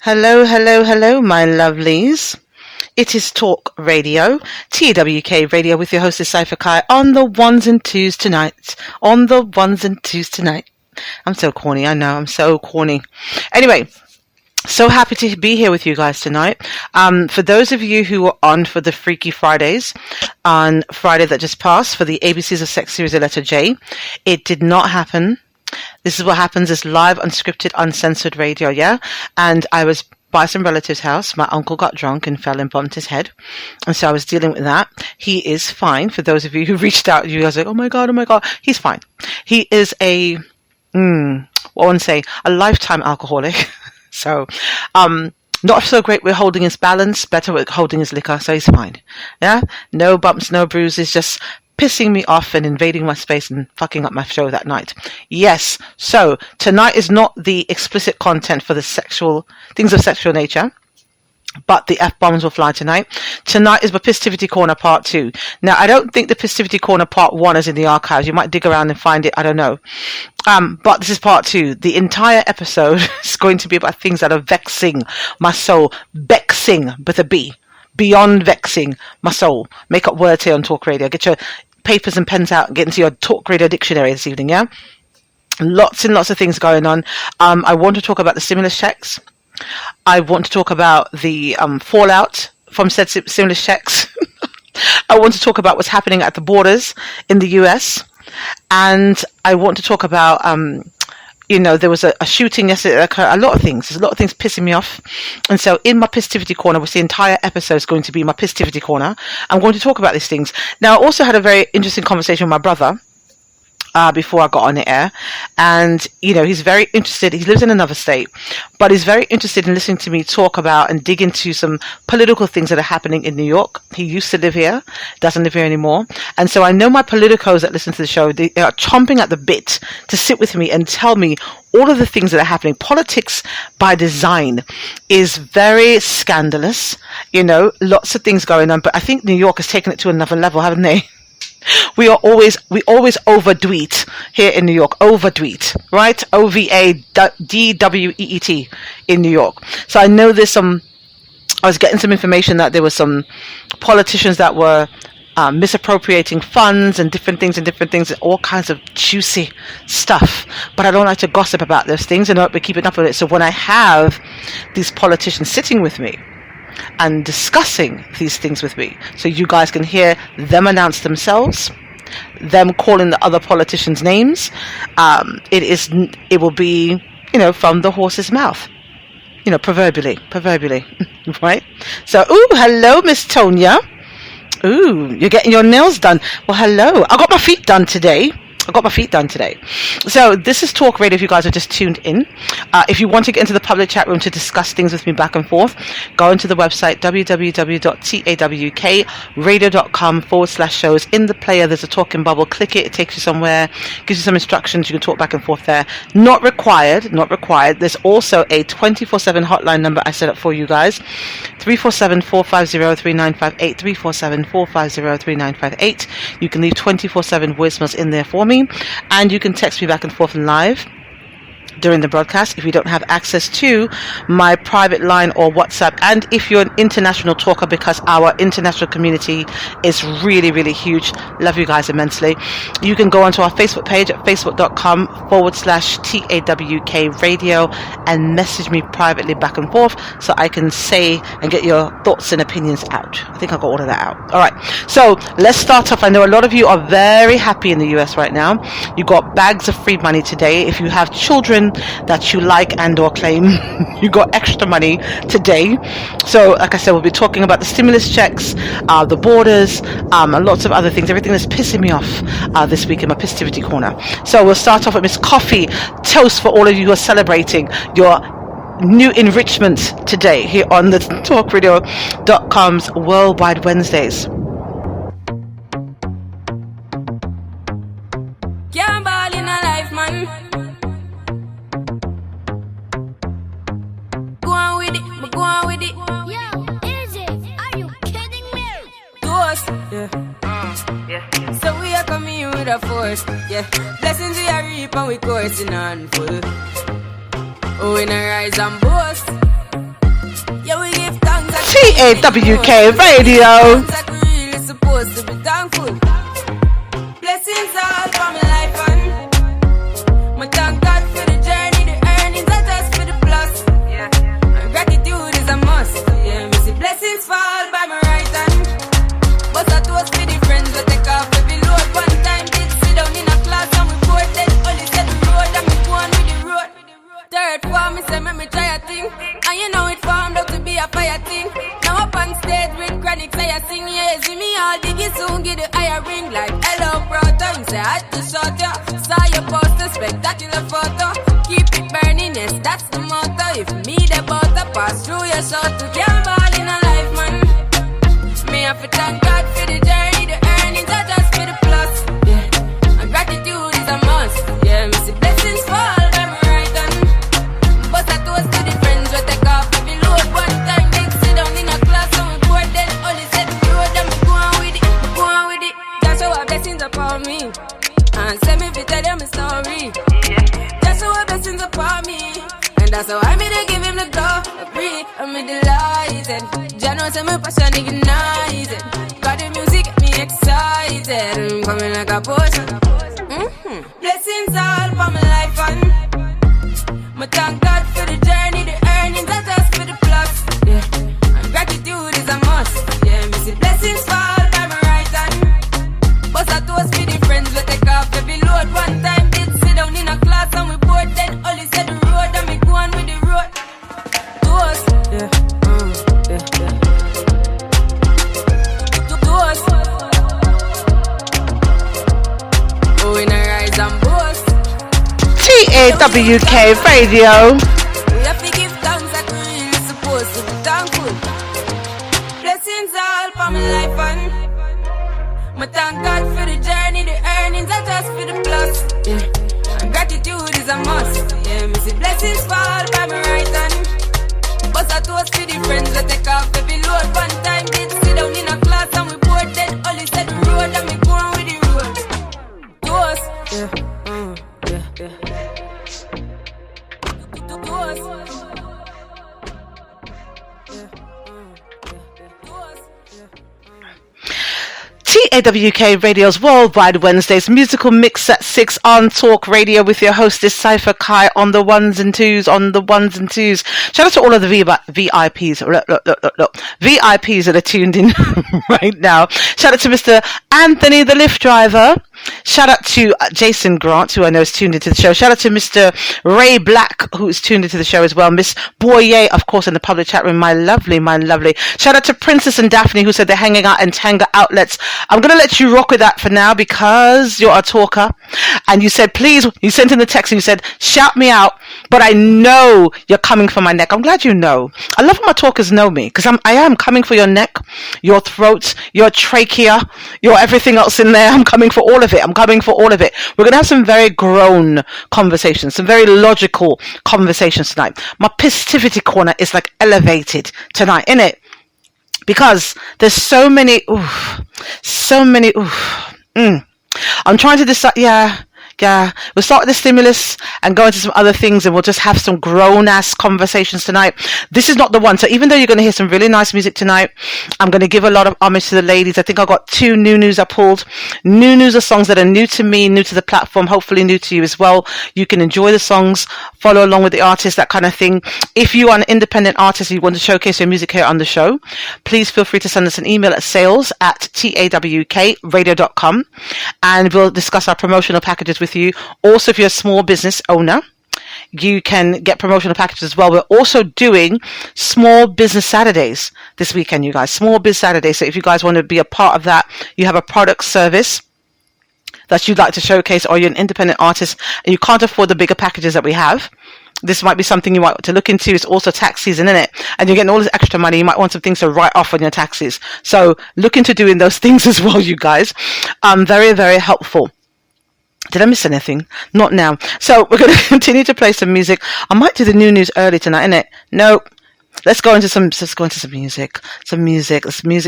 Hello, hello, hello, my lovelies. It is Talk Radio, TWK Radio, with your hostess Cypher Kai on the ones and twos tonight. On the ones and twos tonight. I'm so corny, I know, I'm so corny. Anyway, so happy to be here with you guys tonight. For those of you who were on for the Freaky Fridays on Friday that just passed for the ABCs of Sex series, the letter J, it did not happen. This is what happens, is live, unscripted, uncensored radio, yeah? And I was by some relative's house. My uncle got drunk and fell and bumped his head. And so I was dealing with that. He is fine. For those of you who reached out, you guys are like, oh my God. He's fine. He is a lifetime alcoholic. So, not so great with holding his balance, better with holding his liquor. So he's fine. Yeah? No bumps, no bruises, just pissing me off and invading my space and fucking up my show that night. Yes. So tonight is not the explicit content for the sexual things of sexual nature, but the F-bombs will fly tonight. Tonight is my Pisstivity Corner Part 2. Now, I don't think the Pisstivity Corner Part 1 is in the archives. You might dig around and find it. I don't know. But this is Part 2. The entire episode is going to be about things that are vexing my soul. Vexing with a B. Beyond vexing my soul. Make up words here on Talk Radio. Get your papers and pens out and get into your Talk Radio dictionary this evening, yeah? Lots and lots of things going on. I want to talk about the stimulus checks. I want to talk about the fallout from said stimulus checks. I want to talk about what's happening at the borders in the US. And I want to talk about there was a shooting yesterday. A lot of things. There's a lot of things pissing me off. And so in my Pisstivity Corner, which the entire episode is going to be my Pisstivity Corner, I'm going to talk about these things. Now, I also had a very interesting conversation with my brother before I got on the air. And, he's very interested. He lives in another state, but he's very interested in listening to me talk about and dig into some political things that are happening in New York. He used to live here, doesn't live here anymore. And so I know my politicos that listen to the show, they are chomping at the bit to sit with me and tell me all of the things that are happening. Politics by design is very scandalous. Lots of things going on, but I think New York has taken it to another level, haven't they? We always overdo it here in New York. Overdo, right? OVADWEET in New York. So I know there's I was getting some information that there were some politicians that were misappropriating funds and different things, all kinds of juicy stuff. But I don't like to gossip about those things, and I don't be keeping up with it. So when I have these politicians sitting with me and discussing these things with me, so you guys can hear them announce themselves, them calling the other politicians' names, it will be, from the horse's mouth, proverbially, right? So, hello, Miss Tonya. You're getting your nails done. Well, hello. I got my feet done today. So this is Talk Radio if you guys have just tuned in. If you want to get into the public chat room to discuss things with me back and forth, go into the website www.tawkradio.com/shows. In the player, there's a talking bubble. Click it. It takes you somewhere, gives you some instructions. You can talk back and forth there. Not required. There's also a 24/7 hotline number I set up for you guys. 347-450-3958. 347-450-3958. You can leave 24/7 voicemails in there for me. And you can text me back and forth live during the broadcast if you don't have access to my private line or WhatsApp. And if you're an international talker, because our international community is really, really huge, love you guys immensely, you can go onto our Facebook page at facebook.com/TAWK radio and message me privately back and forth so I can say and get your thoughts and opinions out. I think I got all of that out. All right, so let's start off. I know a lot of you are very happy in the US right now. You got bags of free money today. If you have children that you like and or claim, you got extra money today. So like I said, we'll be talking about the stimulus checks, the borders, and lots of other things, everything that's pissing me off this week in my Pisstivity Corner. So we'll start off with Miss Coffee. Toast for all of you who are celebrating your new enrichment today here on the talkradio.com's Worldwide Wednesdays. Can't ball in a life, man. Go on with it. Yo, is it? Are you kidding me? To us, yeah. So we are coming with a force, yeah. Blessings we are reap and we coursing on full. Oh, we na rise and boast. TAWK Radio. Really supposed to be thankful. Blessings all for my life and my thank God for the journey, the earnings are just for the plus. Yeah. And gratitude is a must. Yeah, me see blessings fall by my right hand. But I toast for the friends we take off every load. One time did sit down in a class and we bored then only said the road and me go on with the road. Third form, me say me try a thing. And you know it formed out to be a fire thing. Now up on stage with chronic say I sing. Yeah, see me all diggy soon get the higher ring. Like hello brother, you say I had to shut ya. Saw your poster, spectacular photo. Keep it burning, yes, that's the motto. If me the butter pass through your shot to get ball in a life, man. Me have to thank God for the journey, the earnings are just for the plus. Yeah, and gratitude is a must. Yeah, me see blessings fall by my right hand. But I toast to the friends we take off every load. One time they sit down in a class and we bored then only said the road and me go on with it, go on with it. That's how our blessings upon me. And send me to tell them a story. That's how our blessings upon me. And that's how I made to give him the glory. I'm delighted. Jano say my passion ignited. Got the music get me excited. I'm coming like a potion. Blessings all for my life and my thank God for the journey, the earnings are just for the plus. Yeah, and gratitude is a must. Yeah, me see blessings fall by my right hand. But I toast for the friends we take off every load. One time did sit down in a class and we bored then only said the road and me go on with the road. Toast, yeah, yeah. Toast. Oh, in a rise and boast. TAWK Radio. We have to give thanks like we really supposed to be thankful. Blessings all for my life and my thank God for the journey, the earnings are just for the plus. Yeah, and gratitude is a must. Yeah, me see blessings fall by my right hand. But I toast to the friends we take off every load. One time did sit down in a class and we bored then only said the road and me go on with the road. Toast, yeah, yeah. TAWK Radio's Worldwide Wednesdays musical mix at 6 on Talk Radio with your hostess Cypher Kai on the ones and twos, Shout out to all of the VIPs. Look. VIPs that are tuned in right now. Shout out to Mr. Anthony, the Lyft driver. Shout out to Jason Grant, who I know is tuned into the show. Shout out to Mr. Ray Black, who is tuned into the show as well. Miss Boye, of course, in the public chat room. My lovely. Shout out to Princess and Daphne, who said they're hanging out in Tanga outlets. I'm going to let you rock with that for now because you're a talker. And you said, please, you sent in the text and you said, shout me out, but I know you're coming for my neck. I'm glad you know. I love when my talkers know me because I am coming for your neck, your throat, your trachea, your everything else in there. I'm coming for all of it. We're going to have some very grown conversations, some very logical conversations tonight. My Pisstivity corner is like elevated tonight, innit? Because there's so many. I'm trying to decide. Yeah, we'll start with the stimulus and go into some other things and we'll just have some grown-ass conversations tonight. This is not the one. So even though you're going to hear some really nice music tonight, I'm going to give a lot of homage to the ladies. I think I've got 2 new news I pulled. New news are songs that are new to me, new to the platform, hopefully new to you as well. You can enjoy the songs, follow along with the artist, that kind of thing. If you are an independent artist and you want to showcase your music here on the show, please feel free to send us an email at sales@tawkradio.com and we'll discuss our promotional packages with you. Also, if you're a small business owner, you can get promotional packages as well. We're also doing Small Business Saturdays this weekend, you guys. Small Biz Saturdays. So if you guys want to be a part of that, you have a product service that you'd like to showcase, or you're an independent artist and you can't afford the bigger packages that we have, this might be something you might want to look into. It's also tax season, isn't it? And you're getting all this extra money. You might want some things to write off on your taxes. So look into doing those things as well, you guys. Very, very helpful. Did I miss anything? Not now. So we're going to continue to play some music. I might do the new news early tonight, innit? Nope. Let's go into some music.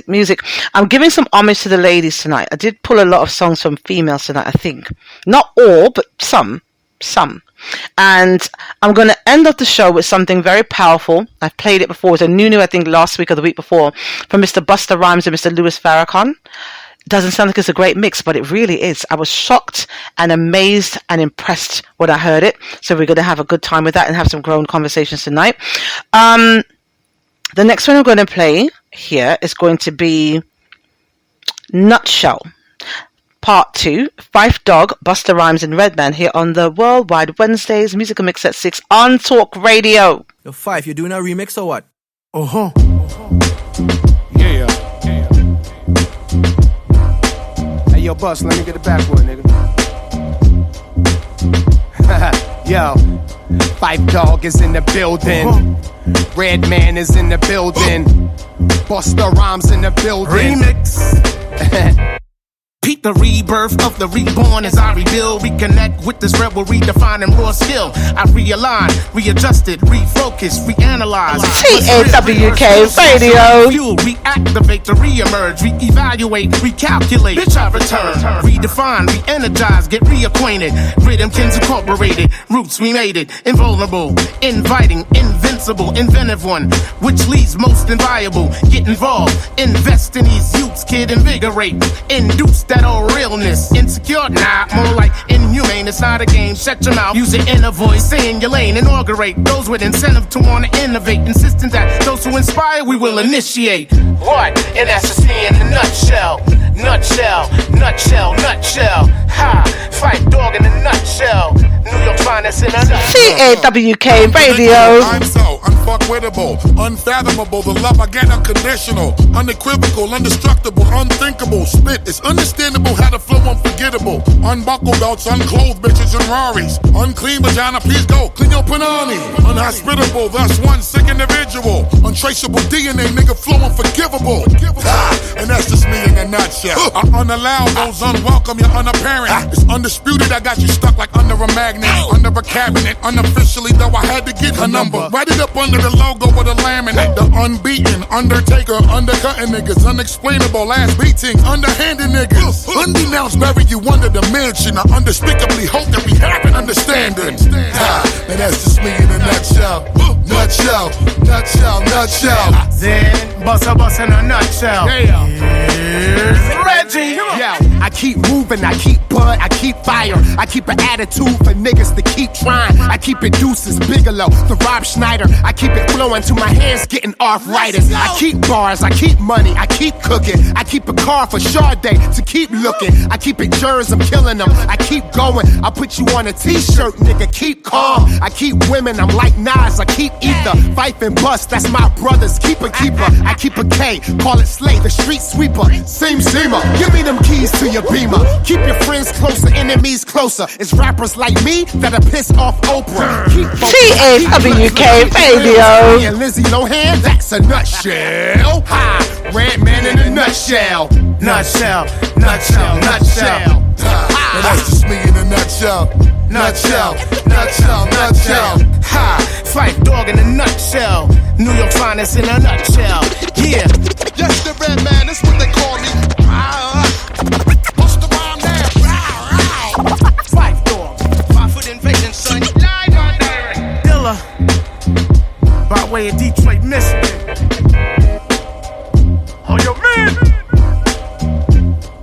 Music. I'm giving some homage to the ladies tonight. I did pull a lot of songs from females tonight, I think. Not all, but some. And I'm going to end off the show with something very powerful. I've played it before. It was a new, I think, last week or the week before, from Mr. Busta Rhymes and Mr. Louis Farrakhan. Doesn't sound like it's a great mix, but it really is. I was shocked and amazed and impressed when I heard it. So we're going to have a good time with that and have some grown conversations tonight. The next one I'm going to play here is going to be Nutshell, Part 2, Fife Dog, Busta Rhymes and Redman here on the Worldwide Wednesdays Musical Mix at 6 on Talk Radio. Yo, Fife, you doing a remix or what? Uh-huh. Yeah. Hey, yo, Bus, let me get the backwood, nigga. Yo, Fife Dog is in the building. Redman is in the building. Busta Rhymes in the building. Remix. Peep the rebirth of the reborn as I rebuild, reconnect with this rebel, redefining raw skill. I realign, readjusted, refocus, reanalyze. TAWK Radio. Fuel, reactivate to reemerge, reevaluate, recalculate. Bitch, I return, redefine, re-energize, get reacquainted. Rhythmkins incorporated, roots we made it. Invulnerable, inviting, invincible, inventive one, which leads most inviolable. Get involved, invest in these youths, kid, invigorate, induce that old realness. Insecure? Nah, more like inhumane. It's not a game. Shut your mouth. Use your inner voice. Stay in your lane. Inaugurate those with incentive to want to innovate. Insisting that those who inspire, we will initiate. What? And that's just me in a nutshell. Nutshell, nutshell, nutshell. Ha! Fight dog in a nutshell. New York finest in a nutshell. TAWK Radio. I'm so unfuckwittable, unfathomable. The love I get unconditional, unequivocal, indestructible, unthinkable. Spit is understandable, how to flow unforgettable. Unbuckle belts, unclothed bitches and Raris. Unclean vagina, please go, clean your panani. Unhospitable, thus one sick individual. Untraceable DNA, nigga flow unforgivable. And that's just me in a nutshell. I unallow those unwelcome, you're unapparent. It's undisputed, I got you stuck like under a magnet. Under a cabinet, unofficially though I had to get her number. Write it up under the logo with a laminate. The unbeaten, undertaker, undercutting niggas. Unexplainable ass beatings, underhanded niggas. Undenounced, bury you under the mansion. I unspeakably hope that we have an understanding. And that's just me in a nutshell. Nutshell, nutshell, nutshell. Then, bust in a nutshell. Here's Reggie. Yo, I keep moving, I keep bud, I keep fire. I keep an attitude for niggas to keep trying. I keep it Deuces, Bigelow, the Rob Schneider. I keep it flowing till my hands getting arthritis. I keep bars, I keep money, I keep cooking. I keep a car for Sade to keep looking. I keep it jurors, I'm killing them. I keep going, I put you on a t-shirt, nigga, keep calm. I keep women, I'm like Nas, I keep ether. Fife and Bust, that's my brothers, keeper. I keep a K, call it Slay, the street sweeper. Seamer, give me them keys to your Beamer. Keep your friends closer, enemies closer. It's rappers like me that'll piss off Oprah. TAWK Radio. And Lizzie Lohan, that's a nutshell. Ha, Redman in a nutshell. Nutshell. And that's just me in a nutshell. Nutshell. Ha, Fife dog in a nutshell. New York finest in a nutshell. Yeah. Yes, the Redman, that's what they call me. What's the rhyme now? Fife dog. 5 foot invasion, son. Live on direct. Dilla. By way of Detroit, Michigan. Oh, yo, man.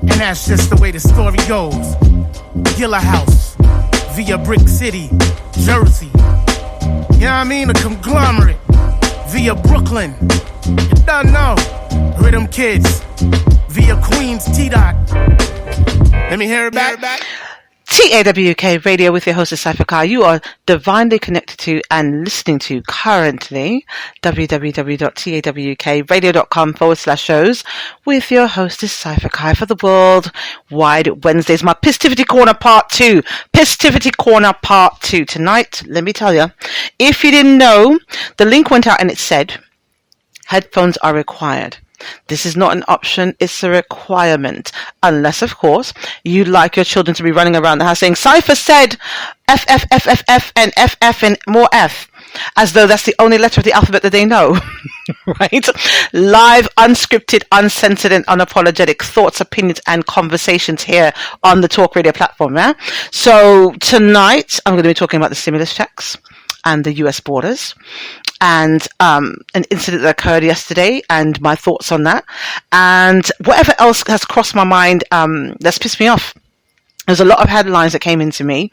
And that's just the way the story goes. Gilla House, via Brick City, Jersey. You know what I mean? A conglomerate, via Brooklyn. You don't know. Rhythm Kids, via Queens, T-Dot. Let me hear it back. TAWK Radio with your host, Cypher Kai. You are divinely connected to and listening to currently www.tawkradio.com/shows with your hostess, Cypher Kai, for the Worldwide Wednesdays. My Pisstivity Corner Part 2. Pisstivity Corner Part 2. Tonight, let me tell you, if you didn't know, the link went out and it said, headphones are required. This is not an option, it's a requirement. Unless, of course, you'd like your children to be running around the house saying, Cypher said F, F, F, F, F, and F, F, and more F. as though that's the only letter of the alphabet that they know. Right? Live, unscripted, uncensored, and unapologetic thoughts, opinions, and conversations here on the Talk Radio platform. Yeah? So tonight, I'm going to be talking about the stimulus checks and the US borders, and an incident that occurred yesterday, and my thoughts on that, and whatever else has crossed my mind that's pissed me off. There's a lot of headlines that came into me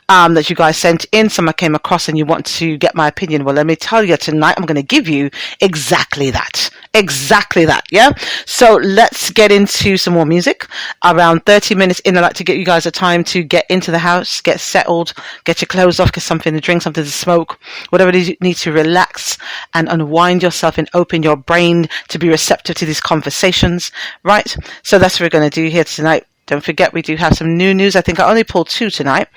that you guys sent in. Some I came across and you want to get my opinion. Well, let me tell you, tonight I'm going to give you exactly that. Exactly that, yeah? So let's get into some more music. Around 30 minutes in, I'd like to get you guys a time to get into the house, get settled, get your clothes off, get something to drink, something to smoke, whatever it is you need to relax and unwind yourself and open your brain to be receptive to these conversations, right? So that's what we're going to do here tonight. Don't forget, we do have some new news. I think I only pulled 2 tonight,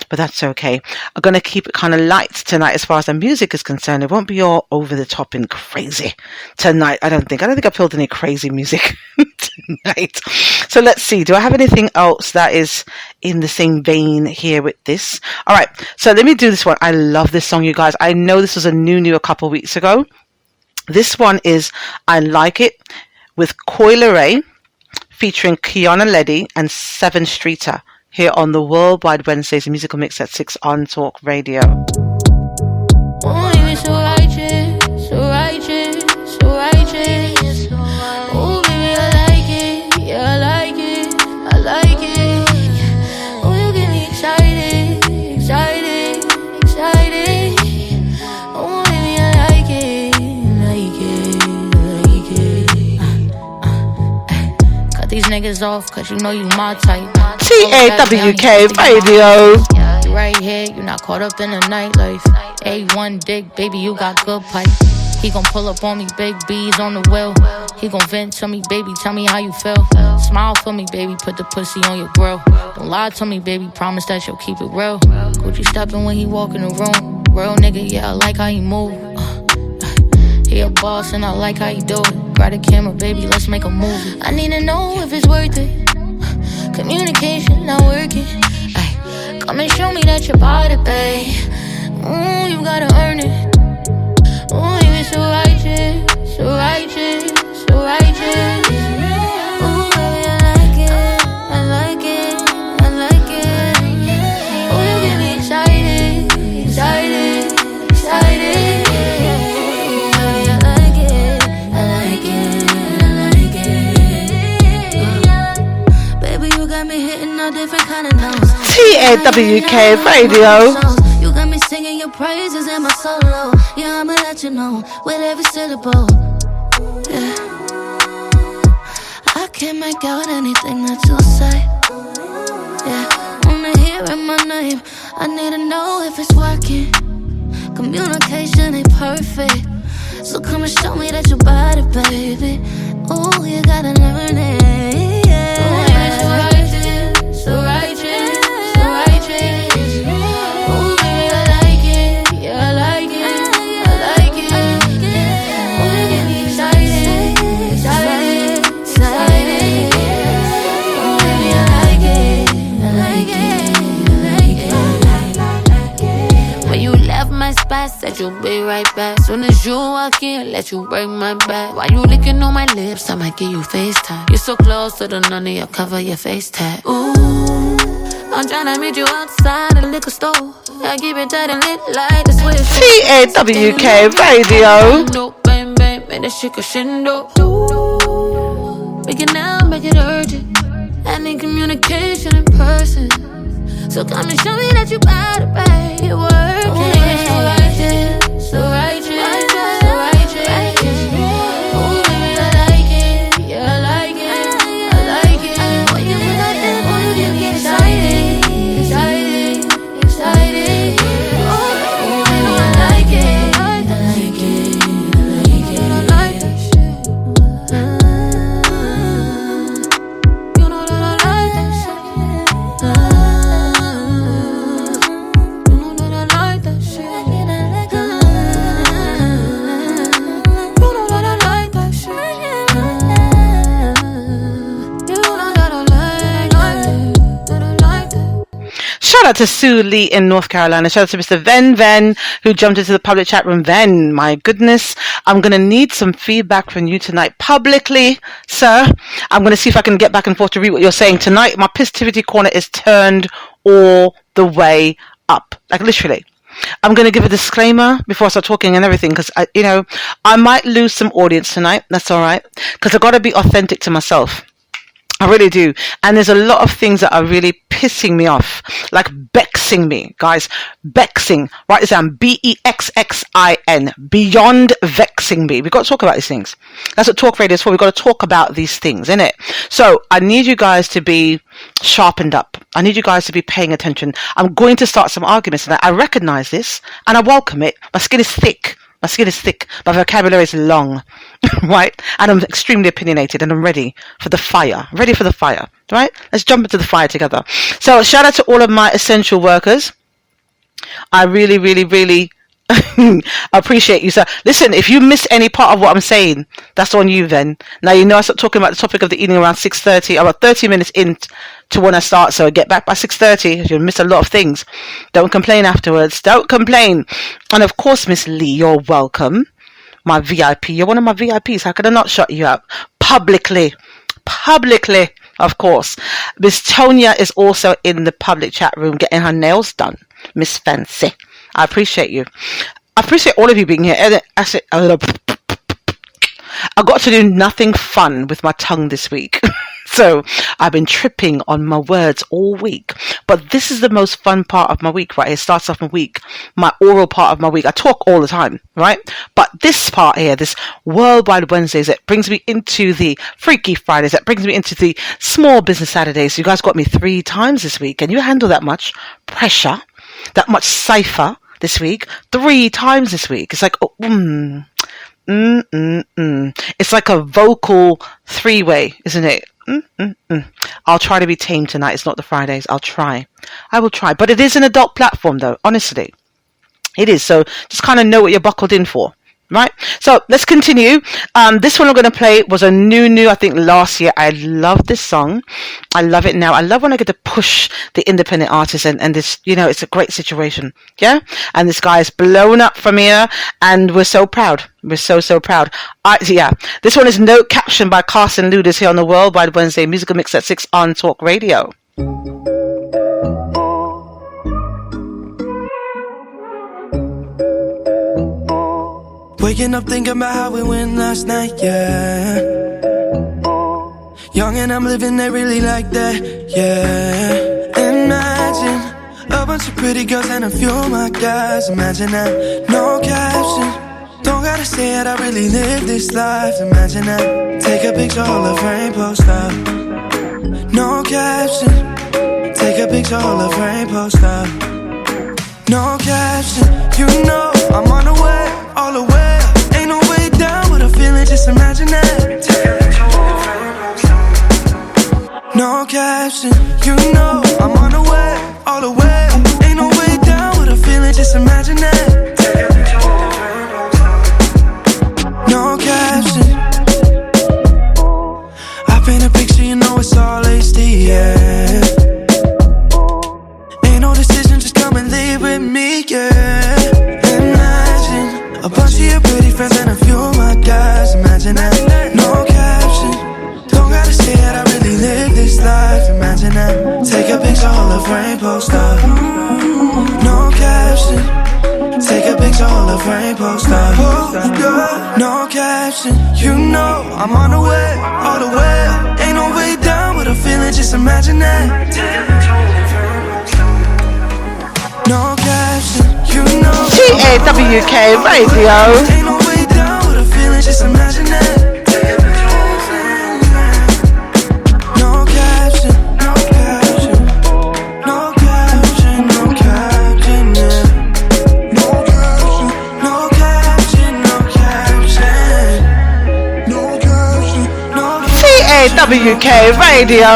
but that's okay. I'm going to keep it kind of light tonight as far as the music is concerned. It won't be all over the top and crazy tonight. I don't think I pulled any crazy music tonight. So let's see. Do I have anything else that is in the same vein here with this? All right. So let me do this one. I love this song, you guys. I know this was a new a couple of weeks ago. This one is I Like It with Coyle Ray, featuring Kiana Leddy and Seven Streeter here on the Worldwide Wednesdays musical mix at 6 on Talk Radio. Oh, you're so righteous, so righteous, so righteous. Oh, baby, I like it, yeah, I like it, I like it. Oh, you get me excited, excited, excited. Oh, baby, I like it, like it, like it. Cut these niggas off, cause you know you my type. TAWK Radio. You right here, you not caught up in the nightlife. A1 dick, baby, you got good pipe. He gon' pull up on me, big B's on the wheel. He gon' vent to me, baby, tell me how you feel. Smile for me, baby, put the pussy on your grill. Don't lie to me, baby, promise that you'll keep it real. Gucci steppin' when he walk in the room. Real nigga, yeah, I like how he move. He a boss and I like how he do it. Grab the camera, baby, let's make a movie. I need to know if it's worth it. Communication not working. Ay, come and show me that you're about it, babe. Ooh, you gotta earn it. Ooh, you so righteous, so righteous, so righteous. Ooh, baby, I like it, I like it, I like it. Ooh, you get me excited, excited, excited. Ooh, baby, I like it, I like it, I like it. Baby, you got me hitting all different kind of notes. TAWK Radio. You got me singing your praises in my solo. Yeah, I'ma let you know with every syllable. Yeah, I can't make out anything that you say. Yeah, wanna hear my name. I need to know if it's working. Communication ain't perfect, so come and show me that you bought it, baby. Ooh, you gotta learn it. Yeah. Ooh, you're so righteous, so righteous, so righteous. Ooh, baby, I like it, yeah, I like it, I like it. Ooh, you get me excited, excited, excited. Ooh, baby, I like it, I like it, I like it. When you left my spot, said you'll be right back. Soon as you walk in, let you break my back. While you licking on my lips, I might give you FaceTime. You're so close to the none of your cover, your face tag. Ooh, I'm tryna meet you outside the liquor store. I keep it tight and lit like the switch. TAWK Radio. No, bang, bang, make that shit crescendo. We can now make it urgent. I need communication in person. So come and show me that you bout it, babe. It working. So righteous, so righteous, so righteous. Ooh, baby, I like it, yeah, I like it, I like it. When you put that in, boy, you get me excited, excited, excited. Ooh, baby, I like it, I like it, I like it, I like that shit. You know that I like that shit. You know that I like that shit. Shout out to Sue Lee in North Carolina. Shout out to Mr. Ven, who jumped into the public chat room. Ven, my goodness. I'm going to need some feedback from you tonight publicly, sir. I'm going to see if I can get back and forth to read what you're saying tonight. My Pisstivity corner is turned all the way up. Like literally. I'm going to give a disclaimer before I start talking and everything, because I might lose some audience tonight. That's all right, because I've got to be authentic to myself. I really do. And there's a lot of things that are really pissing me off, like vexing me, guys. Vexing. Write this down. Bexxin. Beyond vexing me. We've got to talk about these things. That's what Talk Radio is for. We've got to talk about these things, innit? So I need you guys to be sharpened up. I need you guys to be paying attention. I'm going to start some arguments tonight. I recognize this and I welcome it. My skin is thick. My vocabulary is long, right? And I'm extremely opinionated and I'm ready for the fire. Right? Let's jump into the fire together. So shout out to all of my essential workers. I really, really, really appreciate you, sir. Listen, if you miss any part of what I'm saying, that's on you then. Now, I start talking about the topic of the evening around 6:30, about 30 minutes in to when I start, so get back by 6:30. You'll miss a lot of things. Don't complain afterwards. Don't complain. And of course, Miss Lee, you're welcome. My VIP. You're one of my VIPs. How could I not shut you up? Publicly, of course. Miss Tonya is also in the public chat room getting her nails done. Miss Fancy. I appreciate you. I appreciate all of you being here. I got to do nothing fun with my tongue this week. So I've been tripping on my words all week. But this is the most fun part of my week, right? It starts off my week, my oral part of my week. I talk all the time, right? But this part here, this Worldwide Wednesdays, it brings me into the Freaky Fridays. That brings me into the Small Business Saturdays. You guys got me 3 times this week. Can you handle that much pressure, that much cipher this week? 3 times this week. It's like, it's like a vocal 3-way, isn't it? I'll try to be tame tonight. It's not the Fridays. I will try. But it is an adult platform, though. Honestly, it is. So just kind of know what you're buckled in for. Right? So let's continue. This one I'm going to play was a new, I think last year. I love this song. I love it now. I love when I get to push the independent artists and this, it's a great situation. Yeah. And this guy is blown up from here and we're so proud. We're so proud. This one is Note Caption by Carson Luders here on the Worldwide Wednesday Musical Mix at 6 on Talk Radio. Waking up thinking about how we went last night, yeah. Young and I'm living it really like that, yeah. Imagine a bunch of pretty girls and a few of my guys. Imagine that, no caption. Don't gotta say it, I really live this life. Imagine that, take a picture, hold a frame, post up. No caption. Take a picture, hold a frame, post up. No caption, I'm on the way, all the way. Ain't no way down with a feeling, just imagine that. No caption, I'm on the way, all the way. Ain't no way down with a feeling, just imagine that. No caption. I paint a picture, it's all HD, yeah. Ain't no decision, just come and leave with me, yeah. Imagine a bunch of your pretty friends and a few of my guys. Imagine that, no caption. Don't gotta say it, I really live this life. Imagine that, take a picture, hold a frame, post up. No caption. Take a picture, hold a frame, post up. No caption. I'm on the way, all the way. Ain't no way down with a feeling, just imagine that. No caption. TAWK Radio. Ain't no way down with a feeling, just imagine that. No caption, no caption, no caption, no caption, yeah. No caption, no caption, no caption, no caption, no caption. TAWK Radio.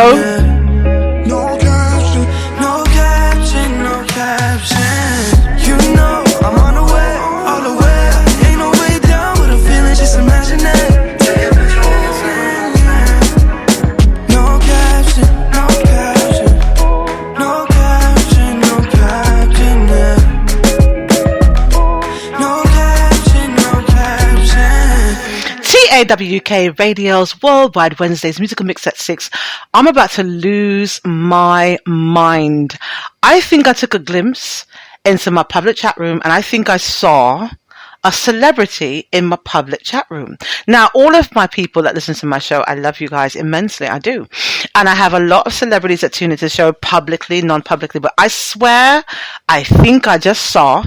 PAWK Radio's Worldwide Wednesdays Musical Mix at 6. I'm about to lose my mind. I think I took a glimpse into my public chat room and I think I saw a celebrity in my public chat room. Now, all of my people that listen to my show, I love you guys immensely. I do. And I have a lot of celebrities that tune into the show publicly, non-publicly, but I swear, I think I just saw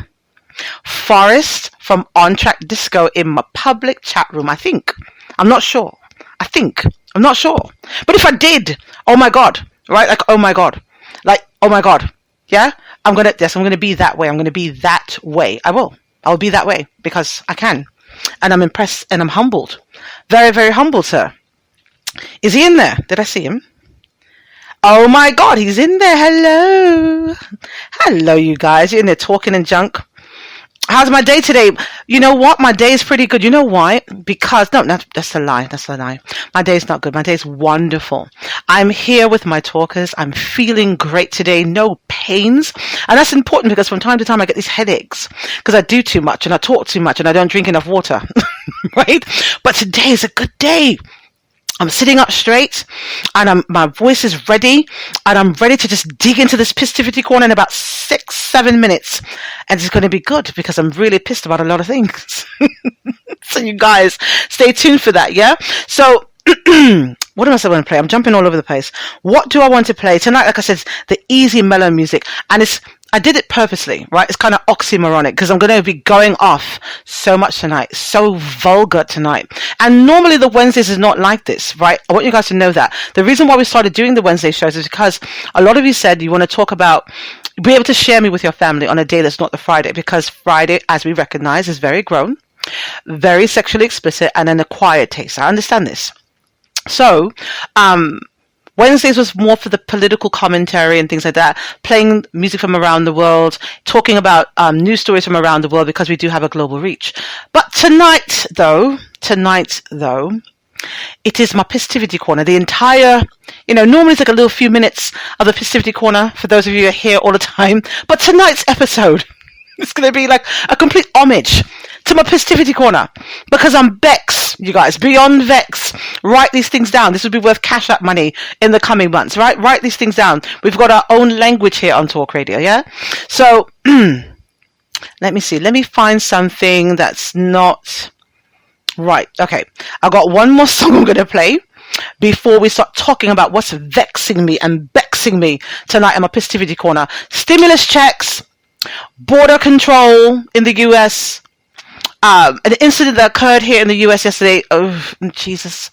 Forrest from On Track Disco in my public chat room. I think. I'm not sure. I'm not sure. But if I did, oh my God, right? Like, oh my God. Like, oh my God. Yeah? I'm going to be that way. I'm going to be that way. I'll be that way because I can. And I'm impressed and I'm humbled. Very, very humbled, sir. Is he in there? Did I see him? Oh my God, he's in there. Hello. Hello, you guys. You're in there talking and junk. How's my day today? You know what? My day is pretty good. You know why? Because, no, that's a lie. That's a lie. My day's not good. My day's wonderful. I'm here with my talkers. I'm feeling great today. No pains. And that's important because from time to time I get these headaches because I do too much and I talk too much and I don't drink enough water. Right? But today is a good day. I'm sitting up straight and my voice is ready and I'm ready to just dig into this Pisstivity corner in about 6-7 minutes. And it's going to be good because I'm really pissed about a lot of things. So you guys stay tuned for that. Yeah. So what am I going to play? I'm jumping all over the place. What do I want to play tonight? Like I said, the easy mellow music, and I did it purposely, right? It's kind of oxymoronic because I'm going to be going off so much tonight, so vulgar tonight. And normally the Wednesdays is not like this, right? I want you guys to know that. The reason why we started doing the Wednesday shows is because a lot of you said you want to talk about, be able to share me with your family on a day that's not the Friday, because Friday, as we recognize, is very grown, very sexually explicit, and an acquired taste. I understand this. So, Wednesdays was more for the political commentary and things like that, playing music from around the world, talking about news stories from around the world because we do have a global reach. But tonight though, it is my Pisstivity corner. The entire, normally it's like a little few minutes of the Pisstivity corner for those of you who are here all the time. But tonight's episode is going to be like a complete homage to my Pisstivity corner because I'm Vex, you guys, beyond Vex. Write these things down. This would be worth cash up money in the coming months, right? Write these things down. We've got our own language here on Talk Radio, yeah? So, let me see. Let me find something that's not right. Okay. I got one more song I'm going to play before we start talking about what's vexing me and vexing me tonight in my Pisstivity corner. Stimulus checks, border control in the US, an incident that occurred here in the US yesterday. Oh, Jesus.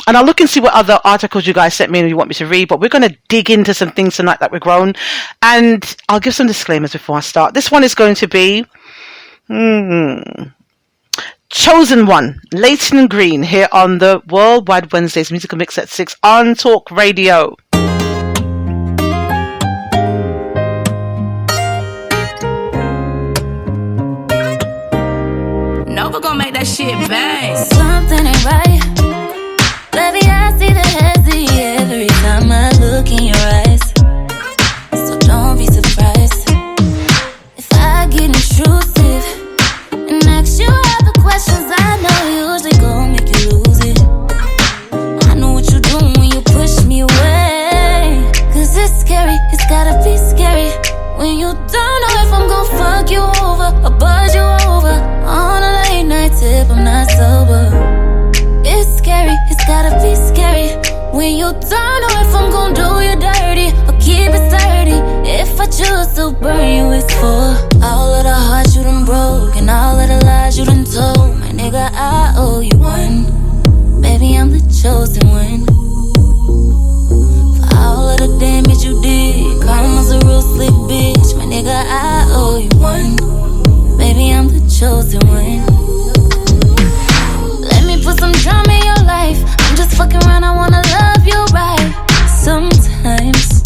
And I'll look and see what other articles you guys sent me and you want me to read, but we're going to dig into some things tonight that we've grown. And I'll give some disclaimers before I start. This one is going to be Chosen One, Leighton Green, here on the Worldwide Wednesdays Musical Mix at 6 on Talk Radio. Nova gon' make that shit bang. Something ain't right. Baby, I see the hezzy every time I look in your eyes. So don't be surprised if I get intrusive and ask you all the questions I know usually gon' make you lose it. I know what you do when you push me away, 'cause it's scary, it's gotta be scary when you don't know if I'm gon' fuck you over or buzz you over on a late night tip. I'm not sober. It's scary, it's gotta be scary when you don't know if I'm gon' do you dirty or keep it sturdy. If I choose to burn you, it's for all of the hearts you done broke and all of the lies you done told. My nigga, I owe you one. Baby, I'm the chosen one. For all of the damage you did, karma's a real slick bitch. My nigga, I owe you one. Baby, I'm the chosen one. Let me put some drama in your life. I'm just fucking around, I wanna love you right. Sometimes,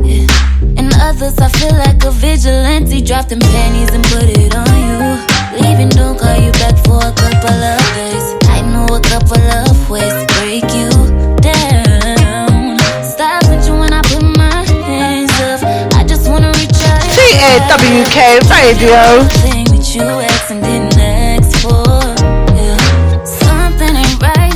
yeah. And others, I feel like a vigilante. Drop them panties and put it on you. Leaving, don't call you back for a couple of days. I know a couple of ways to break you down. Stop bitching when I put my hands up. I just wanna reach out. PAWK Radio. Thing that you asked and didn't ask for. Yeah. Something ain't right.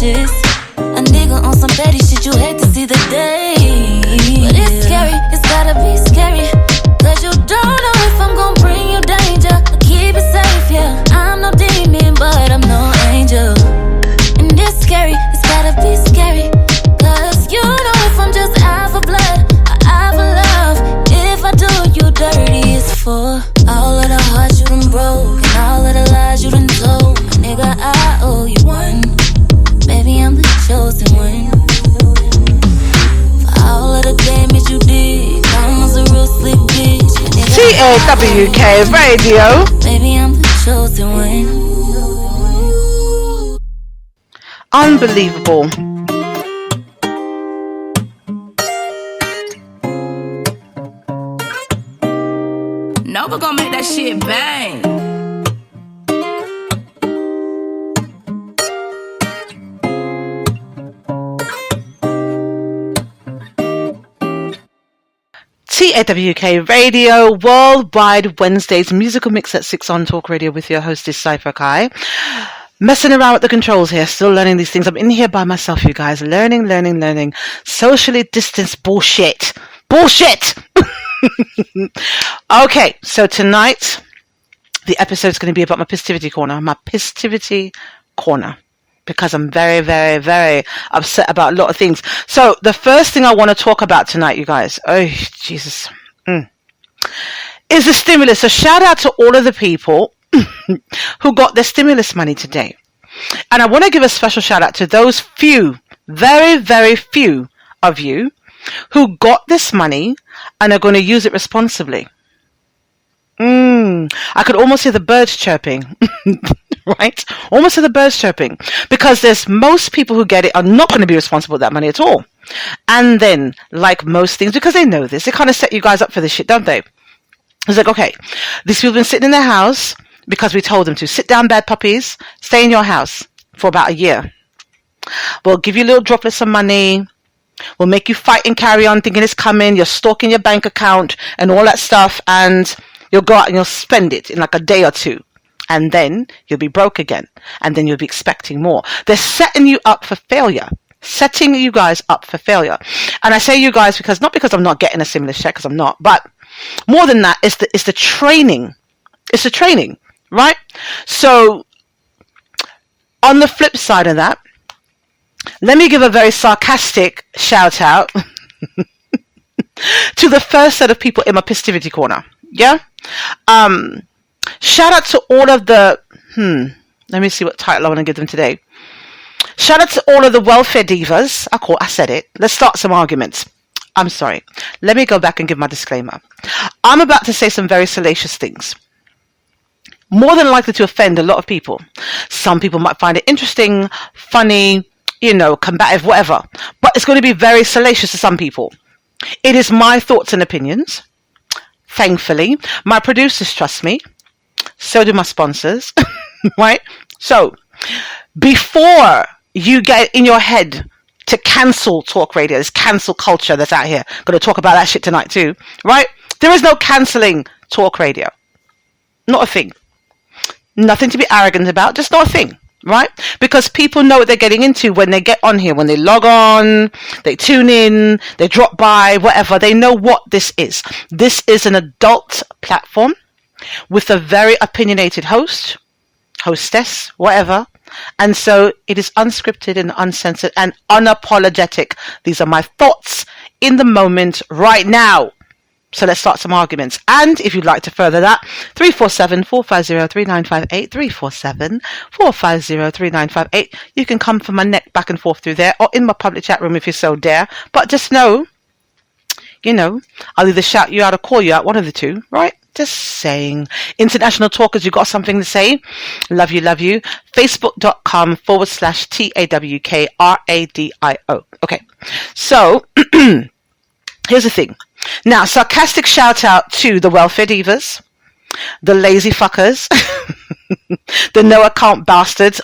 bitches. A nigga on some petty shit, you hate to see the day. But it's scary, it's gotta be scary. Cause you don't know if I'm gon' bring you danger. Keep it safe, yeah. I'm no demon, but I'm no angel. And it's scary, it's gotta be scary. Cause you know if I'm just out for blood or out for love. If I do you dirty, it's for all of the hearts you done broke and all of the lies you done told. Nigga, I owe you one. Baby, I'm the chosen one. For all of the damage you did, I was a real sleep bitch. TAWK Radio. Baby, I'm the chosen one. Unbelievable. No, we're gonna make that shit bang. TAWK Radio, Worldwide Wednesdays, musical mix at 6 on Talk Radio with your hostess, Cypher Kai. Messing around with the controls here, still learning these things. I'm in here by myself, you guys. Learning. Socially distanced bullshit. Bullshit! Okay, so tonight, the episode's going to be about my Pisstivity Corner. My Pisstivity Corner. Because I'm very, very, very upset about a lot of things. So the first thing I want to talk about tonight, you guys, oh, Jesus, is the stimulus. So shout out to all of the people who got their stimulus money today. And I want to give a special shout out to those few, very, very few of you who got this money and are going to use it responsibly. I could almost hear the birds chirping. Right? Almost to the birds chirping. Because there's most people who get it are not going to be responsible for that money at all. And then, like most things, because they know this, they kind of set you guys up for this shit, don't they? It's like, okay, these people have been sitting in their house because we told them to. Sit down, bad puppies. Stay in your house for about a year. We'll give you little droplets of money. We'll make you fight and carry on thinking it's coming. You're stalking your bank account and all that stuff. And you'll go out and you'll spend it in like a day or two. And then you'll be broke again. And then you'll be expecting more. They're setting you up for failure. Setting you guys up for failure. And I say you guys because, not because I'm not getting a stimulus check, because I'm not, but more than that, it's the training. It's the training, right? So, on the flip side of that, let me give a very sarcastic shout out to the first set of people in my Pisstivity Corner. Yeah? Shout out to all of the, let me see what title I want to give them today. Shout out to all of the welfare divas. I said it. Let's start some arguments. I'm sorry. Let me go back and give my disclaimer. I'm about to say some very salacious things. More than likely to offend a lot of people. Some people might find it interesting, funny, combative, whatever. But it's going to be very salacious to some people. It is my thoughts and opinions. Thankfully, my producers trust me. So do my sponsors. Right? So, before you get in your head to cancel talk radio, this cancel culture that's out here. Going to talk about that shit tonight too. Right? There is no cancelling talk radio. Not a thing. Nothing to be arrogant about. Just not a thing. Right? Because people know what they're getting into when they get on here. When they log on, they tune in, they drop by, whatever. They know what this is. This is an adult platform with a very opinionated host, hostess, whatever. And so it is unscripted and uncensored and unapologetic. These are my thoughts in the moment right now. So let's start some arguments. And if you'd like to further that, 347-450-3958, 347-450-3958. You can come from my neck back and forth through there or in my public chat room if you so dare. But just know, I'll either shout you out or call you out, one of the two, right? Just saying. International talkers, you got something to say? Love you. Facebook.com/TAWKRADIO. Okay. So, here's the thing. Now, sarcastic shout out to the welfare divas, the lazy fuckers, the no account bastards,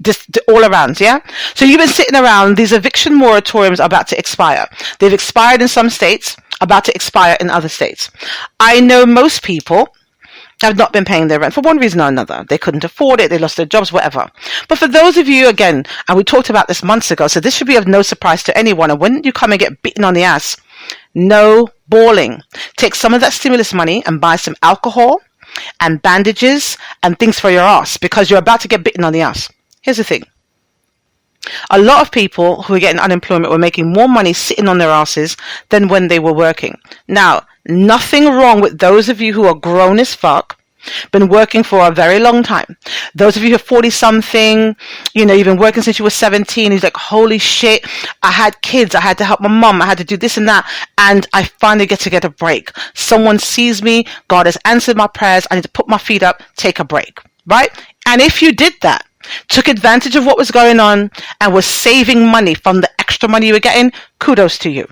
just all around, yeah? So you've been sitting around, these eviction moratoriums are about to expire. They've expired in some states, about to expire in other states. I know most people have not been paying their rent for one reason or another. They couldn't afford it, they lost their jobs, whatever. But for those of you, again, and we talked about this months ago, so this should be of no surprise to anyone. And when you come and get beaten on the ass, no bawling. Take some of that stimulus money and buy some alcohol and bandages and things for your ass, because you're about to get bitten on the ass. Here's the thing. A lot of people who are getting unemployment were making more money sitting on their asses than when they were working. Now, nothing wrong with those of you who are grown as fuck, been working for a very long time. Those of you who are 40 something, you know, you've been working since you were 17. He's like, holy shit, I had kids. I had to help my mom. I had to do this and that. And I finally get to get a break. Someone sees me. God has answered my prayers. I need to put my feet up, take a break. Right? And if you did that, took advantage of what was going on and was saving money from the extra money you were getting, kudos to you.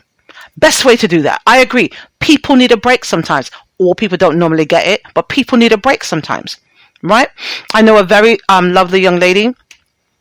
Best way to do that. I agree. People need a break sometimes. All people don't normally get it, but people need a break sometimes, right? I know a very lovely young lady.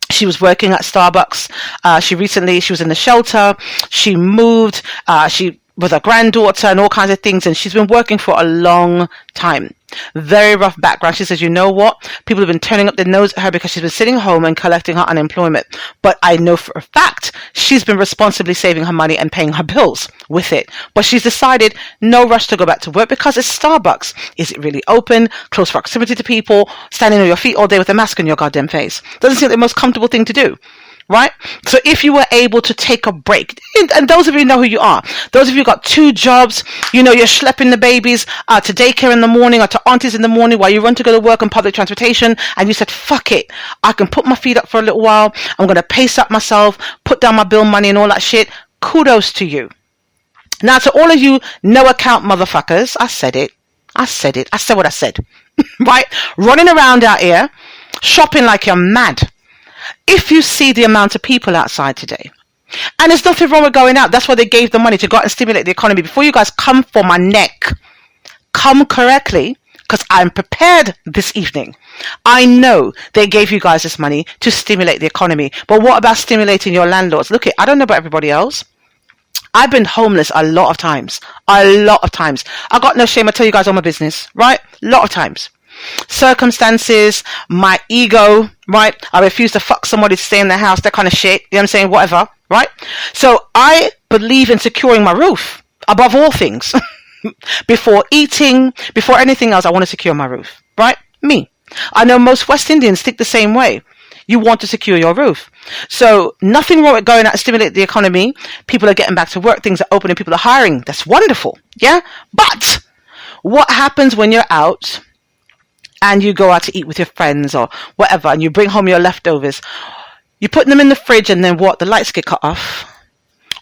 She was working at Starbucks. She was in the shelter. She moved. She with her granddaughter and all kinds of things, and she's been working for a long time. Very rough background. She says, you know what? People have been turning up their nose at her because she's been sitting home and collecting her unemployment. But I know for a fact she's been responsibly saving her money and paying her bills with it. But she's decided no rush to go back to work because it's Starbucks. Is it really open? Close proximity to people? Standing on your feet all day with a mask on your goddamn face? Doesn't seem like the most comfortable thing to do. Right? So if you were able to take a break, and those of you know who you are, those of you who got 2 jobs, you know, you're schlepping the babies to daycare in the morning or to aunties in the morning while you run to go to work on public transportation, and you said, fuck it, I can put my feet up for a little while, I'm going to pace up myself, put down my bill money and all that shit, kudos to you. Now to all of you no account motherfuckers, I said what I said, right? Running around out here, shopping like you're mad. If you see the amount of people outside today, and there's nothing wrong with going out, that's why they gave the money to go out and stimulate the economy. Before you guys come for my neck, come correctly, because I'm prepared this evening. I know they gave you guys this money to stimulate the economy, but what about stimulating your landlords? Look, I don't know about everybody else. I've been homeless a lot of times. I got no shame. I tell you guys all my business, right? A lot of times. Circumstances, my ego, right? I refuse to fuck somebody to stay in their house, that kind of shit. You know what I'm saying? Whatever, right? So I believe in securing my roof above all things. Before eating, before anything else, I want to secure my roof, right? Me. I know most West Indians think the same way. You want to secure your roof. So nothing wrong with going out and stimulate the economy. People are getting back to work. Things are opening. People are hiring. That's wonderful. Yeah. But what happens when you're out and you go out to eat with your friends or whatever, and you bring home your leftovers? You put them in the fridge, and then what? The lights get cut off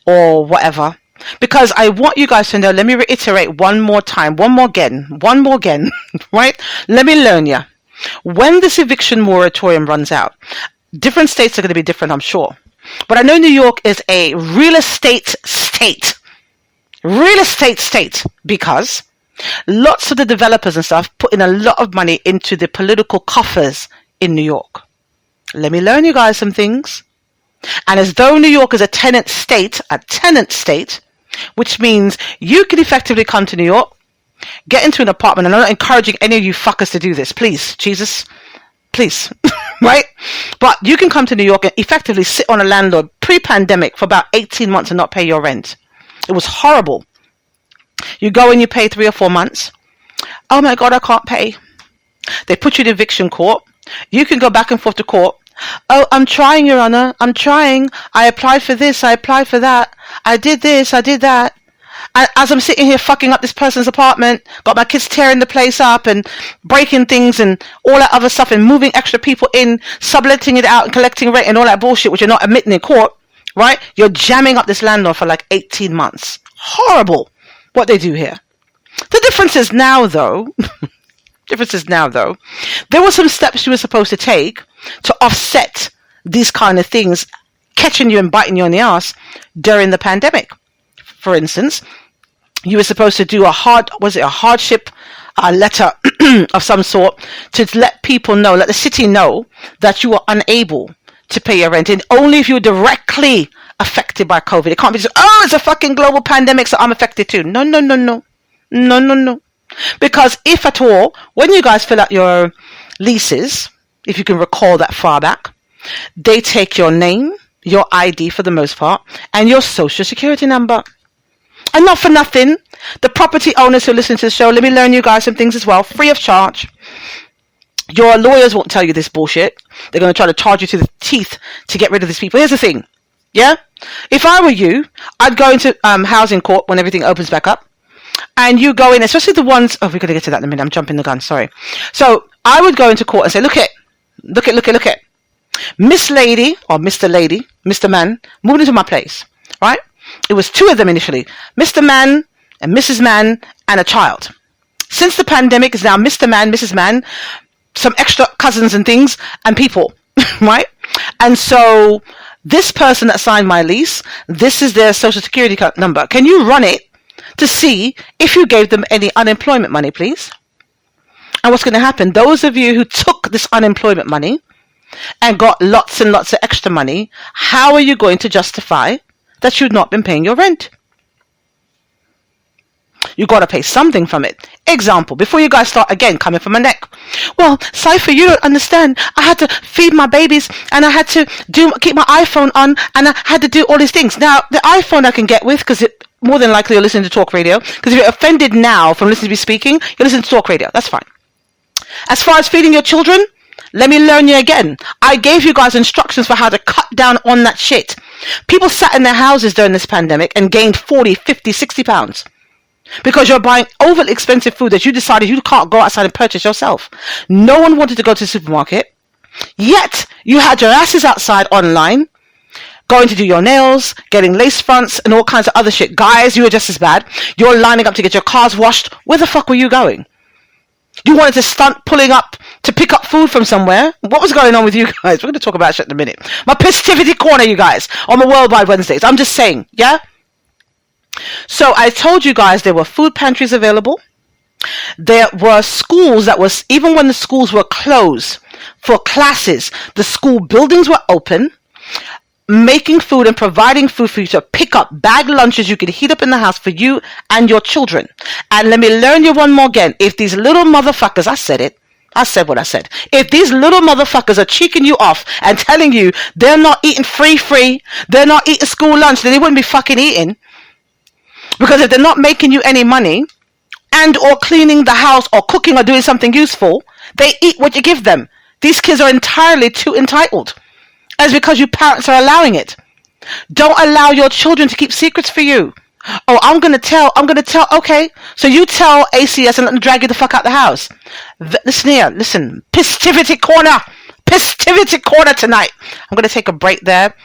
or whatever. Because I want you guys to know, let me reiterate one more again, right? Let me learn you. When this eviction moratorium runs out, different states are going to be different, I'm sure. But I know New York is a real estate state. Because lots of the developers and stuff put in a lot of money into the political coffers in New York. Let me learn you guys some things. And as though New York is a tenant state, which means you can effectively come to New York, get into an apartment, and I'm not encouraging any of you fuckers to do this, please, Jesus, please, right? But you can come to New York and effectively sit on a landlord pre-pandemic for about 18 months and not pay your rent. It was horrible. You go and you pay 3 or 4 months. Oh my God, I can't pay. They put you in eviction court. You can go back and forth to court. Oh, I'm trying, Your Honor. I'm trying. I applied for this. I applied for that. I did this. I did that. And as I'm sitting here fucking up this person's apartment, got my kids tearing the place up and breaking things and all that other stuff and moving extra people in, subletting it out and collecting rent and all that bullshit, which you're not admitting in court, right? You're jamming up this landlord for like 18 months. Horrible what they do here. The difference is now, though, there were some steps you were supposed to take to offset these kind of things catching you and biting you on the ass during the pandemic. For instance, you were supposed to do a hardship letter of some sort to let people know, let the city know that you are unable to pay your rent, and only if you're directly affected by COVID. It can't be just, oh, it's a fucking global pandemic, so I'm affected too. No. Because if at all, when you guys fill out your leases, if you can recall that far back, they take your name, your ID for the most part, and your social security number. And not for nothing, the property owners who listen to the show, let me learn you guys some things as well, free of charge. Your lawyers won't tell you this bullshit. They're going to try to charge you to the teeth to get rid of these people. Here's the thing. Yeah? If I were you, I'd go into housing court when everything opens back up. And you go in, especially the ones... Oh, we're going to get to that in a minute. I'm jumping the gun. Sorry. So I would go into court and say, look it. Miss Lady, or Mr. Lady, Mr. Man, moved into my place. Right? It was 2 of them initially. Mr. Man and Mrs. Man and a child. Since the pandemic, it's now Mr. Man, Mrs. Man, some extra cousins and things, and people. Right? And so this person that signed my lease, this is their social security number. Can you run it to see if you gave them any unemployment money, please? And what's going to happen, those of you who took this unemployment money and got lots and lots of extra money, how are you going to justify that you've not been paying your rent? You got to pay something from it. Example, before you guys start again coming from my neck. Well, Cypher, you don't understand. I had to feed my babies and I had to keep my iPhone on and I had to do all these things. Now, the iPhone I can get with because it more than likely you're listening to talk radio. Because if you're offended now from listening to me speaking, you're listening to talk radio. That's fine. As far as feeding your children, let me learn you again. I gave you guys instructions for how to cut down on that shit. People sat in their houses during this pandemic and gained 40, 50, 60 pounds. Because you're buying overly expensive food that you decided you can't go outside and purchase yourself. No one wanted to go to the supermarket. Yet, you had your asses outside online, going to do your nails, getting lace fronts, and all kinds of other shit. Guys, you were just as bad. You're lining up to get your cars washed. Where the fuck were you going? You wanted to stunt pulling up to pick up food from somewhere. What was going on with you guys? We're going to talk about shit in a minute. My Pisstivity corner, you guys, on the Worldwide Wednesdays. I'm just saying, yeah? So I told you guys there were food pantries available. There were schools that was, even when the schools were closed for classes, the school buildings were open, making food and providing food for you to pick up, bag lunches you could heat up in the house for you and your children. And let me learn you one more again. If these little motherfuckers, I said what I said. If these little motherfuckers are cheeking you off and telling you they're not eating free, they're not eating school lunch, then they wouldn't be fucking eating. Because if they're not making you any money and or cleaning the house or cooking or doing something useful, they eat what you give them. These kids are entirely too entitled. And it's because you parents are allowing it. Don't allow your children to keep secrets for you. Oh, I'm going to tell. Okay, so you tell ACS and let them drag you the fuck out the house. Listen here. Listen. Pisstivity corner tonight. I'm going to take a break there.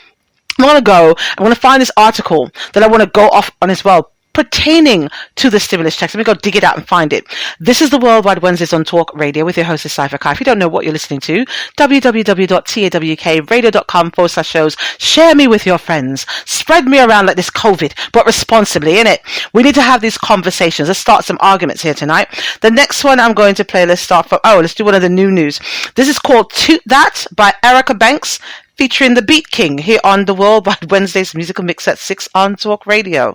I'm going to go. I'm going to find this article that I want to go off on as well, pertaining to the stimulus checks. Let me go dig it out and find it. This is the Worldwide Wednesdays on Talk Radio with your host, Cypher Kai. If you don't know what you're listening to, www.tawkradio.com/shows. Share me with your friends. Spread me around like this COVID, but responsibly, innit? We need to have these conversations. Let's start some arguments here tonight. The next one I'm going to play, let's do one of the new news. This is called Toot That by Erica Banks, featuring the Beat King here on the Worldwide Wednesdays musical mix at 6 on Talk Radio.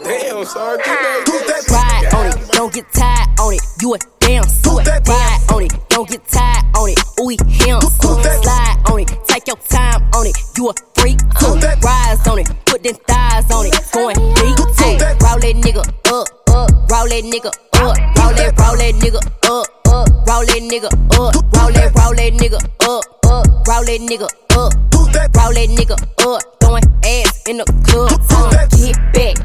Damn, sorry. Ride on it, don't get tired on it. You a damn suit. Ride on it, don't get tired on it. Ooh, him. Slide on it, take your time on it. You a freak too. Rise on it, put them thighs on it. Going deep too. Roll that nigga up, up. Roll that nigga up. Roll that nigga up, up. Roll that nigga up. Roll that nigga up, up. Roll that nigga up. Roll that nigga up. Throwing ass in the club. Get back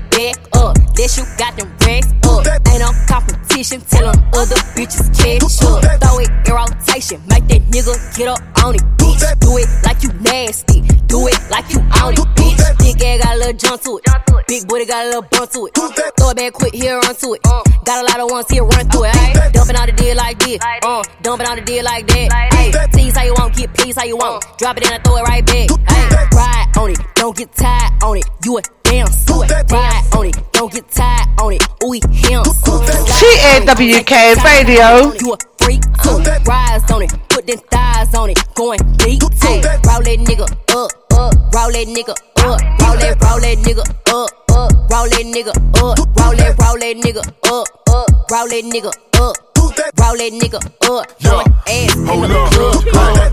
up. That you got them racks up. Ain't no competition. Tell them other bitches catch up. Throw it in rotation. Make that nigga get up on it, bitch. Do it like you nasty. Do it like you on it, bitch. Big ass got a little jump to it. Big booty got a little bump to it. Throw it back quick, here run to it. Got a lot of ones here, run through it. Ay, dumping on the deal like this. Dumping on the deal like that. Ay, tease how you want, get please how you want. Drop it in and throw it right back. Ay, ride on it, don't get tired on it. You a damn suit. Ride on it, don't get tired on it. Ooh, him. TAWK Radio. You a freak too. Rise on it, put them thighs on it. Going deep too. Roll that nigga up, up. Roll that nigga up. Roll that nigga up, roll that nigga up, roll that nigga up, roll that nigga up. Roll that nigga up, throwing ass in the club.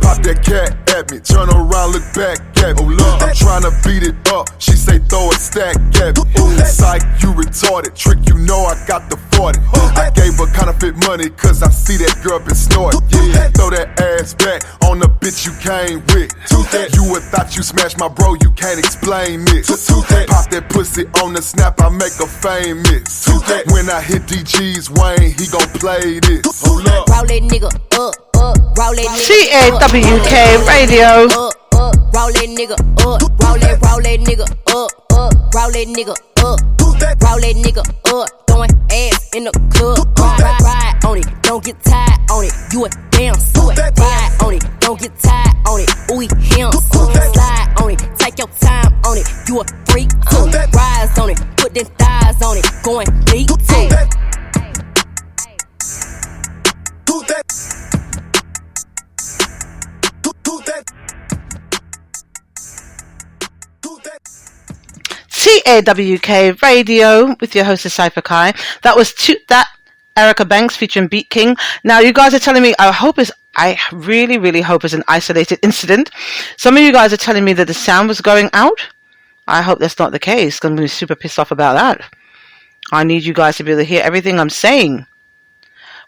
Pop that cat at me, turn around, look back at me. I'm tryna beat it up, she say throw a stack at me. Psych, you retarded, trick, you know I got the 40. I gave her counterfeit money, cause I see that girl been snorting. Yeah, throw that ass back on the bitch you came with. You would thought you smashed my bro, you can't explain this. Pop that pussy on the snap, I make her famous. When I hit DG's Wayne, he gon' play this. Roll that nigga up, roll that nigga CAWK Radio. Roll that nigga up, roll that nigga up, roll that nigga up, roll that nigga up, throwing ass in the club. Ride on it, don't get tired on it. You a damn suit. Ride on it, don't get tired on it. Ooh, him. Slide on it, take your time on it. You a freak too. Rise on it, put them thighs on it, going deep too. CAWK Radio with your host, Cypher Kai. That was that Erica Banks featuring Beat King. Now, you guys are telling me, I really, really hope it's an isolated incident. Some of you guys are telling me that the sound was going out. I hope that's not the case. I'm going to be super pissed off about that. I need you guys to be able to hear everything I'm saying.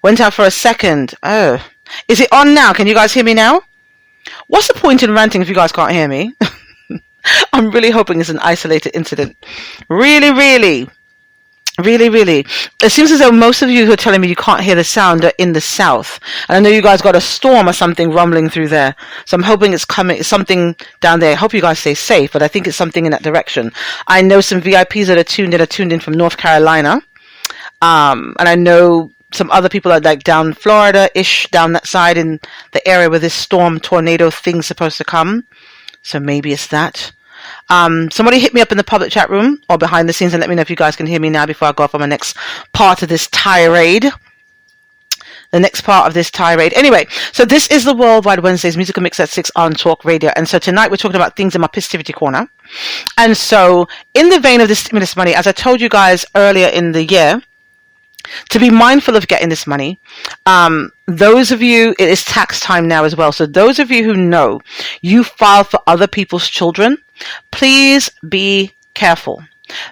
Went out for a second. Oh. Is it on now? Can you guys hear me now? What's the point in ranting if you guys can't hear me? I'm really hoping it's an isolated incident. Really, really. Really, really. It seems as though most of you who are telling me you can't hear the sound are in the south. And I know you guys got a storm or something rumbling through there. So I'm hoping it's something down there. I hope you guys stay safe, but I think it's something in that direction. I know some VIPs that are tuned in from North Carolina. And I know some other people are like down Florida-ish, down that side in the area where this storm tornado thing's supposed to come. So maybe it's that. Somebody hit me up in the public chat room or behind the scenes and let me know if you guys can hear me now before I go off on my next part of this tirade. Anyway, so this is the Worldwide Wednesdays Musical Mix at 6 on Talk Radio. And so tonight we're talking about things in my Pisstivity corner. And so in the vein of this stimulus money, as I told you guys earlier in the year, to be mindful of getting this money. Those of you, it is tax time now as well. So those of you who know you file for other people's children, please be careful.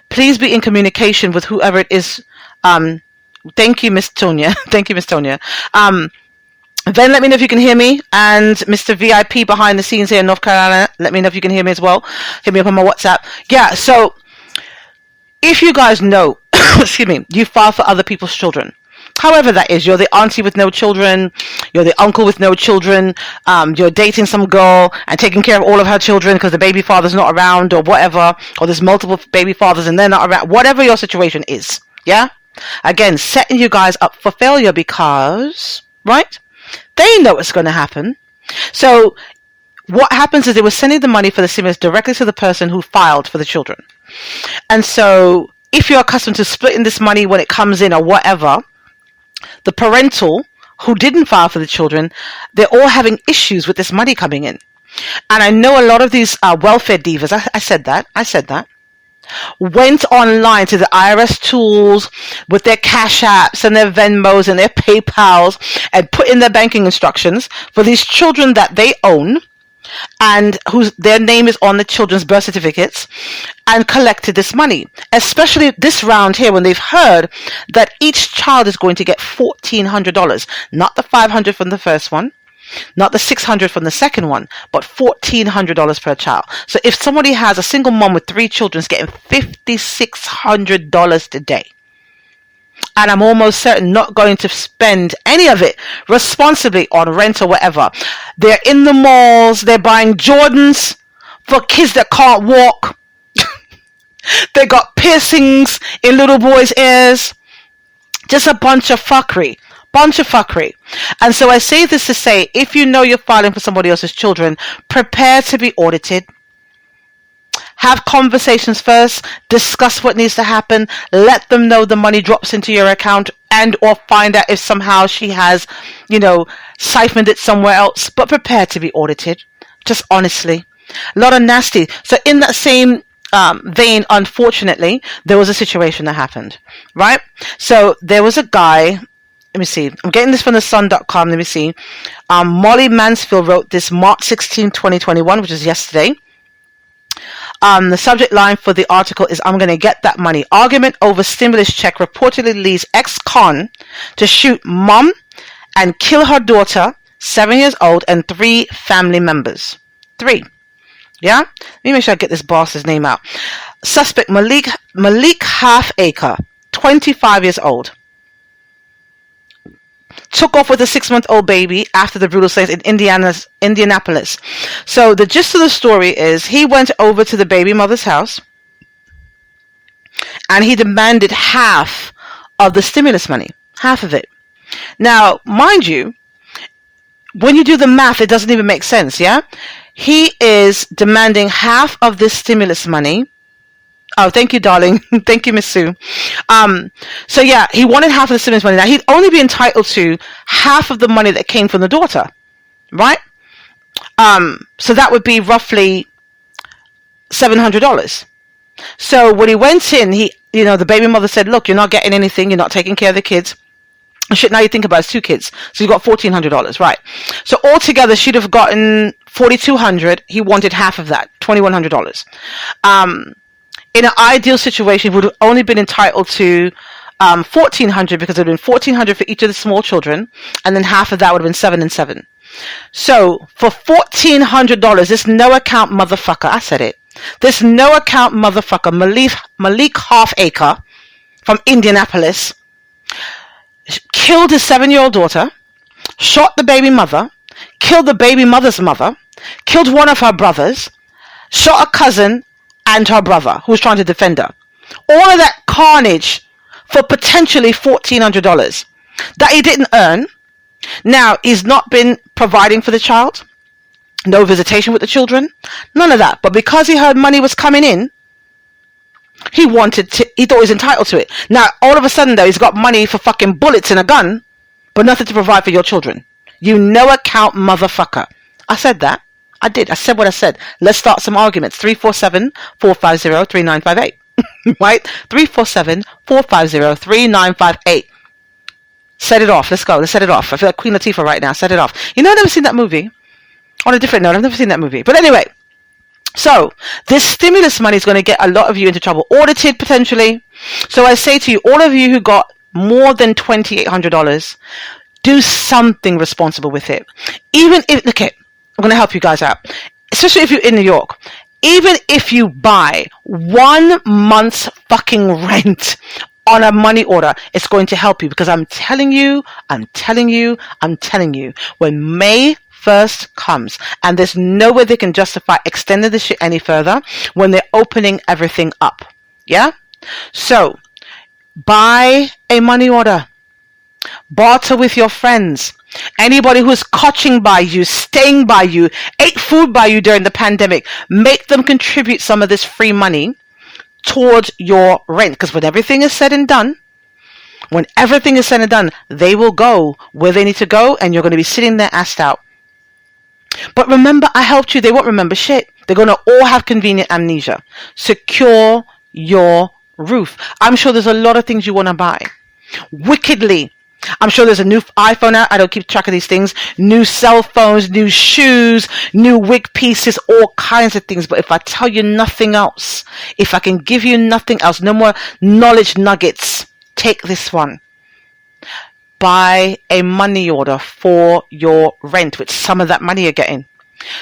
Please be in communication with whoever it is. Thank you, Miss Tonya. Thank you, Miss Tonya. Then let me know if you can hear me. And Mr. VIP behind the scenes here in North Carolina, let me know if you can hear me as well. Hit me up on my WhatsApp. Yeah, so if you guys know, excuse me, you file for other people's children, however that is, you're the auntie with no children, you're the uncle with no children, you're dating some girl and taking care of all of her children because the baby father's not around or whatever, or there's multiple baby fathers and they're not around, whatever your situation is, yeah? Again, setting you guys up for failure because, right, they know what's going to happen. So what happens is they were sending the money for the stimulus directly to the person who filed for the children. And so if you're accustomed to splitting this money when it comes in or whatever, the parental who didn't file for the children, they're all having issues with this money coming in. And I know a lot of these welfare divas, I said that, went online to the IRS tools with their Cash Apps and their Venmos and their PayPals and put in their banking instructions for these children that they own and their name is on the children's birth certificates, and collected this money, especially this round here when they've heard that each child is going to get $1,400, not the $500 from the first one, not the $600 from the second one, but $1,400 per child. So if somebody has a single mom with 3 children is getting $5,600 today, and I'm almost certain not going to spend any of it responsibly on rent or whatever. They're in the malls. They're buying Jordans for kids that can't walk. They got piercings in little boys' ears. Just a bunch of fuckery. And so I say this to say, if you know you're filing for somebody else's children, prepare to be audited. Have conversations first, discuss what needs to happen, let them know the money drops into your account and or find out if somehow she has, siphoned it somewhere else, but prepare to be audited. Just honestly, A lot of nasty. So in that same vein, unfortunately, there was a situation that happened, right? So there was a guy, let me see, I'm getting this from the sun.com, let me see. Molly Mansfield wrote this March 16, 2021, which is yesterday. The subject line for the article is, I'm going to get that money. Argument over stimulus check reportedly leads ex-con to shoot mom and kill her daughter, 7 years old, and 3 family members. 3. Yeah? Let me make sure I get this boss's name out. Suspect Malik Halfacre, 25 years old. Took off with a 6-month-old baby after the brutal slaves in Indianapolis. So the gist of the story is he went over to the baby mother's house and he demanded half of the stimulus money. Half of it. Now, mind you, when you do the math, it doesn't even make sense, yeah? He is demanding half of this stimulus money. Oh, thank you, darling. Thank you, Miss Sue. So yeah, he wanted half of the stimulus money. Now, he'd only be entitled to half of the money that came from the daughter, right? So that would be roughly $700. So when he went in, the baby mother said, look, you're not getting anything. You're not taking care of the kids. Shit, now you think about it, it's 2 kids. So you got $1,400, right? So altogether, she'd have gotten $4,200. He wanted half of that, $2,100. In an ideal situation, he would have only been entitled to $1,400 because it would have been $1,400 for each of the small children, and then half of that would have been $7,000 and $7,000. So for $1,400, this no account motherfucker, I said it, this no account motherfucker, Malik Halfacre from Indianapolis, killed his 7-year-old daughter, shot the baby mother, killed the baby mother's mother, killed one of her brothers, shot a cousin and her brother who was trying to defend her. All of that carnage for potentially $1,400 that he didn't earn. Now, he's not been providing for the child. No visitation with the children. None of that. But because he heard money was coming in, he thought he was entitled to it. Now, all of a sudden, though, he's got money for fucking bullets and a gun, but nothing to provide for your children. You no account motherfucker. I said that. I did. I said what I said. Let's start some arguments. 347-450-3958. Right? 347-450-3958. Set it off. Let's go. Let's set it off. I feel like Queen Latifah right now. Set it off. You know, I've never seen that movie. On a different note, I've never seen that movie. But anyway, so this stimulus money is going to get a lot of you into trouble. Audited potentially. So I say to you, all of you who got more than $2,800, do something responsible with it. Even if, look it, I'm going to help you guys out. Especially if you're in New York. Even if you buy 1 month's fucking rent on a money order, it's going to help you, because I'm telling you, when May 1st comes and there's no way they can justify extending this shit any further when they're opening everything up. Yeah? So, buy a money order. Barter with your friends. Anybody who's coaching by you, staying by you, ate food by you during the pandemic, make them contribute some of this free money towards your rent. Because when everything is said and done, they will go where they need to go, and you're going to be sitting there assed out. But remember, I helped you. They won't remember shit. They're going to all have convenient amnesia. Secure your roof. I'm sure there's a lot of things you want to buy. Wickedly. I'm sure there's a new iPhone out. I don't keep track of these things. New cell phones, new shoes, new wig pieces, all kinds of things. But if I tell you nothing else, if I can give you nothing else, no more knowledge nuggets, take this one. Buy a money order for your rent with some of that money you're getting.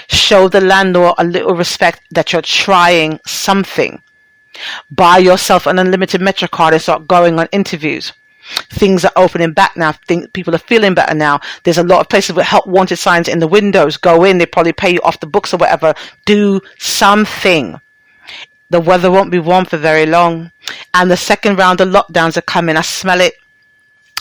Show the landlord a little respect that you're trying something. Buy yourself an unlimited Metro card and start going on interviews. Things are opening back now. People are feeling better now. There's a lot of places with help wanted signs in the windows. Go in. They probably pay you off the books or whatever. Do something. The weather won't be warm for very long. And the second round of lockdowns are coming. I smell it.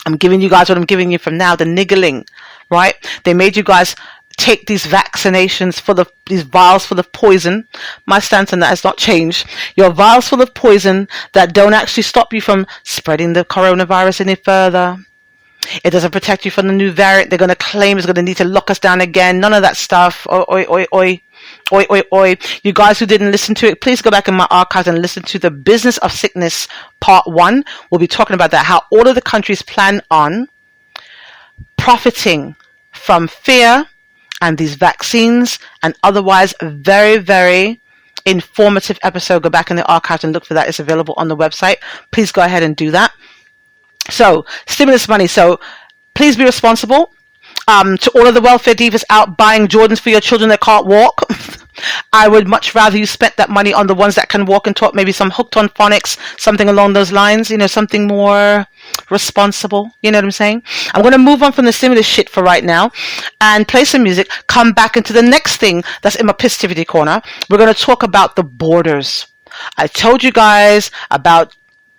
I'm giving you guys what I'm giving you from now. The niggling, right? They made you guys take these vaccinations full of these vials full of poison. My stance on that has not changed. Your vials full of poison that don't actually stop you from spreading the coronavirus any further. It doesn't protect you from the new variant they're going to claim is going to need to lock us down again. None of that stuff. Oi, oi, oi, oi. Oi, oi, oi. You guys who didn't listen to it, please go back in my archives and listen to the Business of Sickness Part 1. We'll be talking about that, how all of the countries plan on profiting from fear and these vaccines, and otherwise very, very informative episode. Go back in the archives and look for that. It's available on the website. Please go ahead and do that. So, stimulus money. So, please be responsible. To all of the welfare divas out buying Jordans for your children that can't walk, I would much rather you spent that money on the ones that can walk and talk, maybe some hooked on phonics, something along those lines, something more responsible. You know what I'm saying? I'm going to move on from the stimulus shit for right now and play some music, come back into the next thing that's in my Pisstivity corner. We're going to talk about the borders. I told you guys about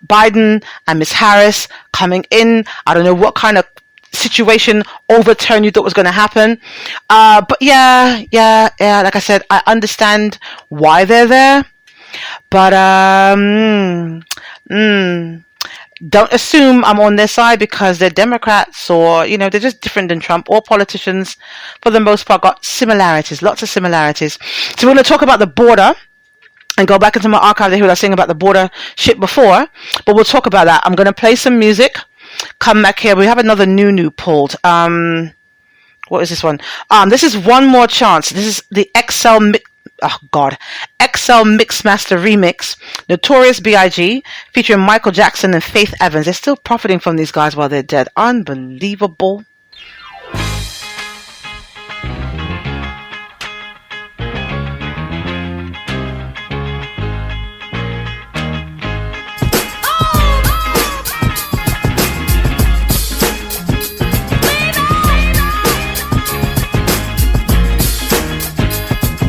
Biden and Miss Harris coming in. I don't know what kind of situation overturn you thought was going to happen, but yeah, like I said, I understand why they're there, but don't assume I'm on their side because they're Democrats, or they're just different than Trump. All politicians for the most part got similarities, lots of similarities. So we're going to talk about the border and go back into my archive to hear what I was saying about the border shit before, but we'll talk about that. I'm going to play some music. Come back here. We have another new pulled. What is this one? This is One More Chance. This is the XL Mixmaster remix. Notorious B.I.G. featuring Michael Jackson and Faith Evans. They're still profiting from these guys while they're dead. Unbelievable.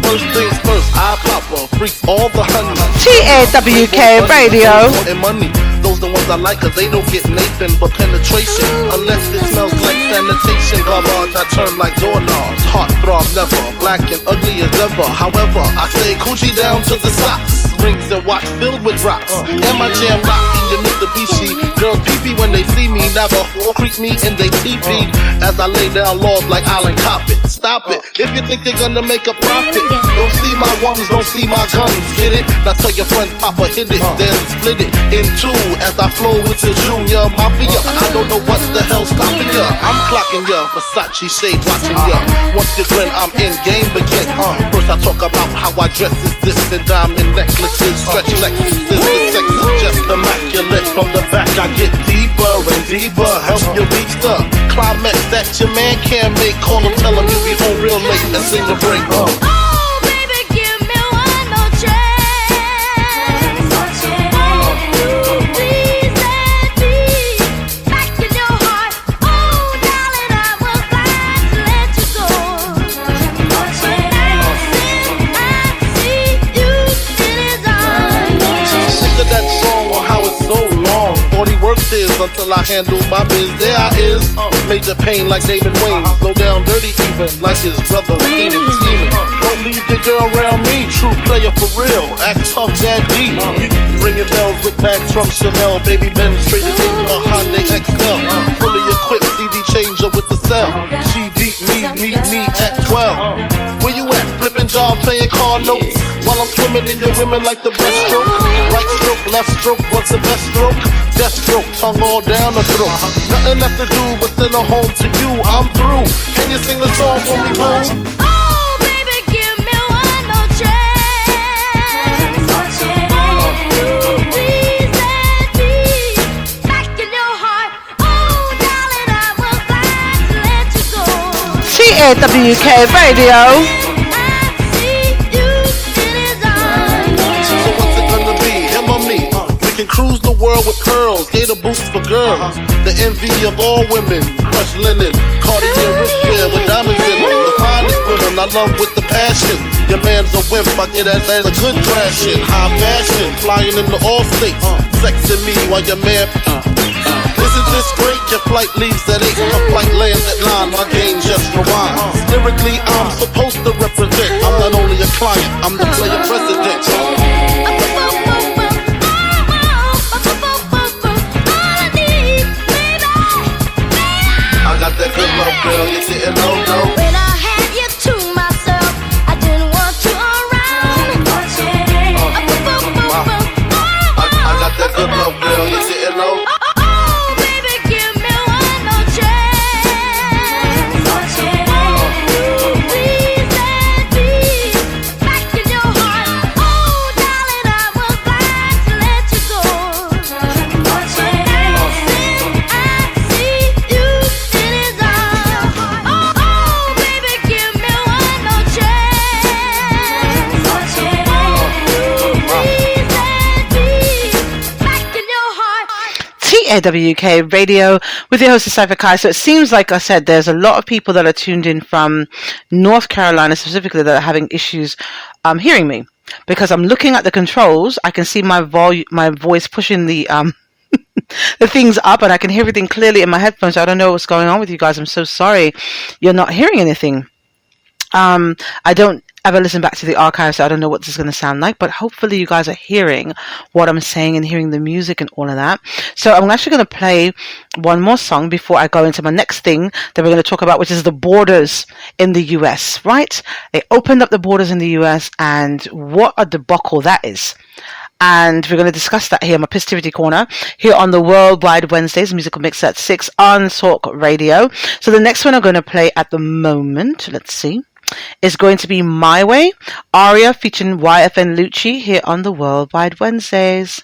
First things first, I pop her, freaks all the honey. TAWK Radio. And money, those the ones I like, cause they don't get Nathan but penetration. Unless it smells like sanitation. Garbage, I turn like doorknobs. Heart throb never, black and ugly as ever. However, I stay coochie down to the socks. Rings and watch filled with rocks. And my jam rocking your Mitsubishi. Girls pee-pee when they see me, never creep me in they pee-pee. As I lay down laws like Island Coppet. Stop it, if you think they're gonna make a profit. Don't see my ones, don't see my guns, get it? Now tell your friend Papa hit it, then split it in two. As I flow with the Junior Mafia, I don't know what the hell's stopping ya. I'm clocking ya, Versace shade watching ya. Once you grin, I'm in game again. First I talk about how I dress is this and diamond necklaces, stretch Lexuses. The sex is just immaculate. From the back I get deeper and deeper, help you reach the climax that your man can't make. Call him, tell him you be home real late and sing the break. Until I handle my biz, there I is. Major pain like David Wayne. Go down dirty even like his brother Keenan scheming. Don't leave the girl around me, true player for real. Act tough, that deep. Ringing bells with bags from Chanel. Baby Ben traded in a Hyundai XL. Fully equipped CD changer with the cell. She deep, meet me at 12. Where you at? Flipping jobs, playing car notes. While I'm swimming in your women like the breaststroke. Right stroke, left stroke, what's the best stroke? Death stroke, tongue all down the throat. Nothing left to do but send her home to you. I'm through. Can you sing the song for me, home? Oh, baby, give me one more chance. Please let me back in your heart. Oh, darling, I was glad to let you go. TAWK Radio. Cruise the world with curls, gator boots for girls. The envy of all women, crushed linen, Cartier wristwear with diamonds in it. The finest women I love with the passion. Your man's a wimp, I get that as a good crashing. High fashion, flying into all states. Sexing me while your man. Isn't this great? Your flight leaves at 8, my flight lands at 9. My game just rewinds. Lyrically, I'm supposed to represent. I'm not only a client, I'm the player president. That good love, girl, you're getting low. When I had you to myself, I didn't want to TAWK Radio with your host, Cypher Kai. So it seems like I said, there's a lot of people that are tuned in from North Carolina specifically that are having issues hearing me. Because I'm looking at the controls, I can see my voice pushing the the things up, and I can hear everything clearly in my headphones. So I don't know what's going on with you guys. I'm so sorry you're not hearing anything. I don't ever listen back to the archive, so I don't know what this is going to sound like, but hopefully you guys are hearing what I'm saying and hearing the music and all of that. So I'm actually going to play one more song before I go into my next thing that we're going to talk about, which is the borders in the US, right? They opened up the borders in the US, and what a debacle that is. And we're going to discuss that here in my Pisstivity Corner, here on the Worldwide Wednesdays Musical Mix at 6 on Talk Radio. So the next one I'm going to play at the moment, let's see, is going to be My Way, Aria featuring YFN Lucci here on the Worldwide Wednesdays.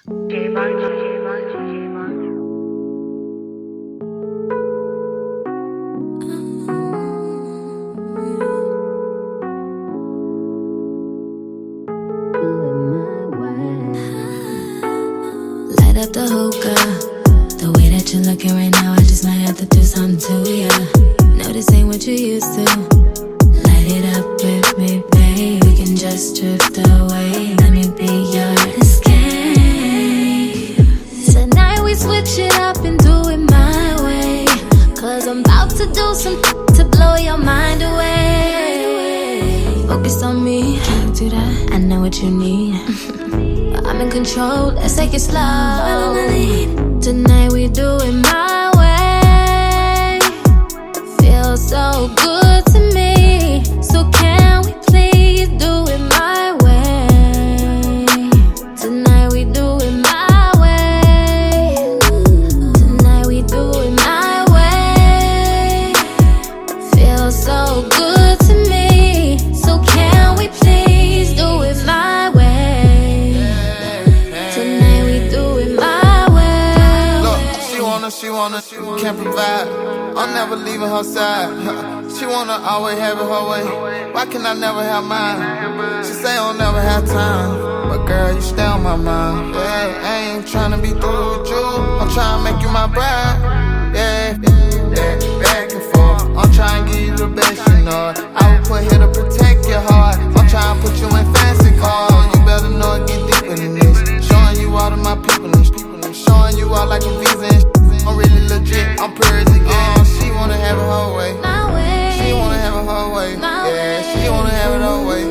Light up the hookah. The way that you're looking right now, I just might have to do something to ya. No, this ain't what you used to. Light it up with me, babe. We can just drift away. Let me be your escape. Tonight we switch it up and do it my way. Cause I'm about to do something to blow your mind away. Focus on me, can you do that? I know what you need. I'm in control, let's take it slow. Follow my lead. Tonight we do it my way. Feels so good to me. So can we please do it my way? Tonight we do it my way. Tonight we do it my way. Feels so good to me. So can we please do it my way? She can't provide. I'm never leaving her side. She wanna always have it her way. Why can I never have mine? She say I'll never have time, but girl, you stay on my mind. Yeah, I ain't tryna be through with you. I'm tryna make you my bride. Yeah, back and forth. I'm tryna give you the best, you know it. I will put here to protect your heart. I'm tryna put you in fancy cars. You better know it get deeper than this. Showing you all of my people and showing you all like a visa and I'm really legit, I'm pure as it gets. She wanna have it her way. She wanna have it her way. Yeah, she wanna have it her way.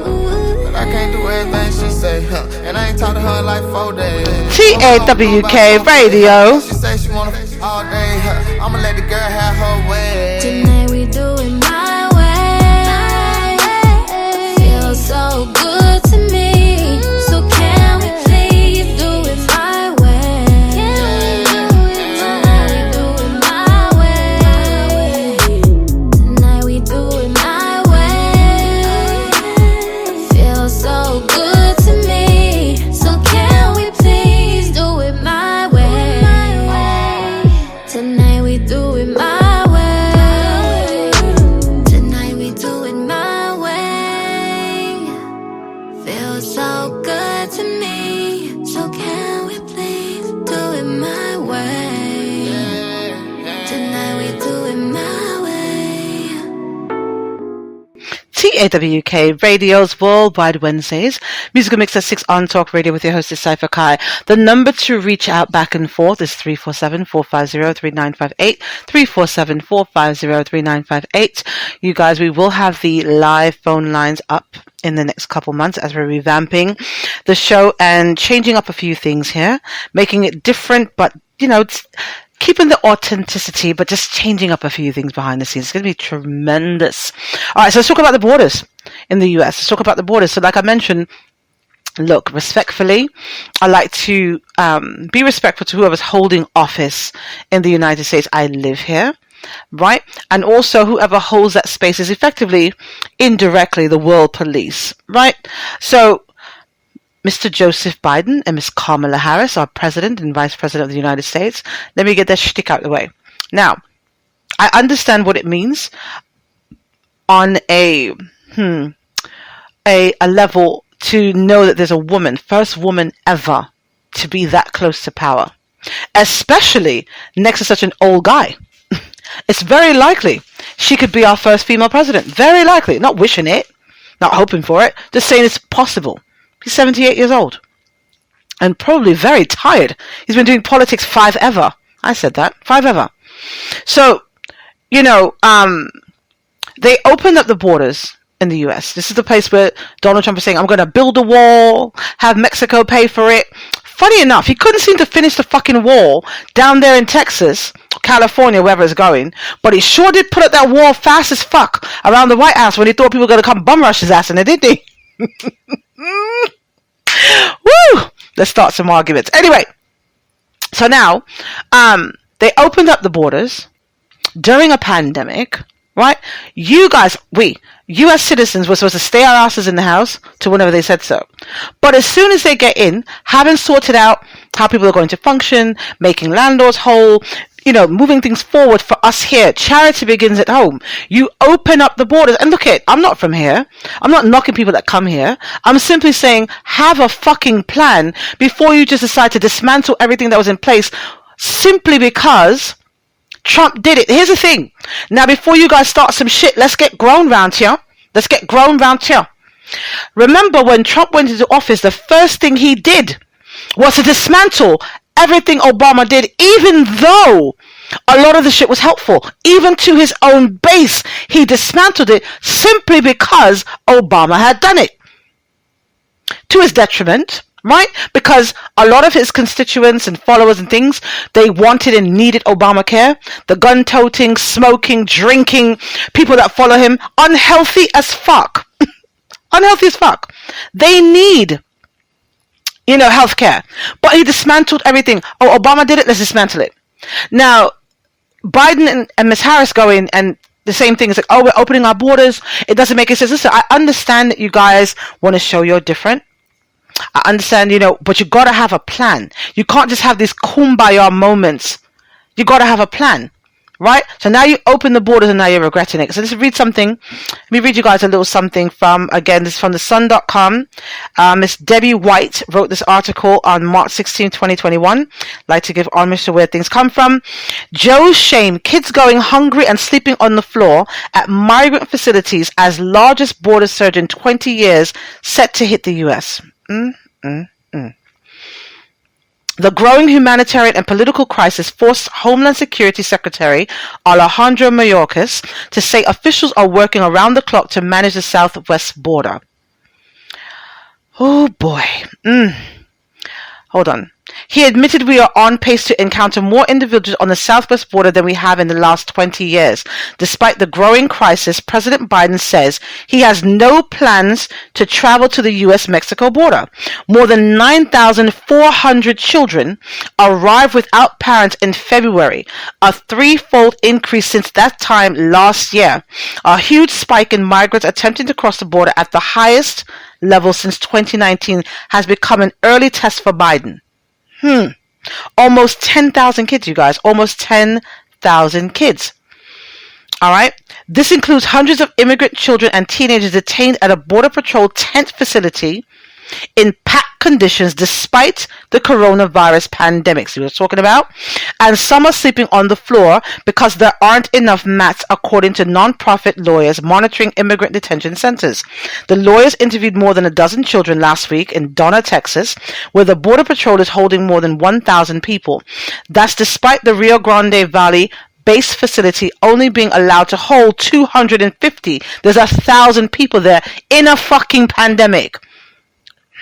But I can't do everything she say, and I ain't talked to her in like 4 days. TAWK Radio. She say she wanna all day, I'ma let the girl have her way. Tonight we do it my way. Feels so good to me. So can we please do it my way? TAWK Radio's Worldwide Wednesdays Musical Mix at 6 on Talk Radio with your host, Cypher Kai. The number to reach out back and forth is 347-450-3958, 347-450-3958. You guys, we will have the live phone lines up in the next couple months as we're revamping the show and changing up a few things here, making it different, but, you know, it's keeping the authenticity, but just changing up a few things behind the scenes. It's going to be tremendous. All right, so let's talk about the borders in the US. Let's talk about the borders. So like I mentioned, look, respectfully, I like to be respectful to whoever's holding office in the United States. I live here, right? And also whoever holds that space is effectively, indirectly, the world police, right? So Mr. Joseph Biden and Ms. Kamala Harris, our president and vice president of the United States. Let me get their shtick out of the way. Now, I understand what it means on a level to know that there's a woman, first woman ever, to be that close to power. especially next to such an old guy. It's very likely she could be our first female president. Very likely. Not wishing it, not hoping for it, just saying it's possible. He's 78 years old and probably very tired. He's been doing politics 5 ever. I said that. 5 ever. So, you know, they opened up the borders in the US. This is the place where Donald Trump is saying, I'm going to build a wall, have Mexico pay for it. Funny enough, he couldn't seem to finish the fucking wall down there in Texas, California, wherever it's going, but he sure did put up that wall fast as fuck around the White House when he thought people were going to come bum rush his ass, and they did, they? Woo! Let's start some arguments. Anyway, so now, they opened up the borders during a pandemic, right? You guys, US citizens were supposed to stay our asses in the house till whenever they said so. But as soon as they get in, having sorted out how people are going to function, making landlords whole, you know, moving things forward for us here, charity begins at home. You open up the borders. And look I'm not from here. I'm not knocking people that come here. I'm simply saying have a fucking plan before you just decide to dismantle everything that was in place simply because Trump did it. Here's the thing. Now, before you guys start some shit, let's get grown round here. Let's get grown round here. Remember when Trump went into office, the first thing he did was to dismantle everything Obama did, even though a lot of the shit was helpful. Even to his own base, he dismantled it simply because Obama had done it. To his detriment. Right? Because a lot of his constituents and followers and things, they wanted and needed Obamacare. The gun-toting, smoking, drinking, people that follow him, unhealthy as fuck. Unhealthy as fuck. They need, you know, healthcare. But he dismantled everything. Oh, Obama did it, let's dismantle it. Now, Biden and Ms. Harris go in and the same thing is like, oh, we're opening our borders. It doesn't make any sense. Listen, I understand that you guys want to show you're different. I understand, you know, but you got to have a plan. You can't just have these kumbaya moments. You got to have a plan, right? So now you open the borders and now you're regretting it. So let's read something. Let me read you guys a little something from, again, this is from the sun.com. Miss Debbie White wrote this article on March 16, 2021. Like to give homage to where things come from. Joe's shame, kids going hungry and sleeping on the floor at migrant facilities as largest border surge in 20 years set to hit the U.S. The growing humanitarian and political crisis forced Homeland Security Secretary Alejandro Mayorkas to say officials are working around the clock to manage the southwest border. Oh boy. Hold on. He admitted we are on pace to encounter more individuals on the southwest border than we have in the last 20 years. Despite the growing crisis, President Biden says he has no plans to travel to the U.S.-Mexico border. More than 9,400 children arrived without parents in February, a threefold increase since that time last year. A huge spike in migrants attempting to cross the border at the highest level since 2019 has become an early test for Biden. Almost 10,000 kids, you guys. Almost 10,000 kids. All right. This includes hundreds of immigrant children and teenagers detained at a Border Patrol tent facility in packed conditions despite the coronavirus pandemic. See what I'm talking about? And some are sleeping on the floor because there aren't enough mats, according to non-profit lawyers monitoring immigrant detention centers. The lawyers interviewed more than a dozen children last week in Donna, Texas, where the Border Patrol is holding more than 1,000 people. That's despite the Rio Grande Valley base facility only being allowed to hold 250. There's 1,000 people there in a fucking pandemic.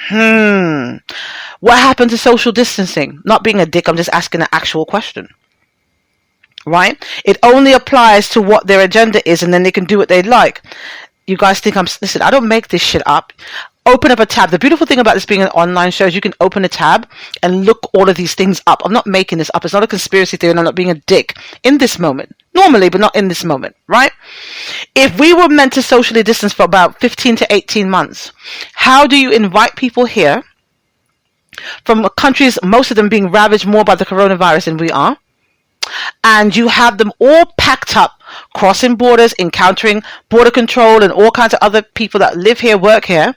What happened to social distancing? Not being a dick, I'm just asking an actual question. Right? It only applies to what their agenda is, and then they can do what they'd like. You guys think listen, I don't make this shit up. Open up a tab. The beautiful thing about this being an online show is you can open a tab and look all of these things up. I'm not making this up. It's not a conspiracy theory, and I'm not being a dick in this moment. Normally, but not in this moment, right? If we were meant to socially distance for about 15 to 18 months, how do you invite people here from countries, most of them being ravaged more by the coronavirus than we are, and you have them all packed up, crossing borders, encountering border control and all kinds of other people that live here, work here?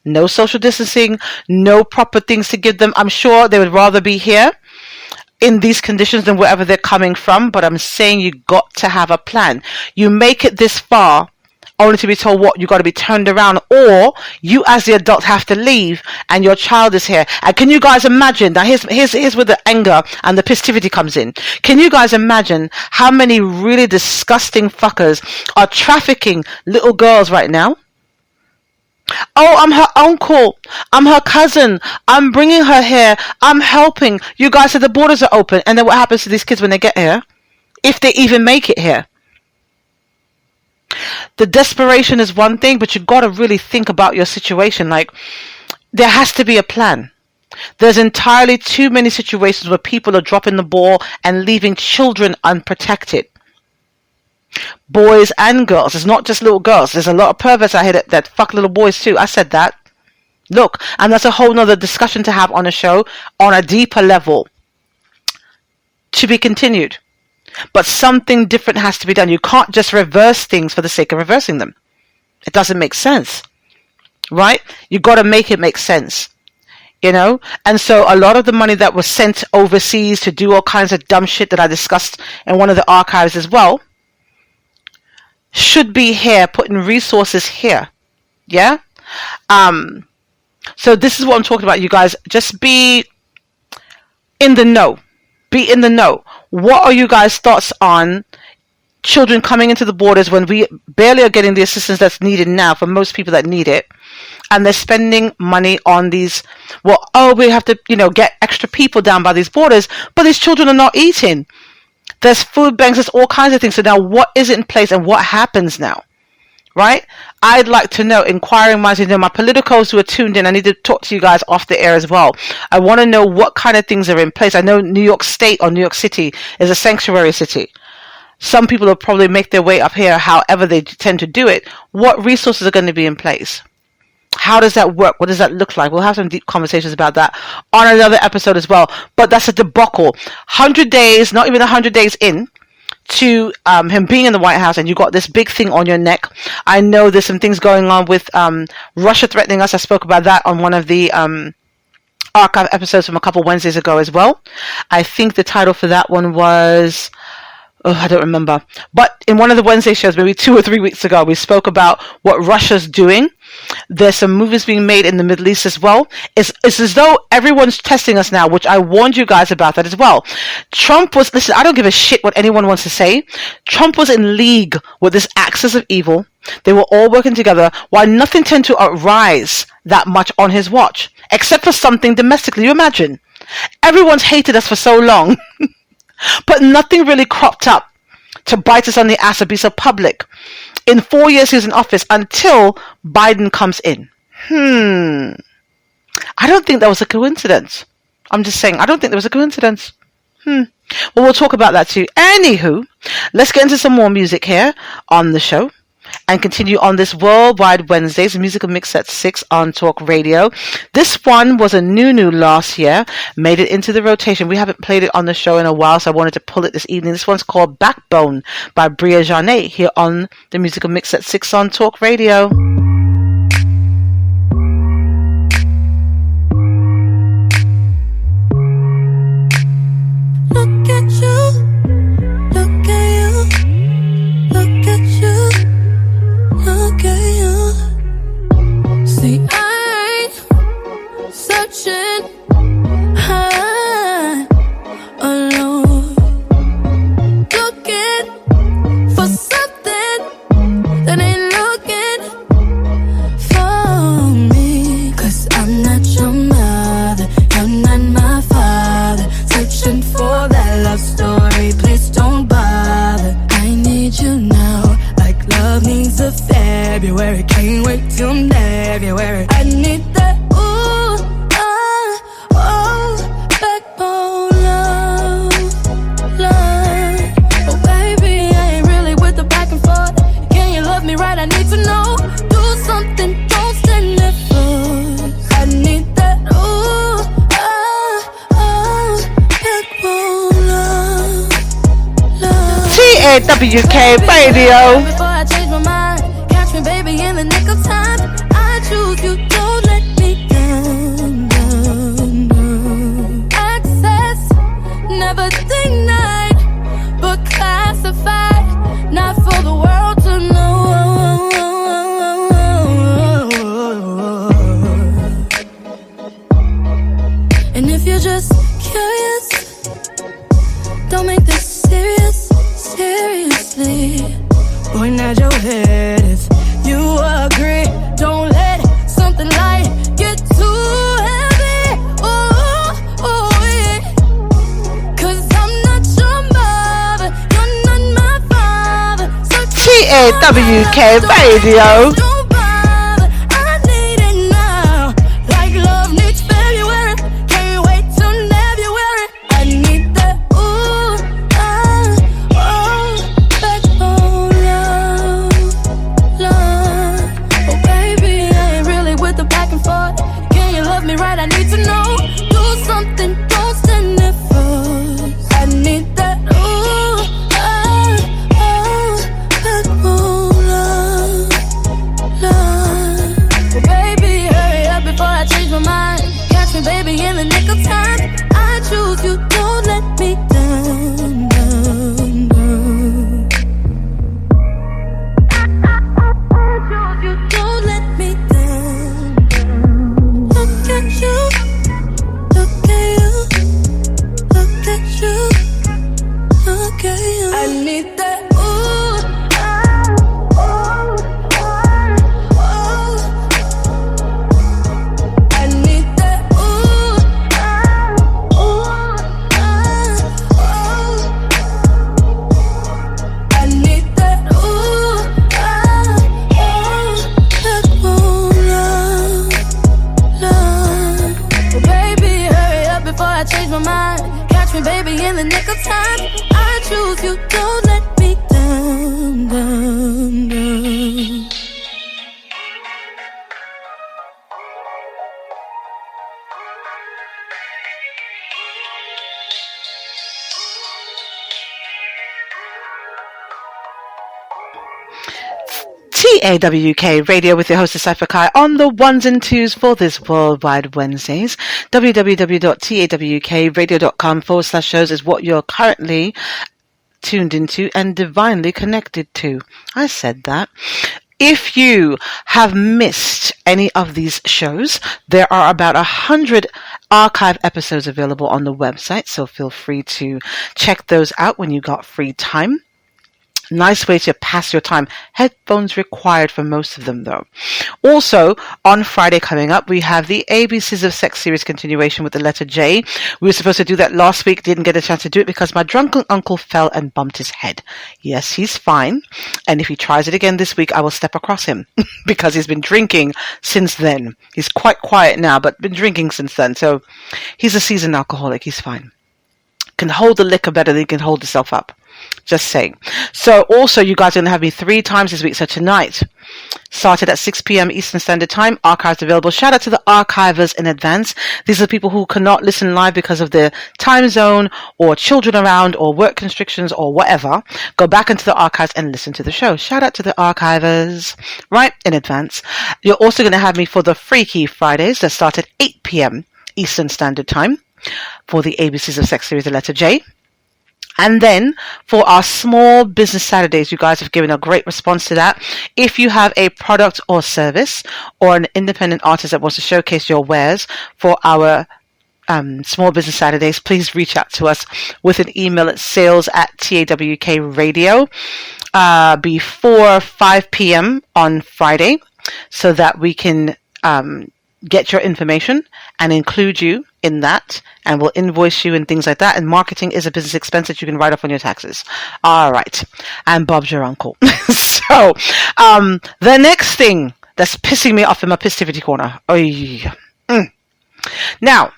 No social distancing, no proper things to give them. I'm sure they would rather be here, in these conditions and wherever they're coming from, but I'm saying you got to have a plan. You make it this far only to be told what you got to be turned around, or you as the adult have to leave and your child is here. And can you guys imagine? Now here's where the anger and the pisstivity comes in. Can you guys imagine how many really disgusting fuckers are trafficking little girls right now? Oh, I'm her uncle. I'm her cousin. I'm bringing her here. I'm helping. You guys said the borders are open. And then what happens to these kids when they get here? If they even make it here? The desperation is one thing, but you've got to really think about your situation. Like, there has to be a plan. There's entirely too many situations where people are dropping the ball and leaving children unprotected. Boys and girls. It's not just little girls. There's a lot of perverts out here that fuck little boys too. I said that. Look, and that's a whole nother discussion to have on a show on a deeper level. To be continued. But something different has to be done. You can't just reverse things for the sake of reversing them. It doesn't make sense. Right? You got to make it make sense. You know? And so a lot of the money that was sent overseas to do all kinds of dumb shit that I discussed in one of the archives as well should be here, putting resources here. Yeah? So this is what I'm talking about, you guys. Just be in the know. Be in the know. What are you guys' thoughts on children coming into the borders when we barely are getting the assistance that's needed now for most people that need it? And they're spending money on these, we have to, get extra people down by these borders, but these children are not eating. There's food banks, there's all kinds of things. So now what is in place and what happens now? Right? I'd like to know, inquiring minds, my politicos who are tuned in, I need to talk to you guys off the air as well. I want to know what kind of things are in place. I know New York State or New York City is a sanctuary city. Some people will probably make their way up here however they tend to do it. What resources are going to be in place? How does that work? What does that look like? We'll have some deep conversations about that on another episode as well. But that's a debacle. 100 days, not even 100 days in to him being in the White House, and you got this big thing on your neck. I know there's some things going on with Russia threatening us. I spoke about that on one of the archive episodes from a couple Wednesdays ago as well. I think the title for that one was... I don't remember. But in one of the Wednesday shows, maybe 2 or 3 weeks ago, we spoke about what Russia's doing. There's some movies being made in the Middle East as well. It's as though everyone's testing us now, which I warned you guys about that as well. Trump was, listen, I don't give a shit what anyone wants to say. Trump was in league with this axis of evil. They were all working together, while nothing tended to arise that much on his watch, except for something domestically. You imagine? Everyone's hated us for so long. But nothing really cropped up to bite us on the ass or be so public. In 4 years he was in office until Biden comes in. I don't think that was a coincidence. I'm just saying, I don't think there was a coincidence. Well, we'll talk about that too. Anywho, let's get into some more music here on the show and continue on this Worldwide Wednesdays, musical mix at 6 on Talk Radio. This one was a new last year, made it into the rotation. We haven't played it on the show in a while, so I wanted to pull it this evening. This one's called Backbone by Bria Janet here on the musical mix at 6 on Talk Radio. Look at you, look at you, look at you. Look at you. See, I ain't searching high alone, looking for something that ain't looking for me. 'Cause I'm not your mother, you're not my father. Searching for that love story, please don't bother. I need you now. Love needs a February, can't wait till February. I need that, backbone love. Oh baby, I ain't really with the back and forth. Can you love me right? I need to know. Do something, don't stand there first. I need that, backbone love. TAWK Radio. Baby, in the nick of time, I choose you, don't let me down. Access never point at your head if you agree. Don't let something light get too heavy. Ooh, ooh, yeah. 'Cause I'm not your mother, you're not my father. So TAWK Radio. don't bother, I need it now. Like love needs February, can't wait till February. I need that ooh, backbone love. Oh baby, I ain't really with the back and forth. Can you love me right? I need to know. Do something, don't stand there first. I need that ooh, backbone love. Oh baby, hurry up before I change my mind. Catch me, baby, in the nick of time. I choose you, don't let me down, down, down. I choose you, don't let me down. Look at you, look at you, look at you, look at you. I need that ooh, I need that ooh, I need that ooh, backbone love. Oh baby, hurry up before I change my mind. Catch me, baby, in the nick of time. I choose you, don't let me down, down, down. TAWK Radio with your host Cypher Kai on the ones and twos for this Worldwide Wednesdays. www.tawkradio.com/shows is what you're currently tuned into and divinely connected to. I said that. If you have missed any of these shows, there are about 100 archive episodes available on the website, so feel free to check those out when you got free time. Nice way to pass your time. Headphones required for most of them, though. Also, on Friday coming up, we have the ABCs of Sex series continuation with the letter J. We were supposed to do that last week, didn't get a chance to do it because my drunken uncle fell and bumped his head. Yes, he's fine. And if he tries it again this week, I will step across him because he's been drinking since then. He's quite quiet now, but been drinking since then. So he's a seasoned alcoholic. He's fine. Can hold the liquor better than he can hold himself up. Just saying. So also you guys are going to have me 3 times this week. So tonight, started at 6 p.m. Eastern Standard Time, archives available. Shout out to the archivers in advance. These are people who cannot listen live because of their time zone or children around or work constrictions or whatever. Go back into the archives and listen to the show. Shout out to the archivers, right, in advance. You're also going to have me for the Freaky Fridays that start at 8 p.m. Eastern Standard Time for the ABCs of Sex series, the letter J. And then for our Small Business Saturdays, you guys have given a great response to that. If you have a product or service or an independent artist that wants to showcase your wares for our Small Business Saturdays, please reach out to us with an email at sales@TAWK before 5 p.m. on Friday so that we can get your information and include you in that, and we'll invoice you and things like that. And marketing is a business expense that you can write off on your taxes. All right. And Bob's your uncle. So, the next thing that's pissing me off in my Pisstivity corner. Now,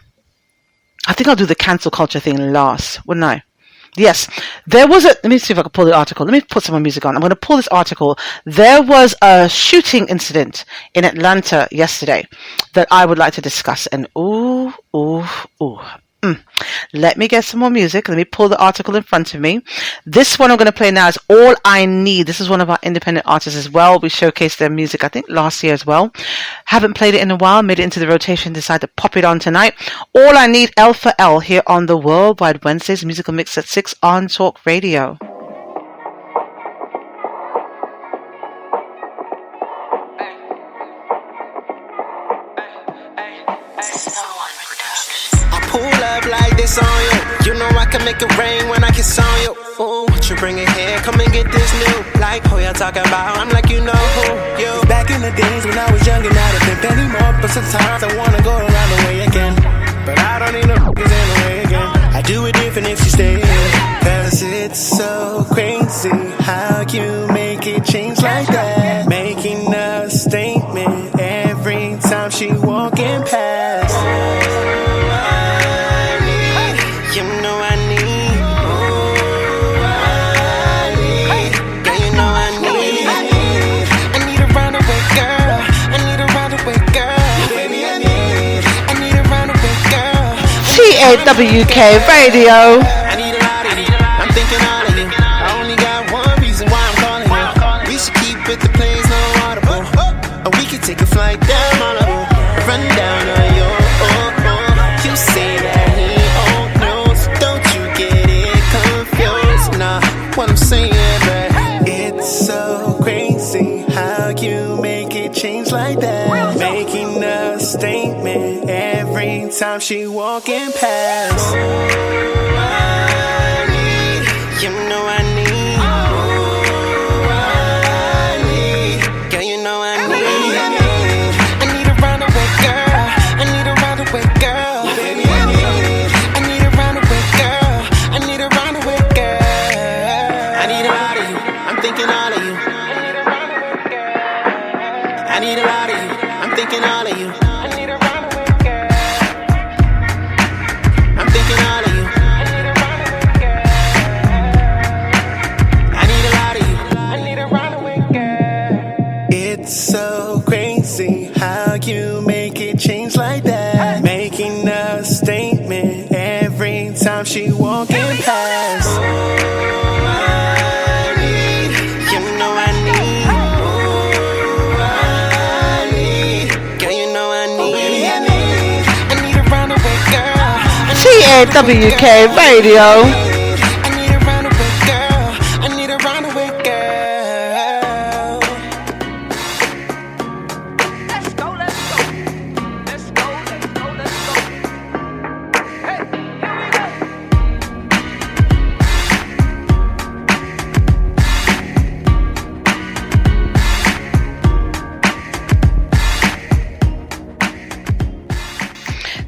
I think I'll do the cancel culture thing last, wouldn't I? Yes, there was let me see if I can pull the article. Let me put some more music on. I'm going to pull this article. There was a shooting incident in Atlanta yesterday that I would like to discuss. And let me get some more music. Let me pull the article in front of me. This one I'm going to play now is All I Need. This is one of our independent artists as well. We showcased their music, I think, last year as well. Haven't played it in a while. Made it into the rotation. Decided to pop it on tonight. All I Need, L for L, here on the Worldwide Wednesdays musical mix at 6 on Talk Radio. Pull up like this on you. You know I can make it rain when I kiss on you. Ooh, what you bringing here? Come and get this new. Like who you talking about? I'm like, you know who you. Back in the days when I was young and not a pimp anymore, but sometimes I wanna go around the way again. But I don't need no in the way again. I do it different if you stay in. Cause it's so crazy how you make it change like that. Making a statement every time she walking past. You know I need. Yeah, you know I need. I need a runaway girl. I need a runaway girl. Baby, I need a runaway girl. TAWK Radio. I need a lot of you. I'm thinking all of you. I only got one reason why I'm calling you. We should keep it the place no audible. Or we could take a flight down Malibu. Run down on you. You say that he old news. Don't you get it confused? Nah, what I'm saying, but it's so crazy how you make it change like that. Making a statement every time she walking past. You know I need. Girl, you know I need. I need a runaway girl. I need a runaway girl. Baby, I need a runaway girl. I need a runaway girl. I need a lot of you. I'm thinking all of you. I need a lot of you. I'm thinking all of you. I need a runaway girl. I'm thinking all of you. It's so crazy how you make it change like that. Making a statement every time she walking past. You know I need. Girl, you know I need. I need a runaway girl. TAWK Radio. I need a runaway girl. I need a runaway girl.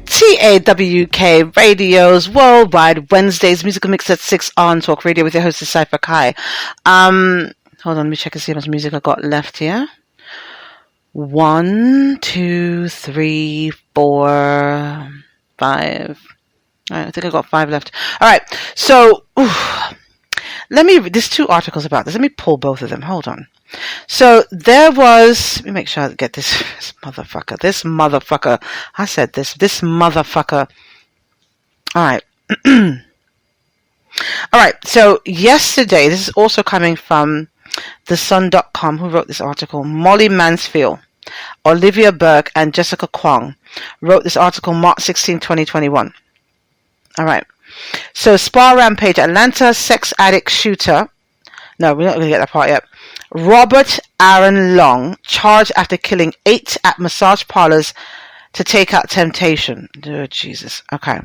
TAWK Radio's Worldwide Wednesdays musical mix at 6 on Talk Radio with your host Cypher Kai. Hold on, let me check and see how much music I got left here. 1, 2, 3, 4, 5. All right, I think I got 5 left. All right, so there's 2 articles about this. Let me pull both of them. Hold on. So there was, let me make sure I get this motherfucker. I said this motherfucker. All right. All right. So yesterday, this is also coming from thesun.com, who wrote this article. Molly Mansfield, Olivia Burke, and Jessica Kwong wrote this article March 16, 2021. All right. So Spa Rampage, Atlanta sex addict shooter. No, we're not going to get that part yet. Robert Aaron Long, charged after killing 8 at massage parlors to take out temptation. Oh, Jesus. Okay.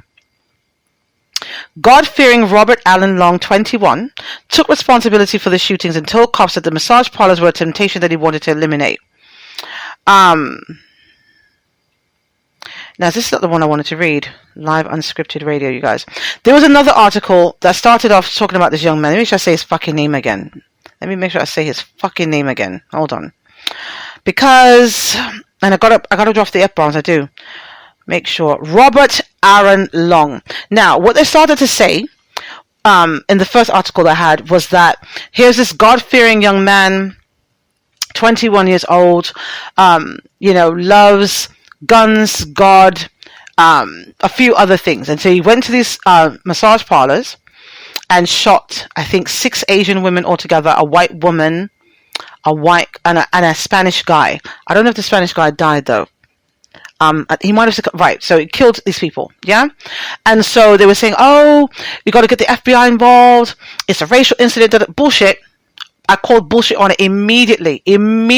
God-fearing Robert Allen Long, 21, took responsibility for the shootings and told cops that the massage parlors were a temptation that he wanted to eliminate. Now, this is not the one I wanted to read. Live unscripted radio, you guys. There was another article that started off talking about this young man. Let me make sure I say his fucking name again. Hold on. Because, and I gotta drop the F-bombs, I do. Make sure. Robert Aaron Long. Now, what they started to say, in the first article I had, was that here's this God-fearing young man, 21 years old, loves guns, God, a few other things. And so he went to these massage parlors and shot, I think, 6 Asian women altogether, a white woman, and a Spanish guy. I don't know if the Spanish guy died, though. He might have, right, so he killed these people, yeah? And so they were saying, oh, you got to get the FBI involved. It's a racial incident. Bullshit. I called bullshit on it immediately. And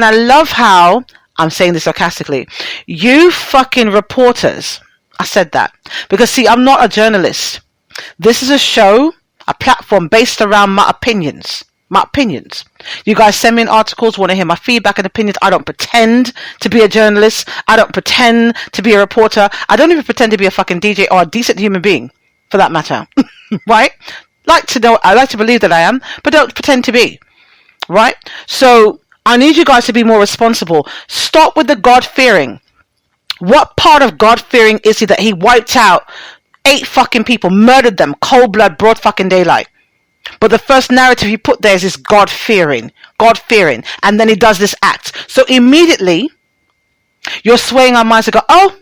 I love how, I'm saying this sarcastically, you fucking reporters, I said that. Because, see, I'm not a journalist. This is a show, a platform based around my opinions. My opinions. You guys send me in articles, want to hear my feedback and opinions. I don't pretend to be a journalist. I don't pretend to be a reporter. I don't even pretend to be a fucking DJ or a decent human being, for that matter. Right? I like to believe that I am, but don't pretend to be. Right? So I need you guys to be more responsible. Stop with the God-fearing. What part of God-fearing is he that he wiped out 8 fucking people, murdered them, cold blood, broad fucking daylight? But the first narrative he put there is this God-fearing, and then he does this act. So immediately, you're swaying our minds to go, oh,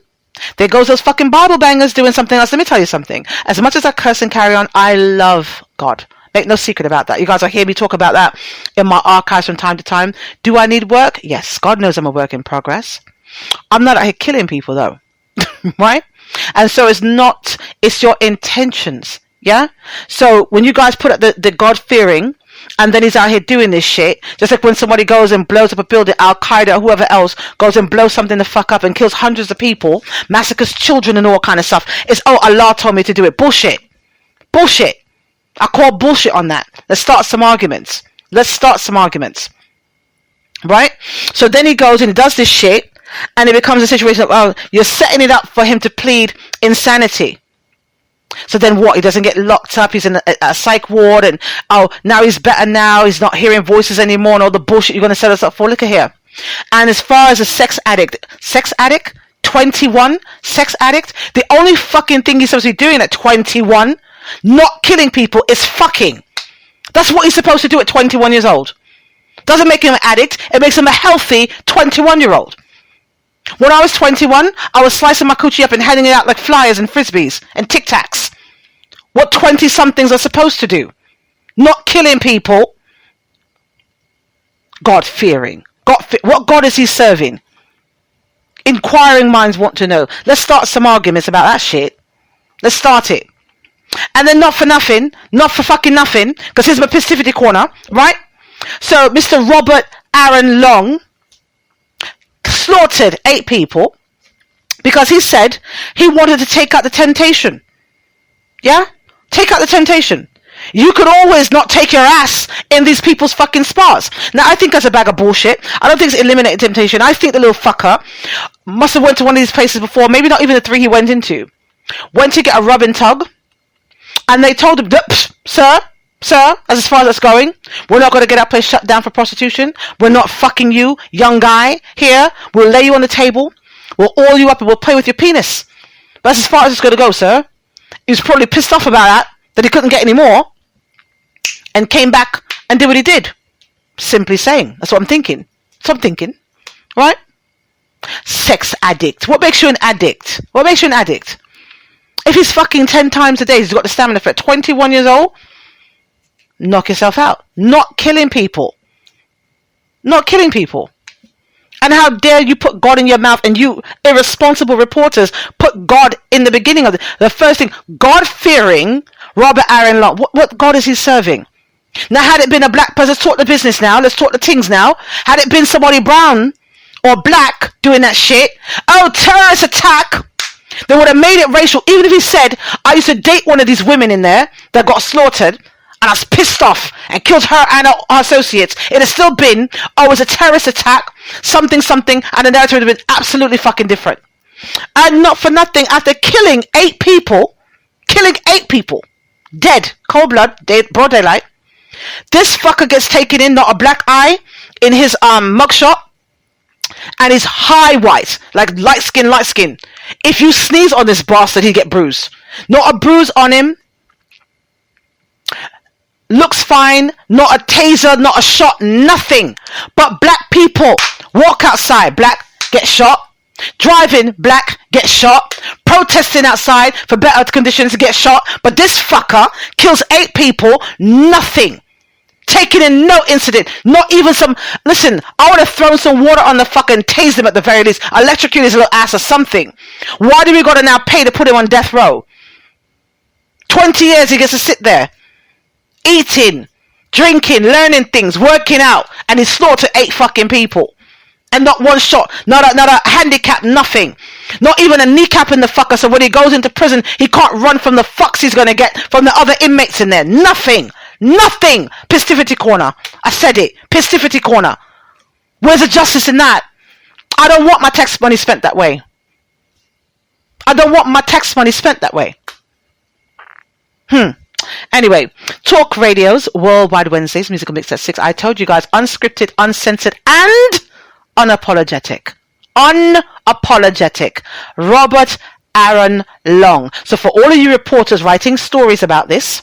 there goes those fucking Bible bangers doing something else. Let me tell you something. As much as I curse and carry on, I love God. Make no secret about that. You guys will hear me talk about that in my archives from time to time. Do I need work? Yes, God knows I'm a work in progress. I'm not out here killing people though. Right? And so it's your intentions. Yeah? So when you guys put up the God-fearing, and then he's out here doing this shit, just like when somebody goes and blows up a building, Al-Qaeda or whoever else goes and blows something the fuck up and kills hundreds of people, massacres children and all kind of stuff. It's, oh, Allah told me to do it. Bullshit. I call bullshit on that. Let's start some arguments. Right? So then he goes and he does this shit, and it becomes a situation of, oh, you're setting it up for him to plead insanity. So then what? He doesn't get locked up. He's in a psych ward, and oh, now he's better now. He's not hearing voices anymore and all the bullshit you're going to set us up for. Look at here. And as far as a sex addict, 21, sex addict, the only fucking thing he's supposed to be doing at 21, not killing people, is fucking. That's what he's supposed to do at 21 years old. Doesn't make him an addict. It makes him a healthy 21-year-old. When I was 21, I was slicing my coochie up and handing it out like flyers and frisbees and Tic Tacs. What 20-somethings are supposed to do. Not killing people. God-fearing. What God is he serving? Inquiring minds want to know. Let's start some arguments about that shit. Let's start it. And then not for fucking nothing, because here's my Pisstivity corner, right? So Mr. Robert Aaron Long slaughtered 8 people because he said he wanted to take out the temptation. Yeah? Take out the temptation. You could always not take your ass in these people's fucking spas. Now, I think that's a bag of bullshit. I don't think it's eliminated temptation. I think the little fucker must have went to one of these places before, maybe not even the 3 he went into. Went to get a rub and tug, and they told him, sir, as far as that's going, we're not going to get our place shut down for prostitution. We're not fucking you, young guy. Here, we'll lay you on the table, we'll oil you up, and we'll play with your penis. But that's as far as it's going to go, sir. He was probably pissed off about that he couldn't get any more, and came back and did what he did. Simply saying. That's what I'm thinking. Right? Sex addict. What makes you an addict? If he's fucking 10 times a day, he's got the stamina for it. 21 years old, knock yourself out. Not killing people. And how dare you put God in your mouth, and you irresponsible reporters put God in the beginning of the first thing. God-fearing Robert Aaron Long. What God is he serving? Now, had it been a black person, let's talk the business now. Let's talk the things now. Had it been somebody brown or black doing that shit, oh, terrorist attack, they would have made it racial. Even if he said, I used to date one of these women in there that got slaughtered, and I was pissed off and killed her and her associates, it has still been, oh, it was a terrorist attack, something, and the narrative would have been absolutely fucking different. And not for nothing, after killing 8 people, dead, cold blood, broad daylight, this fucker gets taken in, not a black eye, in his mugshot, and he's high white, like light skin. If you sneeze on this bastard, he'd get bruised. Not a bruise on him. Looks fine. Not a taser, not a shot, nothing. But black people walk outside, black, get shot. Driving, black, get shot. Protesting outside for better conditions, get shot. But this fucker kills 8 people, nothing. Taking in no incident, not even some. Listen, I would have thrown some water on the fucker and tased him at the very least, electrocute his little ass or something. Why do we got to now pay to put him on death row? 20 years he gets to sit there, eating, drinking, learning things, working out, and he slaughtered 8 fucking people. And not one shot, not a handicap, nothing. Not even a kneecap in the fucker, so when he goes into prison, he can't run from the fucks he's going to get from the other inmates in there. Nothing. Nothing. Pisstivity corner. I said it. Pisstivity corner. Where's the justice in that? I don't want my tax money spent that way. I don't want my tax money spent that way. Anyway, Talk Radio's Worldwide Wednesdays, Musical Mix at 6. I told you guys, unscripted, uncensored, and unapologetic. Unapologetic. Robert Aaron Long. So for all of you reporters writing stories about this,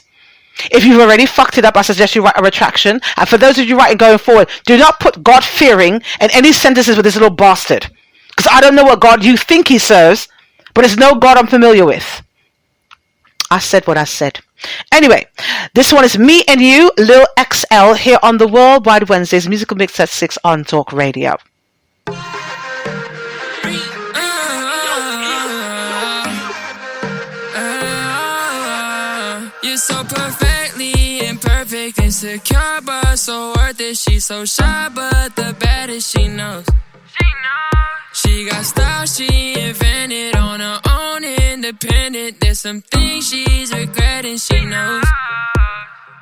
if you've already fucked it up, I suggest you write a retraction. And for those of you writing going forward, do not put God-fearing in any sentences with this little bastard. Because I don't know what God you think he serves, but it's no God I'm familiar with. I said what I said. Anyway, this one is me and you, Lil XL, here on the Worldwide Wednesdays Musical Mix at 6 on Talk Radio. You're so perfectly imperfect, insecure, but so worth it. She's so shy, but the baddest she knows. She got style, she invented on her own, independent. There's some things she's regretting, she knows.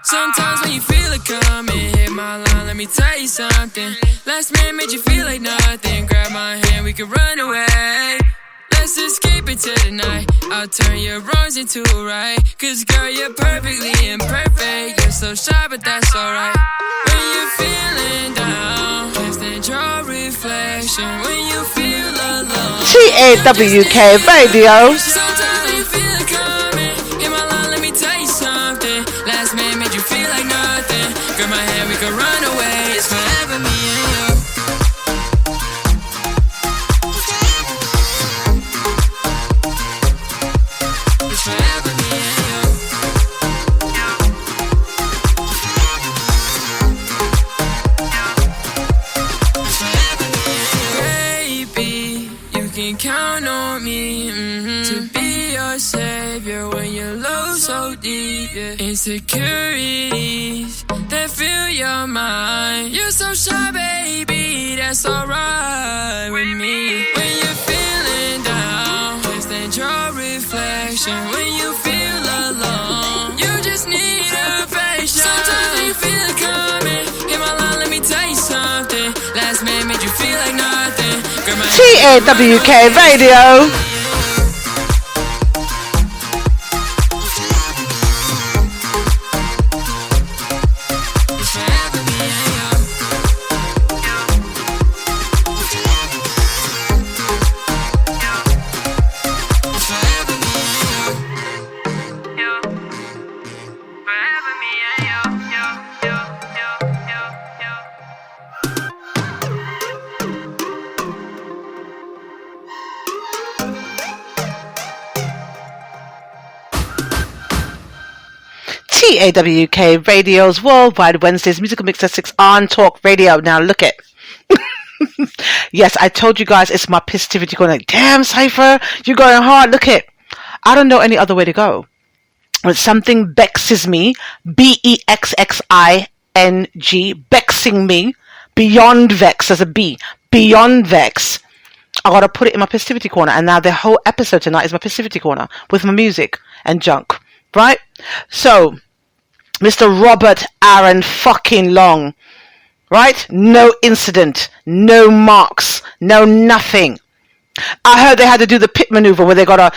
Sometimes when you feel it coming, hit my line, let me tell you something. Last man made you feel like nothing. Grab my hand, we can run away. Let's escape it to the night. I'll turn your wrongs into right. Cause girl, you're perfectly imperfect. You're so shy, but that's alright. When you're feeling down, just enjoy reflection. When you feel alone, TAWK Radio. sometimes when you feel it coming, hit my line, let me tell you something. Last man made you feel like nothing. Grab my hand, we can run away. It's forever me and you. It's forever me and you. It's forever me and you. Baby, you can count on me to be your savior when you're low so deep. Yeah. Insecurities that fill your mind. You're so shy, baby, that's alright with me. When you're feeling down, just enjoy reflection. When you feel alone, you just need affection. Sometimes when you feel it coming, hit my line, let me tell you something. Last man made you feel like nothing. Grab my TAWK Radio. TAWK Radio's Worldwide Wednesdays Musical Mix at 6 on Talk Radio. Now look it. Yes, I told you guys it's my Pisstivity going like, damn, Cypher, you're going hard. Look it. I don't know any other way to go. When something vexes me, BEXXING, vexing me, beyond vex as a B, beyond vex, I gotta put it in my Pisstivity corner. And now the whole episode tonight is my Pisstivity corner with my music and junk. Right? So, Mr. Robert Aaron fucking Long. Right? No incident. No marks. No nothing. I heard they had to do the pit maneuver where they gotta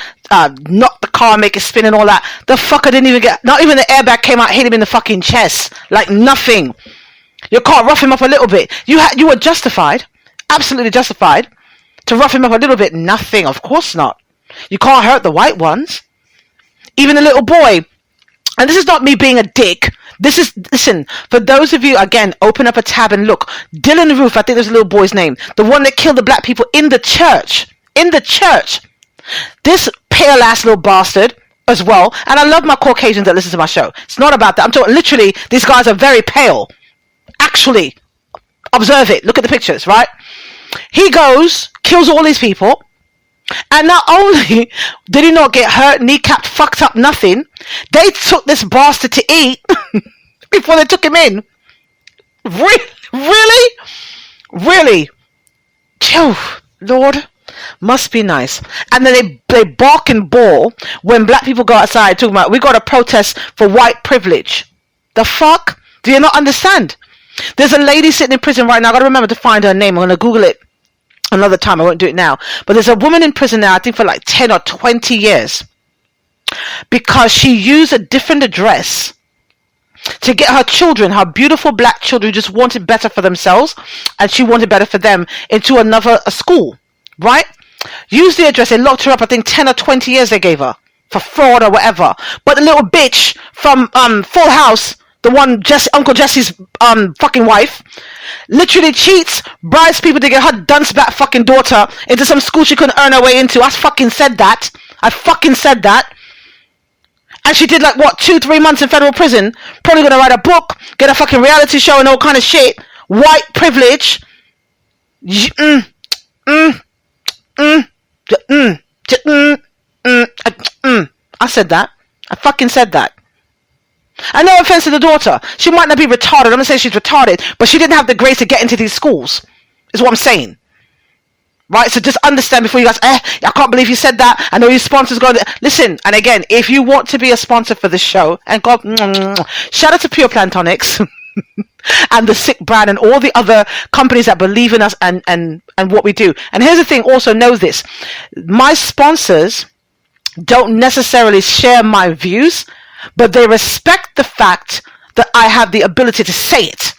knock the car, make it spin and all that. The fucker didn't even get, not even the airbag came out, hit him in the fucking chest. Like nothing. You can't rough him up a little bit. You were justified. Absolutely justified. To rough him up a little bit. Nothing. Of course not. You can't hurt the white ones. Even a little boy. And this is not me being a dick. This is, listen, for those of you, again, open up a tab and look. Dylan Roof, I think there's a little boy's name. The one that killed the black people in the church. In the church. This pale ass little bastard as well. And I love my Caucasians that listen to my show. It's not about that. I'm talking, literally, these guys are very pale. Actually, observe it. Look at the pictures, right? He goes, kills all these people. And not only did he not get hurt, kneecapped, fucked up, nothing, they took this bastard to eat before they took him in. Really? Really? Phew, Lord, must be nice. And then they bark and bawl when black people go outside talking about, we got to protest for white privilege. The fuck? Do you not understand? There's a lady sitting in prison right now. I got to remember to find her name. I'm going to Google it another time. I won't do it now. But there's a woman in prison now, I think for like 10 or 20 years, because she used a different address to get her children, her beautiful black children who just wanted better for themselves, and she wanted better for them, into a school, right? Use the address. They locked her up, I think 10 or 20 years they gave her for fraud or whatever. But the little bitch from Full House, the one Uncle Jesse's fucking wife, literally cheats, bribes people to get her dunce back fucking daughter into some school she couldn't earn her way into. I fucking said that. And she did 2-3 months in federal prison. Probably gonna write a book, get a fucking reality show and all kind of shit. White privilege. I said that. I fucking said that. And no offense to the daughter. She might not be retarded. I'm not saying she's retarded, but she didn't have the grace to get into these schools. Is what I'm saying. Right, so just understand before you guys, I can't believe you said that. I know your sponsors go there. Listen, and again, if you want to be a sponsor for this show, and God, shout out to Pure Plantonics and the Sick Brand and all the other companies that believe in us and what we do. And here's the thing, also know this. My sponsors don't necessarily share my views, but they respect the fact that I have the ability to say it.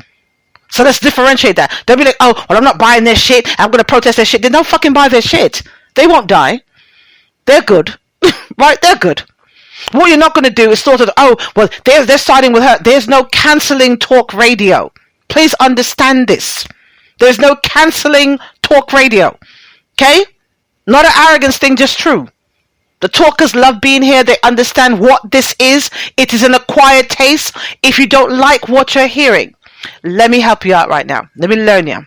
So let's differentiate that. They'll be like, oh, well, I'm not buying their shit. I'm going to protest their shit. Then don't fucking buy their shit. They won't die. They're good. Right? They're good. What you're not going to do is sort of, oh, well, they're siding with her. There's no cancelling talk radio. Please understand this. There's no cancelling talk radio. Okay? Not an arrogance thing, just true. The talkers love being here. They understand what this is. It is an acquired taste. If you don't like what you're hearing, let me help you out right now. Let me learn you.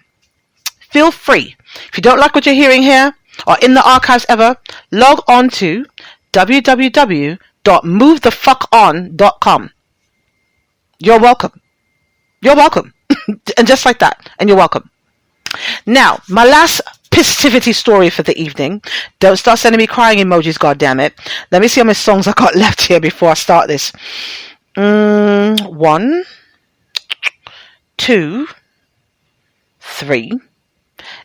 Feel free. If you don't like what you're hearing here or in the archives ever, log on to www.movethefuckon.com. You're welcome. You're welcome. And just like that. And you're welcome. Now, my last Pisstivity story for the evening. Don't start sending me crying emojis, goddammit. Let me see how many songs I got left here before I start this. 1, 2, 3,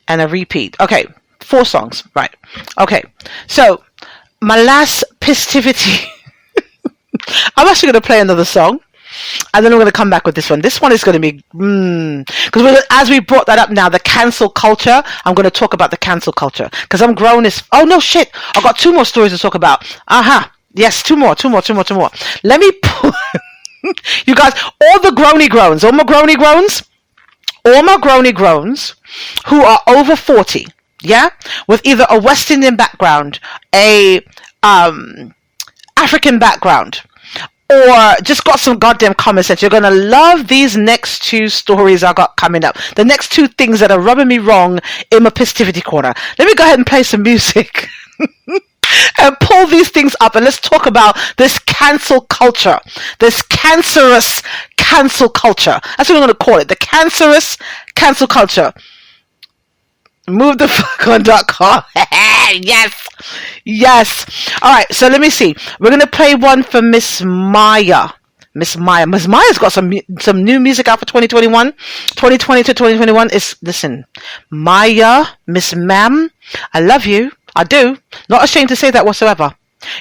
and a repeat. Okay, 4 songs. Right. Okay. So, my last Pisstivity. I'm actually going to play another song. And then we're going to come back with this one. This one is going to be... Because as we brought that up now, the cancel culture, I'm going to talk about the cancel culture. Because I'm grown as... Oh, no, shit. I've got 2 more stories to talk about. Yes, 2 more. Let me put... You guys, all my groany groans who are over 40, yeah, with either a West Indian background, a African background, or just got some goddamn common sense, you're gonna love these next 2 stories I got coming up. The next 2 things that are rubbing me wrong in my Pisstivity corner. Let me go ahead and play some music. And pull these things up and let's talk about this cancel culture. This cancerous cancel culture. That's what I'm going to call it. The cancerous cancel culture. MoveTheFuckOn.com. Yes. All right. So let me see. We're going to play one for Miss Maya. Miss Maya's got some new music out for 2021. 2020 to 2021 is, listen, Maya, Miss Ma'am, I love you. I do. Not ashamed to say that whatsoever.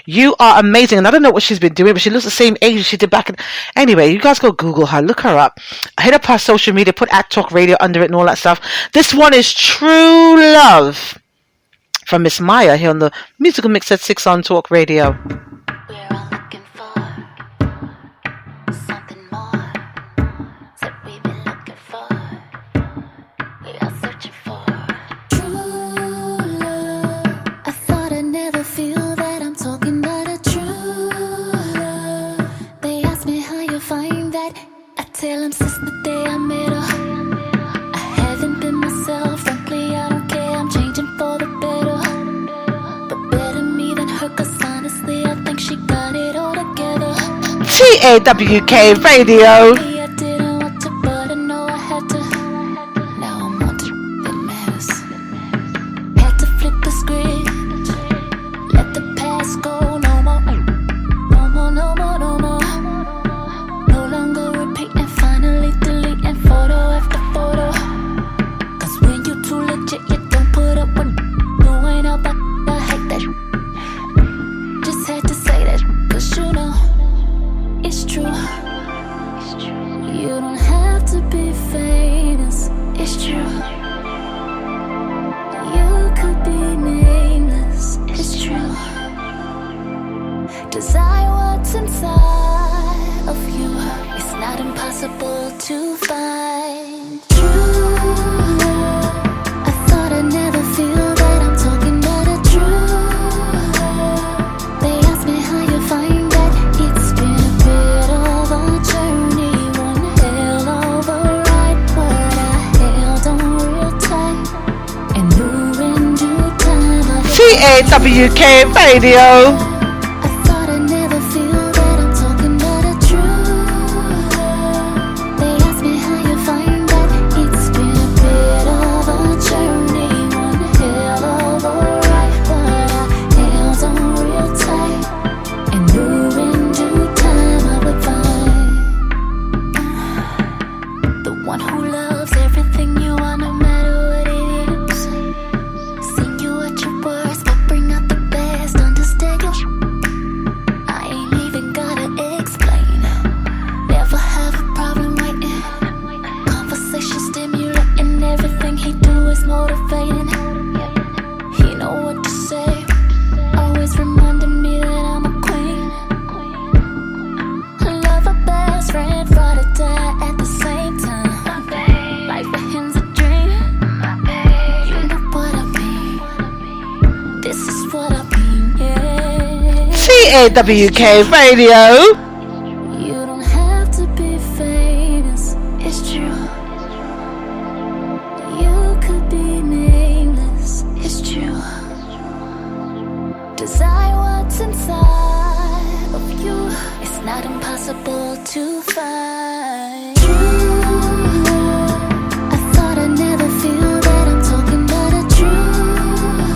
You are amazing. And I don't know what she's been doing, but she looks the same age as she did back in... Anyway, you guys go Google her. Look her up. Hit up her social media. Put @Talk Radio under it and all that stuff. This one is True Love from Miss Maya here on the Musical Mix at 6 on Talk Radio. Tell him since the day I met her, I haven't been myself. Frankly, I don't care. I'm changing for the better, but better me than her. 'Cause honestly, I think she got it all together. TAWK Radio. I didn't want to, but I know I had to. Now I'm on to that matters. to find true love. I thought I'd never feel that I'm talking about a true love. They ask me how you find that. It's been a bit of a journey, one hell of a ride, but I held on real tight and knew in due time I TAWK Radio. TAWK Radio. You don't have to be famous, it's true. You could be nameless, it's true. Desire what's inside of you. It's not impossible to find true love. I thought I'd never feel that I'm talking about a true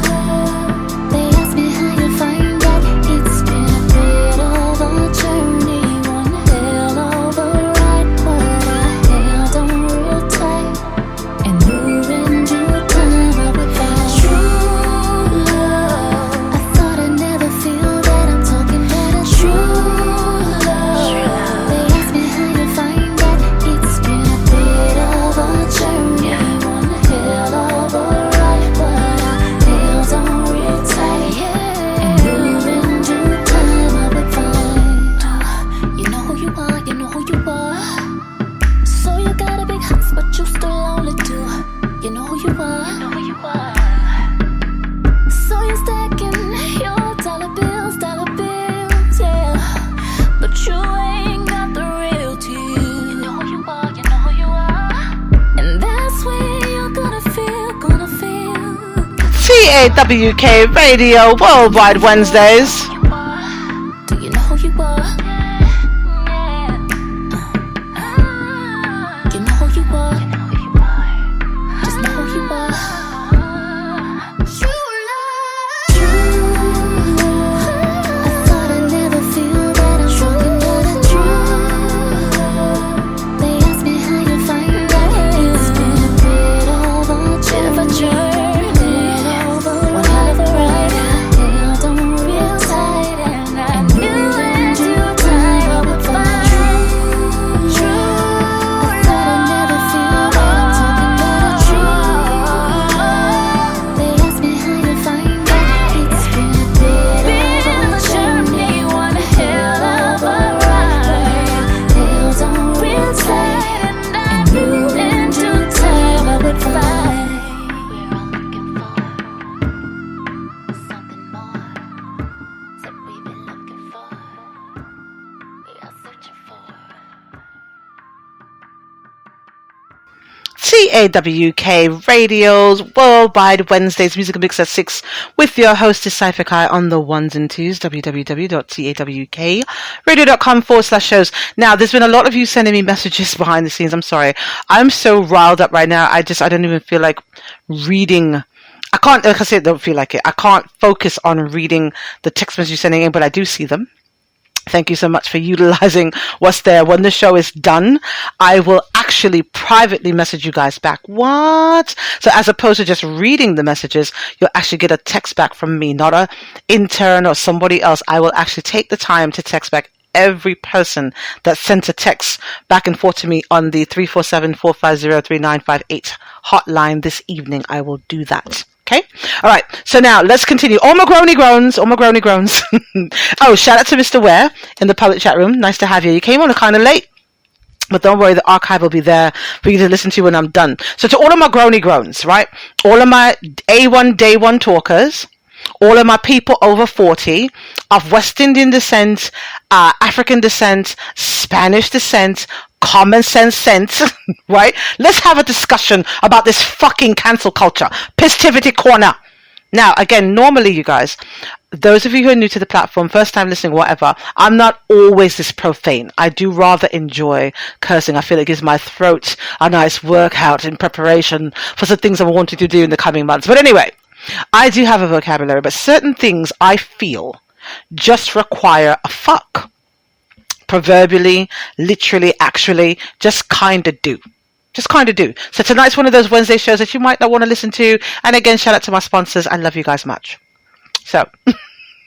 love. They ask me how you find that. It's been a bit of a journey, one hell of a ride, but I held on real tight and knew in due time I would find true love. I thought I'd never feel that I'm talking about a true love. They ask me how you find that. It's been a bit of a journey, one hell of a ride, but I held on real tight and knew in due time I would find. You know who you are, you know who you are. So you got a big house, but you still only do. You know who you are, you know who you are. So you're stacking your dollar bills, yeah. But you ain't got the real deal. You know who you are, you know who you are. And that's where you're gonna feel. TAWK Radio Worldwide Wednesdays. Do you know who you are? You know who you are. Just know who you are. True love. I thought I'd never feel that I'm talking about a true love. They ask me how you find that. It's been a bit of a journey, one hell of a ride. Held on real tight and I knew in due time I would find true. I thought I'd never feel that I'm talking about a true. They ask me how you find that. It's been a bit of a journey, one hell of a ride. Held on real tight and I knew in due time I would find. We're all looking for something more. That we've been looking for. We are searching for. TAWK Radio's Worldwide Wednesdays Musical Mix at 6 with your hostess Cypher Kai on the ones and twos, www.tawkradio.com/shows. Now, there's been a lot of you sending me messages behind the scenes. I'm sorry. I'm so riled up right now. I don't even feel like reading. I can't, like I said, don't feel like it. I can't focus on reading the text messages you're sending in, but I do see them. Thank you so much for utilizing what's there. When the show is done, I will actually privately message you guys back. What? So as opposed to just reading the messages, you'll actually get a text back from me, not a intern or somebody else. I will actually take the time to text back every person that sent a text back and forth to me on the 347-450-3958 hotline this evening. I will do that. Okay. All right. So now let's continue. All my groany groans. Oh, shout out to Mr. Ware in the public chat room. Nice to have you. You came on kind of late. But don't worry, the archive will be there for you to listen to when I'm done. So to all of my groany groans, right? All of my A1 day one talkers, all of my people over 40 of West Indian descent, African descent, Spanish descent, common sense, right? Let's have a discussion about this fucking cancel culture. Pisstivity corner. Now, again, normally, you guys, those of you who are new to the platform, first time listening, whatever, I'm not always this profane. I do rather enjoy cursing. I feel it gives my throat a nice workout in preparation for some things I'm wanting to do in the coming months. But anyway, I do have a vocabulary, but certain things I feel just require a fuck. Proverbially, literally, actually, just kind of do. Just kind of do. So tonight's one of those Wednesday shows that you might not want to listen to. And again, shout out to my sponsors. I love you guys much. So,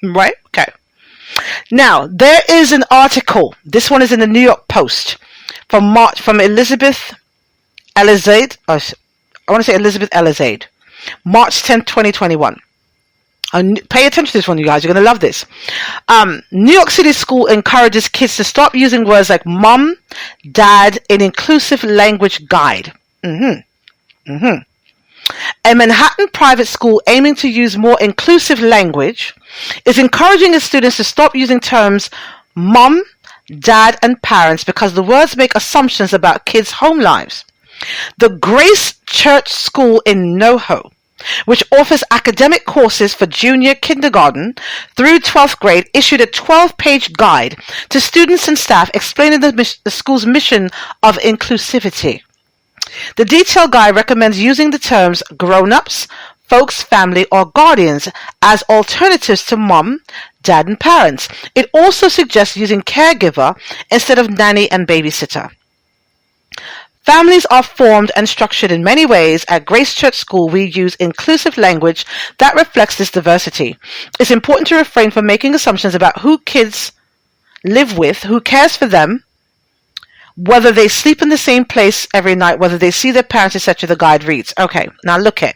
right? Okay. Now, there is an article. This one is in the New York Post from Elizabeth Elizade. I want to say Elizabeth Elizade. March 10th, 2021. Pay attention to this one, you guys. You're going to love this. New York City school encourages kids to stop using words like mom, dad in inclusive language guide. A Manhattan private school aiming to use more inclusive language is encouraging its students to stop using terms mom, dad, and parents because the words make assumptions about kids' home lives. The Grace Church School in NoHo, which offers academic courses for junior kindergarten through 12th grade, issued a 12-page guide to students and staff explaining the school's mission of inclusivity. The detailed guide recommends using the terms grown-ups, folks, family, or guardians as alternatives to mom, dad, and parents. It also suggests using caregiver instead of nanny and babysitter. Families are formed and structured in many ways. At Grace Church School, we use inclusive language that reflects this diversity. It's important to refrain from making assumptions about who kids live with, who cares for them, whether they sleep in the same place every night, whether they see their parents, etc. The guide reads. Okay, now look it.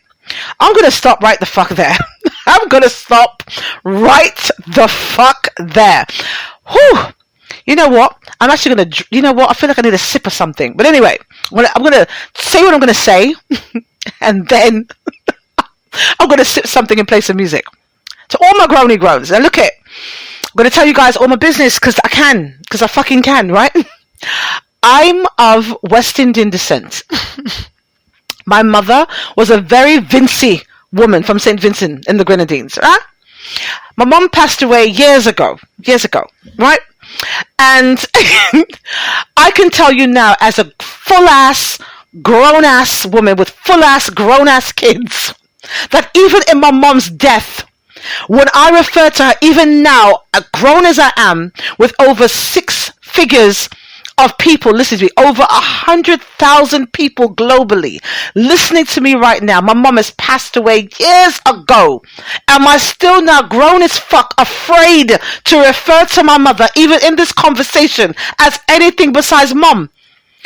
I'm going to stop right the fuck there. I'm going to stop right the fuck there. Whew. You know what? I'm actually going to, you know what? I feel like I need a sip of something. But anyway, I'm going to say what I'm going to say, and then I'm going to sip something in place of music. To all my groany groans, now look it. I'm going to tell you guys all my business because I can, because I fucking can, right? I'm of West Indian descent. My mother was a very Vincy woman from St. Vincent in the Grenadines, right? My mom passed away years ago, right? And I can tell you now, as a full-ass, grown-ass woman with full-ass, grown-ass kids, that even in my mom's death, when I refer to her, even now, grown as I am, with over 6 figures of people listening to me, over 100,000 people globally listening to me right now. My mom has passed away years ago. Am I still now grown as fuck afraid to refer to my mother, even in this conversation, as anything besides mom?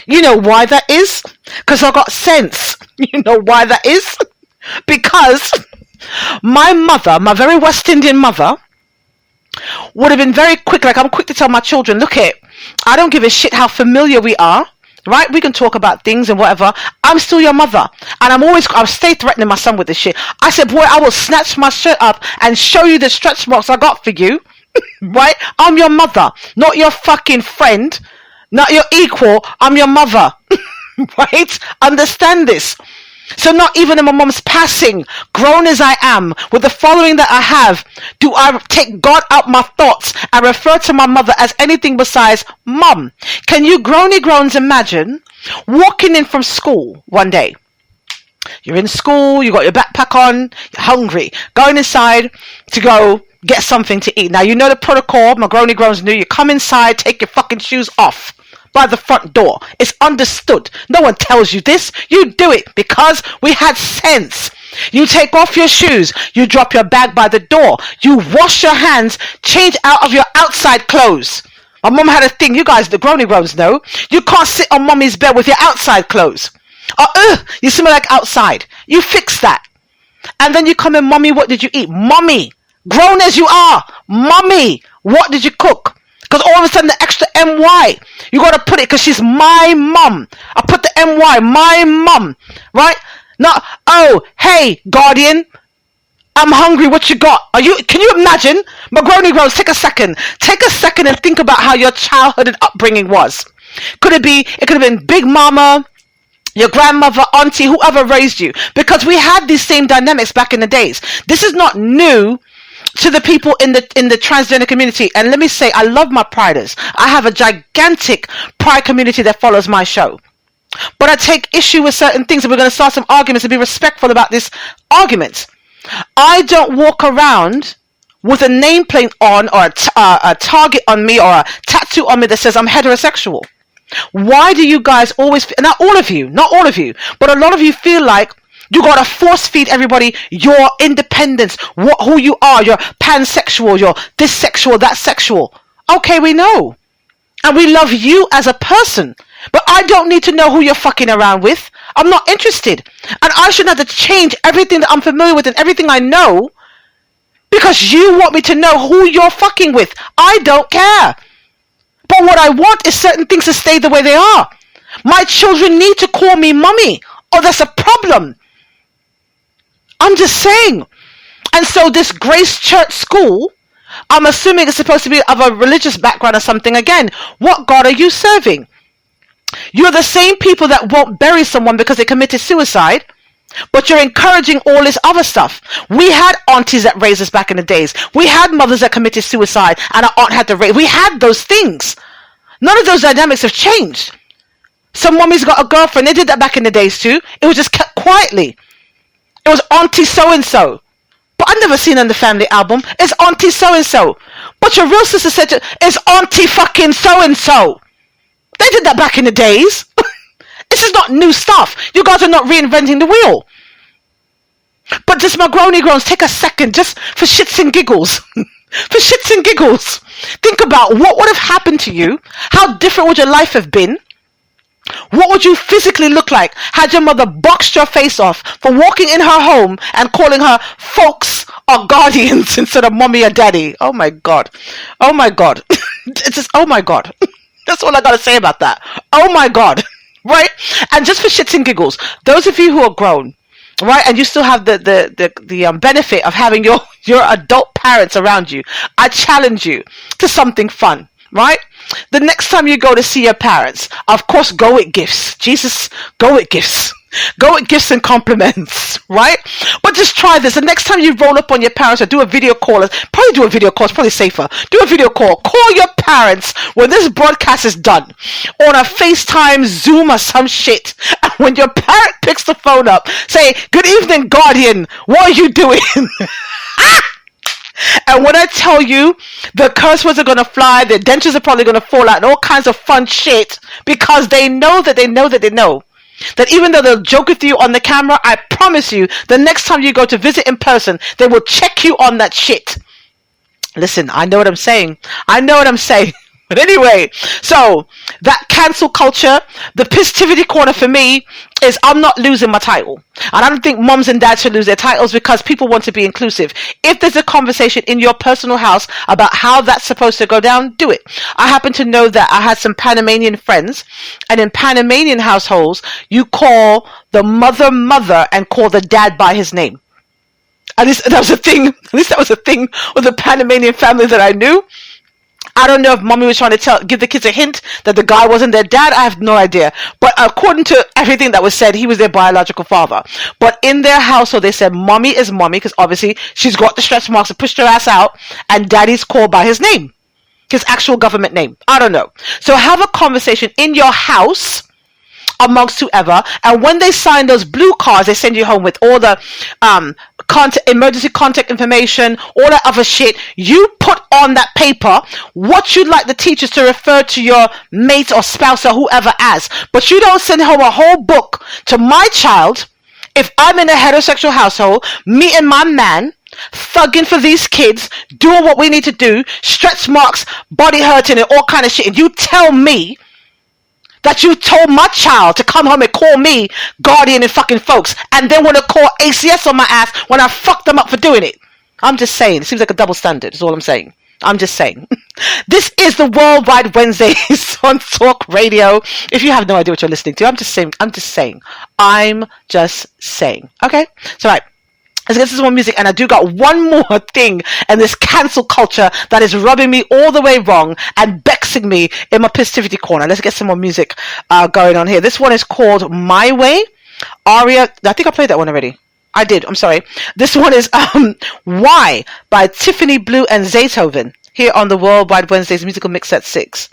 You know why that is? Because I got sense. You know why that is? Because my mother, my very West Indian mother, would have been very quick, like I'm quick to tell my children, look it, I don't give a shit how familiar we are, right? We can talk about things and whatever. I'm still your mother. And I'll stay threatening my son with this shit. I said, boy, I will snatch my shirt up and show you the stretch marks I got for you, right? I'm your mother, not your fucking friend, not your equal. I'm your mother, right? Understand this. So not even in my mom's passing, grown as I am, with the following that I have, do I take God out my thoughts and refer to my mother as anything besides mum. Can you groany groans imagine walking in from school one day? You're in school, you got your backpack on, you're hungry, going inside to go get something to eat. Now you know the protocol, my groany groans knew, you come inside, take your fucking shoes off by the front door. It's understood. No one tells you this. You do it because we had sense. You take off your shoes. You drop your bag by the door. You wash your hands. Change out of your outside clothes. My mom had a thing. You guys, the groany groans know. You can't sit on mommy's bed with your outside clothes. You smell like outside. You fix that. And then you come in, mommy, what did you eat? Mommy, grown as you are. Mommy, what did you cook? Because all of a sudden the extra MY, you got to put it because she's my mum. I put the MY, my mum, right? Not, oh, hey, guardian, I'm hungry, what you got? Can you imagine? Magroni Grows, take a second and think about how your childhood and upbringing was. It could have been Big Mama, your grandmother, auntie, whoever raised you. Because we had these same dynamics back in the days. This is not new to the people in the transgender community. And let me say, I love my priders. I have a gigantic pride community that follows my show. But I take issue with certain things, and we're going to start some arguments and be respectful about this arguments. I don't walk around with a nameplate on or a target on me or a tattoo on me that says I'm heterosexual. Why do you guys always, not all of you, but a lot of you feel like you got to force feed everybody your independence, who you are, you're pansexual, you're this sexual, that sexual. Okay, we know. And we love you as a person. But I don't need to know who you're fucking around with. I'm not interested. And I shouldn't have to change everything that I'm familiar with and everything I know because you want me to know who you're fucking with. I don't care. But what I want is certain things to stay the way they are. My children need to call me mummy, or that's a problem. I'm just saying. And so this Grace Church school, I'm assuming it's supposed to be of a religious background or something. Again, what God are you serving? You're the same people that won't bury someone because they committed suicide, but you're encouraging all this other stuff. We had aunties that raised us back in the days. We had mothers that committed suicide and our aunt had to raise. We had those things. None of those dynamics have changed. Some mummies got a girlfriend. They did that back in the days too. It was just kept quietly. It was auntie so-and-so. But I've never seen on the family album. It's auntie so-and-so. But your real sister said it's auntie fucking so-and-so. They did that back in the days. This is not new stuff. You guys are not reinventing the wheel. But just Magroni Groans, take a second just for shits and giggles. For shits and giggles. Think about what would have happened to you. How different would your life have been? What would you physically look like had your mother boxed your face off for walking in her home and calling her folks or guardians instead of mommy or daddy? Oh my God. Oh my God. It's just, oh my God. That's all I got to say about that. Oh my God. Right? And just for shits and giggles, those of you who are grown, right, and you still have the benefit of having your adult parents around you, I challenge you to something fun, right? The next time you go to see your parents, of course, go with gifts. Jesus, go with gifts. Go with gifts and compliments, right? But just try this. The next time you roll up on your parents or do a video call, probably do a video call, it's probably safer. Do a video call. Call your parents when this broadcast is done on a FaceTime, Zoom or some shit. And when your parent picks the phone up, say, good evening, guardian. What are you doing? And when I tell you the curse words are going to fly, the dentures are probably going to fall out and all kinds of fun shit because they know that that even though they'll joke with you on the camera, I promise you, the next time you go to visit in person, they will check you on that shit. Listen, I know what I'm saying. But anyway, so that cancel culture, the Pisstivity corner for me is I'm not losing my title. And I don't think moms and dads should lose their titles because people want to be inclusive. If there's a conversation in your personal house about how that's supposed to go down, do it. I happen to know that I had some Panamanian friends, and in Panamanian households, you call the mother and call the dad by his name. At least that was a thing with the Panamanian family that I knew. I don't know if mommy was trying to give the kids a hint that the guy wasn't their dad. I have no idea. But according to everything that was said, he was their biological father. But in their household, they said mommy is mommy because obviously she's got the stretch marks and pushed her ass out, and daddy's called by his name, his actual government name. I don't know. So have a conversation in your house amongst whoever, and when they sign those blue cards they send you home with all the emergency contact information, all that other shit, you put on that paper what you'd like the teachers to refer to your mate or spouse or whoever as. But you don't send home a whole book to my child if I'm in a heterosexual household, me and my man thugging for these kids, doing what we need to do, stretch marks, body hurting and all kind of shit, and you tell me that you told my child to come home and call me guardian and fucking folks, and then want to call ACS on my ass when I fucked them up for doing it. I'm just saying, it seems like a double standard, is all I'm saying. I'm just saying. This is the Worldwide Wednesdays on Talk Radio. If you have no idea what you're listening to, I'm just saying. Okay? So, right. Let's get to some more music, and I do got one more thing in this cancel culture that is rubbing me all the way wrong and vexing me in my Pisstivity corner. Let's get some more music going on here. This one is called My Way. Aria, I think I played that one already. I did, I'm sorry. This one is Why by Tiffany Blue and Zaytoven here on the Worldwide Wednesdays Musical Mix at 6.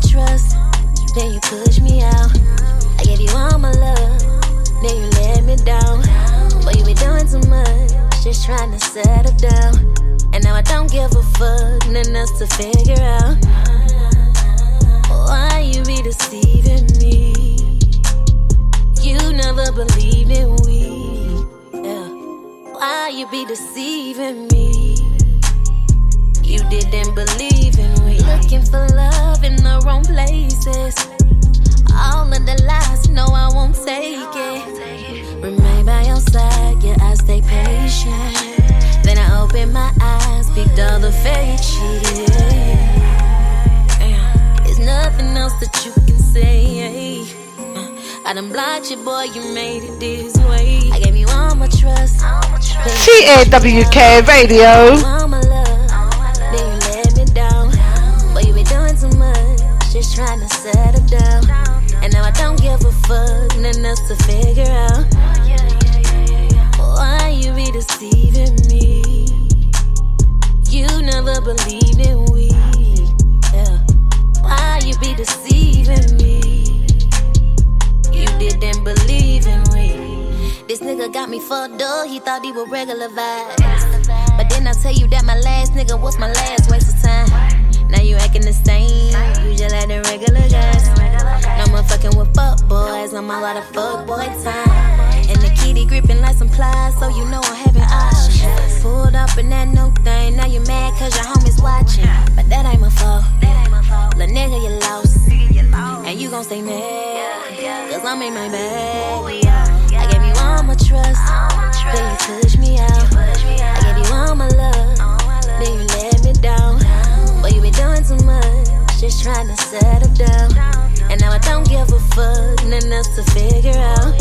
Trust, then you push me out. I gave you all my love, then you let me down. But you be doing too much, just trying to settle down. And now I don't give a fuck, nothing else to figure out. Why you be deceiving me? You never believed in we. Yeah. Why you be deceiving me? You didn't believe in we. Looking for love in the wrong places. All of the lies, no, I won't take it. Remain by your side, yeah, I stay patient. Then I open my eyes, peeked all the fake shit. There's nothing else that you can say. I done blocked you, boy, you made it this way. I gave you all my trust. TAWK Radio. Then you let me down. But you be doing too much, just trying to settle down. And now I don't give a fuck, nothing else to figure out. Why you be deceiving me? You never believed in we. Yeah. Why you be deceiving me? You didn't believe in we. This nigga got me fucked up, he thought he was regular vibes. But then I tell you that my last nigga was my last waste of time. Now you acting the same, you just like the regular guys. No more fucking with fuck boys, I'm all out of fuck boy time. And the kitty gripping like some plies, so you know I'm having options. Pulled up in that new thing, now you mad cause your homies watching. But that ain't my fault, little nigga you lost. And you gon' stay mad, cause I'm in my bag. I gave you all my trust, then you touched me out. I gave you all my love, then you let me down. But you be doing too much, just trying to settle down. And now I don't give a fuck, nothing else to figure out.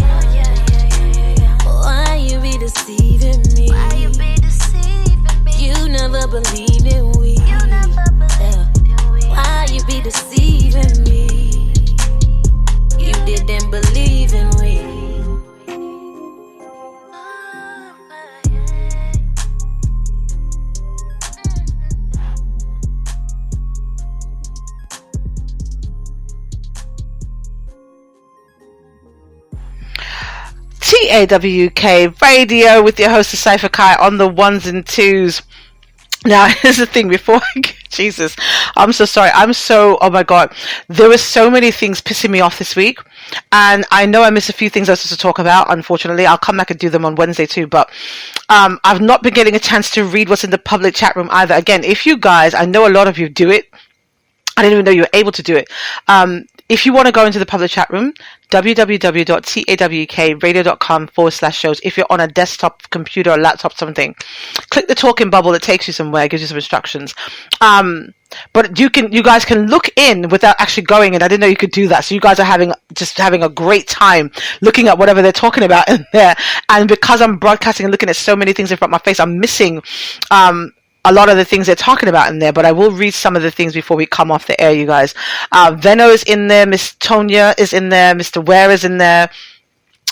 Why you be deceiving me? You never believed in we. Yeah. Why you be deceiving me? You didn't believe in we. TAWK Radio with your host Cypher Kai on the ones and twos. Now here's the thing before I get, Jesus, I'm so sorry. Oh my God. There were so many things pissing me off this week. And I know I missed a few things I was supposed to talk about, unfortunately. I'll come back and do them on Wednesday too. But I've not been getting a chance to read what's in the public chat room either. Again, if you guys, I know a lot of you do it. I didn't even know you were able to do it. If you want to go into the public chat room, www.tawkradio.com/shows. If you're on a desktop, computer, or laptop, something, click the talking bubble. It takes you somewhere. It gives you some instructions. But you guys can look in without actually going in. I didn't know you could do that. So you guys are having a great time looking at whatever they're talking about in there. And because I'm broadcasting and looking at so many things in front of my face, I'm missing a lot of the things they're talking about in there, but I will read some of the things before we come off the air, you guys. Venno is in there, Miss Tonya is in there, Mr. Ware is in there.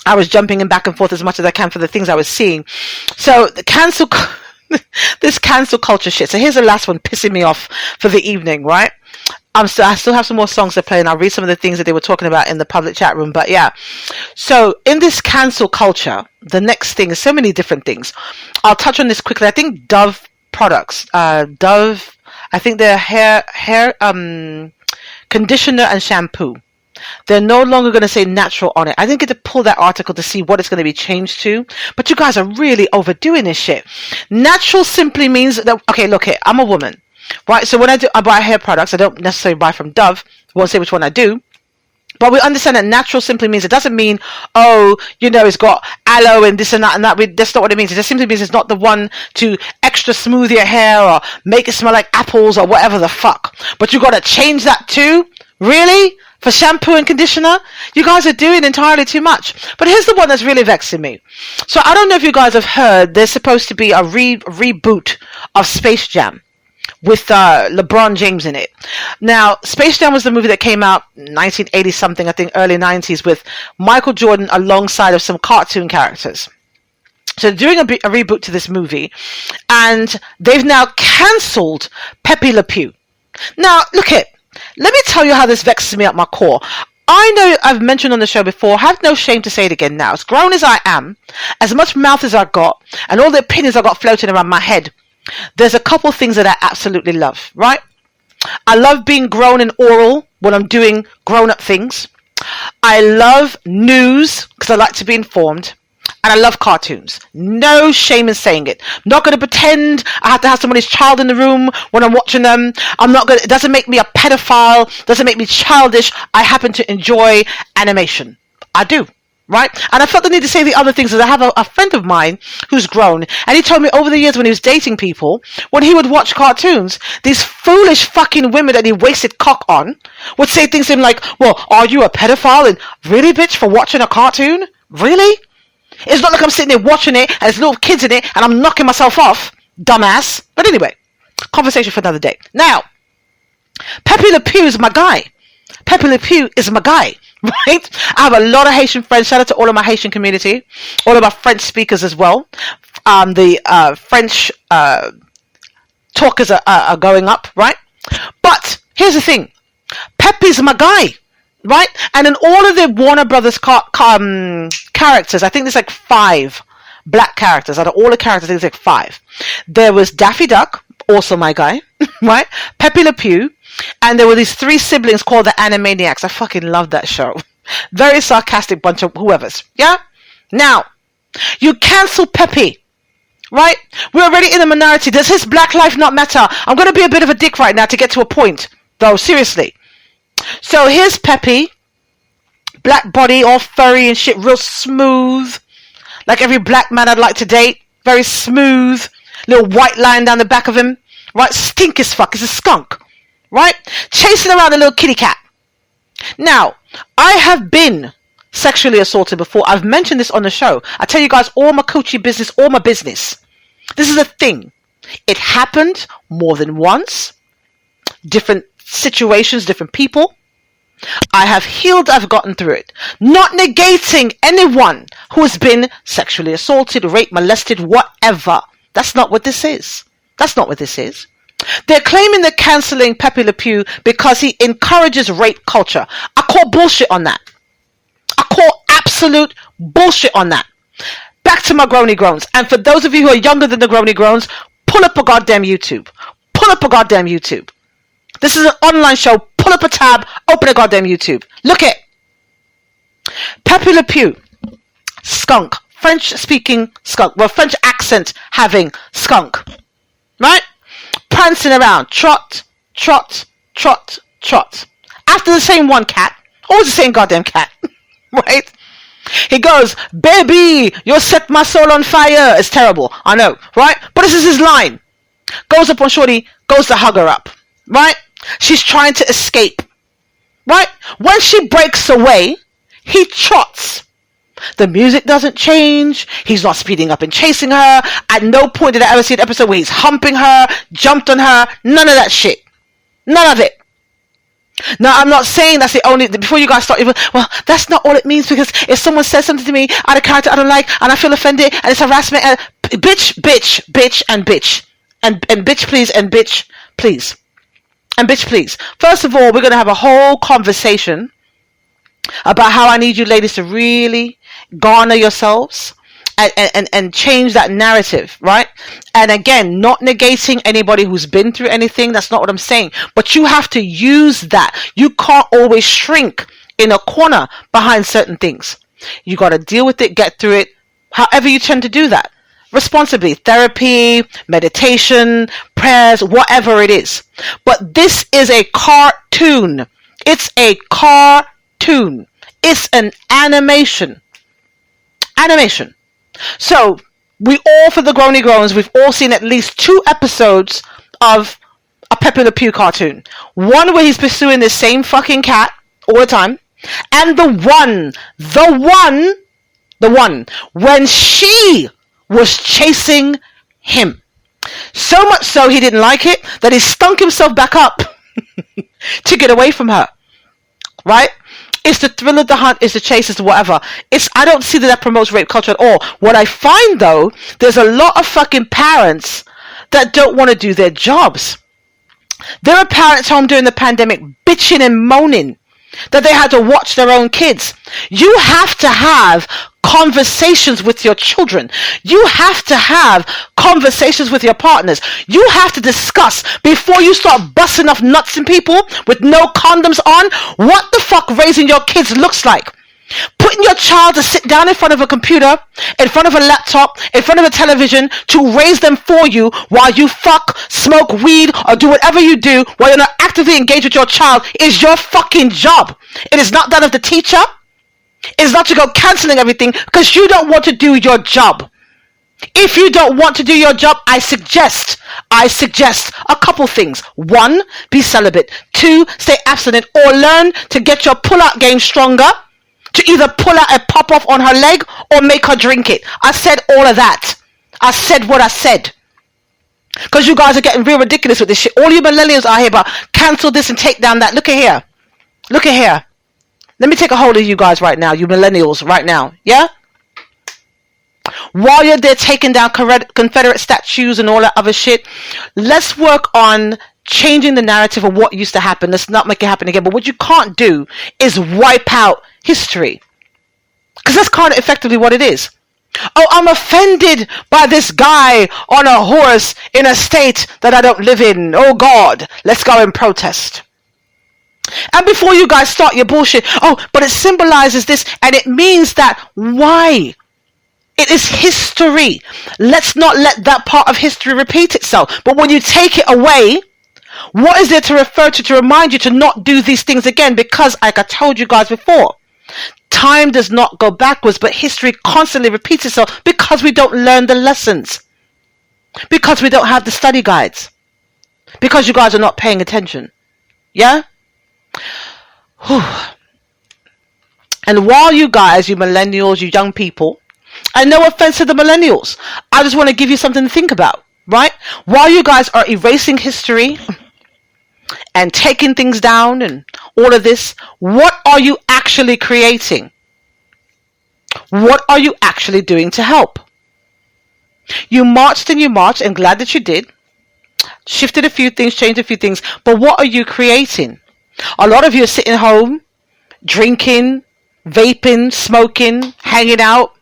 I was jumping in back and forth as much as I can for the things I was seeing. So the this cancel culture shit. So here's the last one pissing me off for the evening, right? I still have some more songs to play, and I'll read some of the things that they were talking about in the public chat room. But yeah, so in this cancel culture, the next thing is so many different things. I'll touch on this quickly. I think Dove products, Dove, I think their hair conditioner and shampoo, they're no longer going to say natural on it. I didn't get to pull that article to see what it's going to be changed to, but you guys are really overdoing this shit. Natural simply means that, okay, look here, I'm a woman, right? So when I buy hair products, I don't necessarily buy from Dove. I won't say which one I do, But we understand that natural simply means, it doesn't mean, oh, you know, it's got aloe and this and that and that. That's not what it means. It just simply means it's not the one to extra smooth your hair or make it smell like apples or whatever the fuck. But you got to change that too? Really? For shampoo and conditioner? You guys are doing entirely too much. But here's the one that's really vexing me. So I don't know if you guys have heard, there's supposed to be a reboot of Space Jam with LeBron James in it. Now, Space Jam was the movie that came out 1980 something, I think early 90s, with Michael Jordan alongside of some cartoon characters. So they're doing a reboot to this movie, and they've now cancelled Pepe Le Pew. Now, look it. Let me tell you how this vexes me at my core. I know I've mentioned on the show before, I have no shame to say it again now. As grown as I am, as much mouth as I've got, and all the opinions I've got floating around my head, there's a couple things that I absolutely love, right? I love being grown and oral when I'm doing grown-up things. I love news because I like to be informed. And I love cartoons. No shame in saying it. I'm not going to pretend I have to have somebody's child in the room when I'm watching them. It doesn't make me a pedophile. Doesn't make me childish. I happen to enjoy animation. I do. Right? And I felt the need to say the other things, as I have a friend of mine who's grown, and he told me over the years when he was dating people, when he would watch cartoons, these foolish fucking women that he wasted cock on would say things to him like, well, are you a pedophile? And really, bitch, for watching a cartoon? Really? It's not like I'm sitting there watching it and there's little kids in it and I'm knocking myself off, dumbass. But anyway, conversation for another day. Now, Pepe Le Pew is my guy. Pepe Le Pew is my guy, right? I have a lot of Haitian friends. Shout out to all of my Haitian community, all of my French speakers as well. The French talkers are going up, right? But here's the thing. Pepe's my guy. Right? And in all of the Warner Brothers characters, I think there's like 5 black characters. Out of all the characters, I think there's like 5. There was Daffy Duck, also my guy, right? Pepe Le Pew. And there were these 3 siblings called the Animaniacs. I fucking love that show. Very sarcastic bunch of whoever's. Yeah? Now, you cancel Pepe. Right? We're already in a minority. Does his black life not matter? I'm going to be a bit of a dick right now to get to a point. Though, seriously. So here's Pepe, black body, all furry and shit, real smooth, like every black man I'd like to date, very smooth, little white line down the back of him, right, stink as fuck, he's a skunk, right, chasing around a little kitty cat. Now, I have been sexually assaulted before. I've mentioned this on the show. I tell you guys all my coochie business, all my business. This is a thing. It happened more than once, different situations, different people. I have healed, I've gotten through it. Not negating anyone who has been sexually assaulted, raped, molested, whatever. That's not what this is. That's not what this is. They're claiming they're cancelling Pepe Le Pew because he encourages rape culture. I call bullshit on that. I call absolute bullshit on that. Back to my groany groans. And for those of you who are younger than the groany groans, pull up a goddamn YouTube. Pull up a goddamn YouTube. This is an online show. Pull up a tab, open a goddamn YouTube. Look it. Pepe Le Pew, skunk, French-speaking skunk, well, French accent having skunk, right? Prancing around, trot, trot, trot, trot. After the same one cat, always the same goddamn cat, right? He goes, baby, you set my soul on fire. It's terrible, I know, right? But this is his line. Goes up on Shorty, goes to hug her up, right? She's trying to escape, right? When she breaks away, he trots. The music doesn't change. He's not speeding up and chasing her. At no point did I ever see an episode where he's humping her, jumped on her. None of that shit. None of it. Now, I'm not saying that's the only... Before you guys start... Well, that's not all it means, because if someone says something to me out of character I don't like, and I feel offended, and it's harassment, and bitch, bitch, bitch, and bitch. And bitch, please, and bitch, please. And bitch, please. First of all, we're going to have a whole conversation about how I need you ladies to really garner yourselves and change that narrative, right? And again, not negating anybody who's been through anything. That's not what I'm saying. But you have to use that. You can't always shrink in a corner behind certain things. You got to deal with it, get through it, however you tend to do that. Responsibly, therapy, meditation, prayers, whatever it is. But this is a cartoon. It's a cartoon. cartoon. It's an animation. Animation. So, we all, for the groany groans, we've all seen at least 2 episodes of a Pepe Le Pew cartoon. One where he's pursuing the same fucking cat all the time. And the one when she was chasing him. So much so he didn't like it that he stunk himself back up to get away from her. Right? It's the thrill of the hunt, it's the chase, it's whatever. I don't see that promotes rape culture at all. What I find though, there's a lot of fucking parents that don't want to do their jobs. There are parents home during the pandemic bitching and moaning that they had to watch their own kids. You have to have conversations with your children. You have to have conversations with your partners. You have to discuss before you start busting off nuts in people with no condoms on what the fuck raising your kids looks like. Putting your child to sit down in front of a computer, in front of a laptop, in front of a television to raise them for you while you fuck, smoke weed, or do whatever you do while you're not actively engaged with your child is your fucking job. It is not that of the teacher. It is not to go cancelling everything because you don't want to do your job. If you don't want to do your job, I suggest a couple things. 1, be celibate. 2, stay abstinent or learn to get your pull-out game stronger. To either pull out a pop off on her leg or make her drink it. I said all of that. I said what I said. Because you guys are getting real ridiculous with this shit. All you millennials are here about cancel this and take down that. Look at here. Look at here. Let me take a hold of you guys right now. You millennials right now. Yeah? While you're there taking down Confederate statues and all that other shit, let's work on changing the narrative of what used to happen. Let's not make it happen again. But what you can't do is wipe out history. Because that's kind of effectively what it is. Oh, I'm offended by this guy on a horse in a state that I don't live in. Oh God, let's go and protest. And before you guys start your bullshit, oh, but it symbolizes this and it means that. Why? It is history. Let's not let that part of history repeat itself. But when you take it away, what is there to refer to remind you to not do these things again? Because, like I told you guys before, time does not go backwards, but history constantly repeats itself because we don't learn the lessons. Because we don't have the study guides. Because you guys are not paying attention. Yeah? Whew. And while you guys, you millennials, you young people, and no offense to the millennials, I just want to give you something to think about, right? While you guys are erasing history and taking things down and all of this, what are you actually creating? What are you actually doing to help? You marched and you marched, and glad that you did. Shifted a few things, changed a few things, but what are you creating? A lot of you are sitting home, drinking, vaping, smoking, hanging out.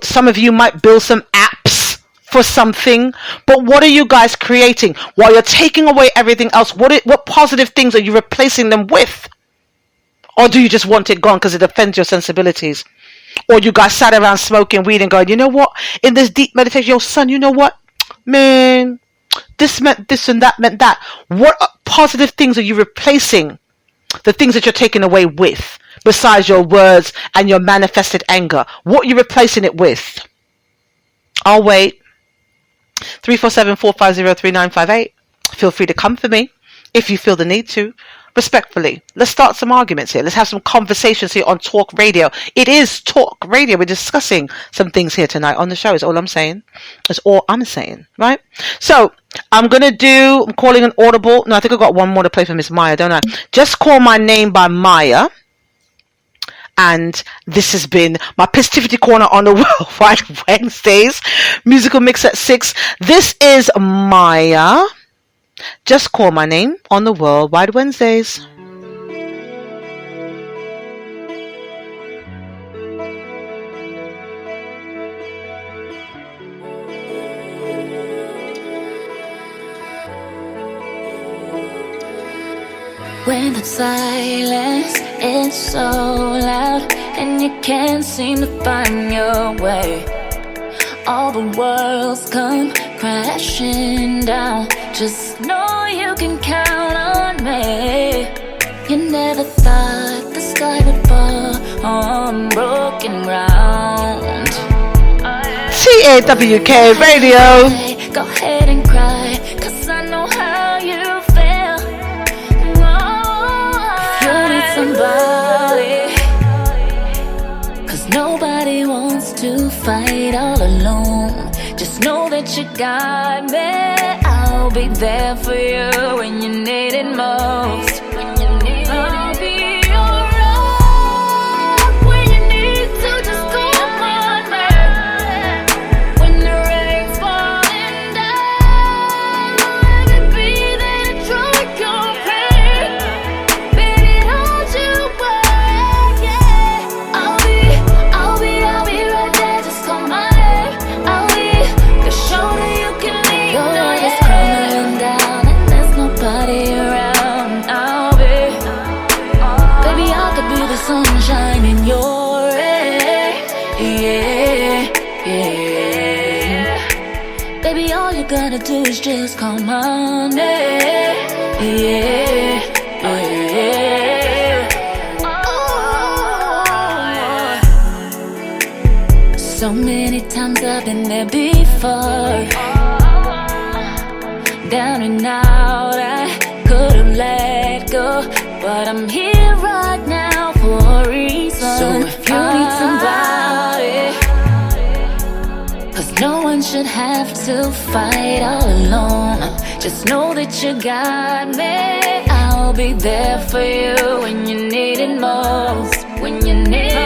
Some of you might build some apps for something, but what are you guys creating? While you're taking away everything else, what positive things are you replacing them with? Or do you just want it gone because it offends your sensibilities? Or you guys sat around smoking weed and going, you know what? In this deep meditation, yo son, you know what? Man, this meant this and that meant that. What positive things are you replacing the things that you're taking away with? Besides your words and your manifested anger, what are you replacing it with? I'll wait. 347-450-3958. Feel free to come for me if you feel the need to. Respectfully, let's start some arguments here. Let's have some conversations here on Talk Radio. It is Talk Radio. We're discussing some things here tonight on the show. Is all I'm saying. That's all I'm saying, right? So I'm calling an audible. No, I think I've got one more to play for Miss Maya, don't I? Just Call My Name by Maya. And this has been my Pisstivity Corner on the Worldwide Wednesdays. Musical mix at 6. This is Maya. Just Call My Name on the Worldwide Wednesdays. When the silence is so loud and you can't seem to find your way, all the worlds come crashing down. Just know you can count on me. You never never thought the sky would fall on broken ground. TAWK Radio. Go ahead and cry, cause I know how you feel. If you need somebody, cause nobody wants to fight all alone. Just know that you got me. I'll be there for you when you need it most. I'll be your rock when you need to. Just call on me. When the rain's falling down, let me be there to dry your pain. Baby, don't you worry, yeah. I'll be right there. Just call my name. I'll be the shoulder you can lean. Your world is crumbling down and there's nobody around. I'll be, baby, I could be the sunshine in your way. Yeah, yeah. Baby, all you gotta do is just call my name. Yeah, yeah. So many times I've been there before. Down and out, I could've let go, but I'm here right now for a reason. So if you need somebody, cause no one should have to fight all alone. Just know that you got me. I'll be there for you when you need it most. When you need it.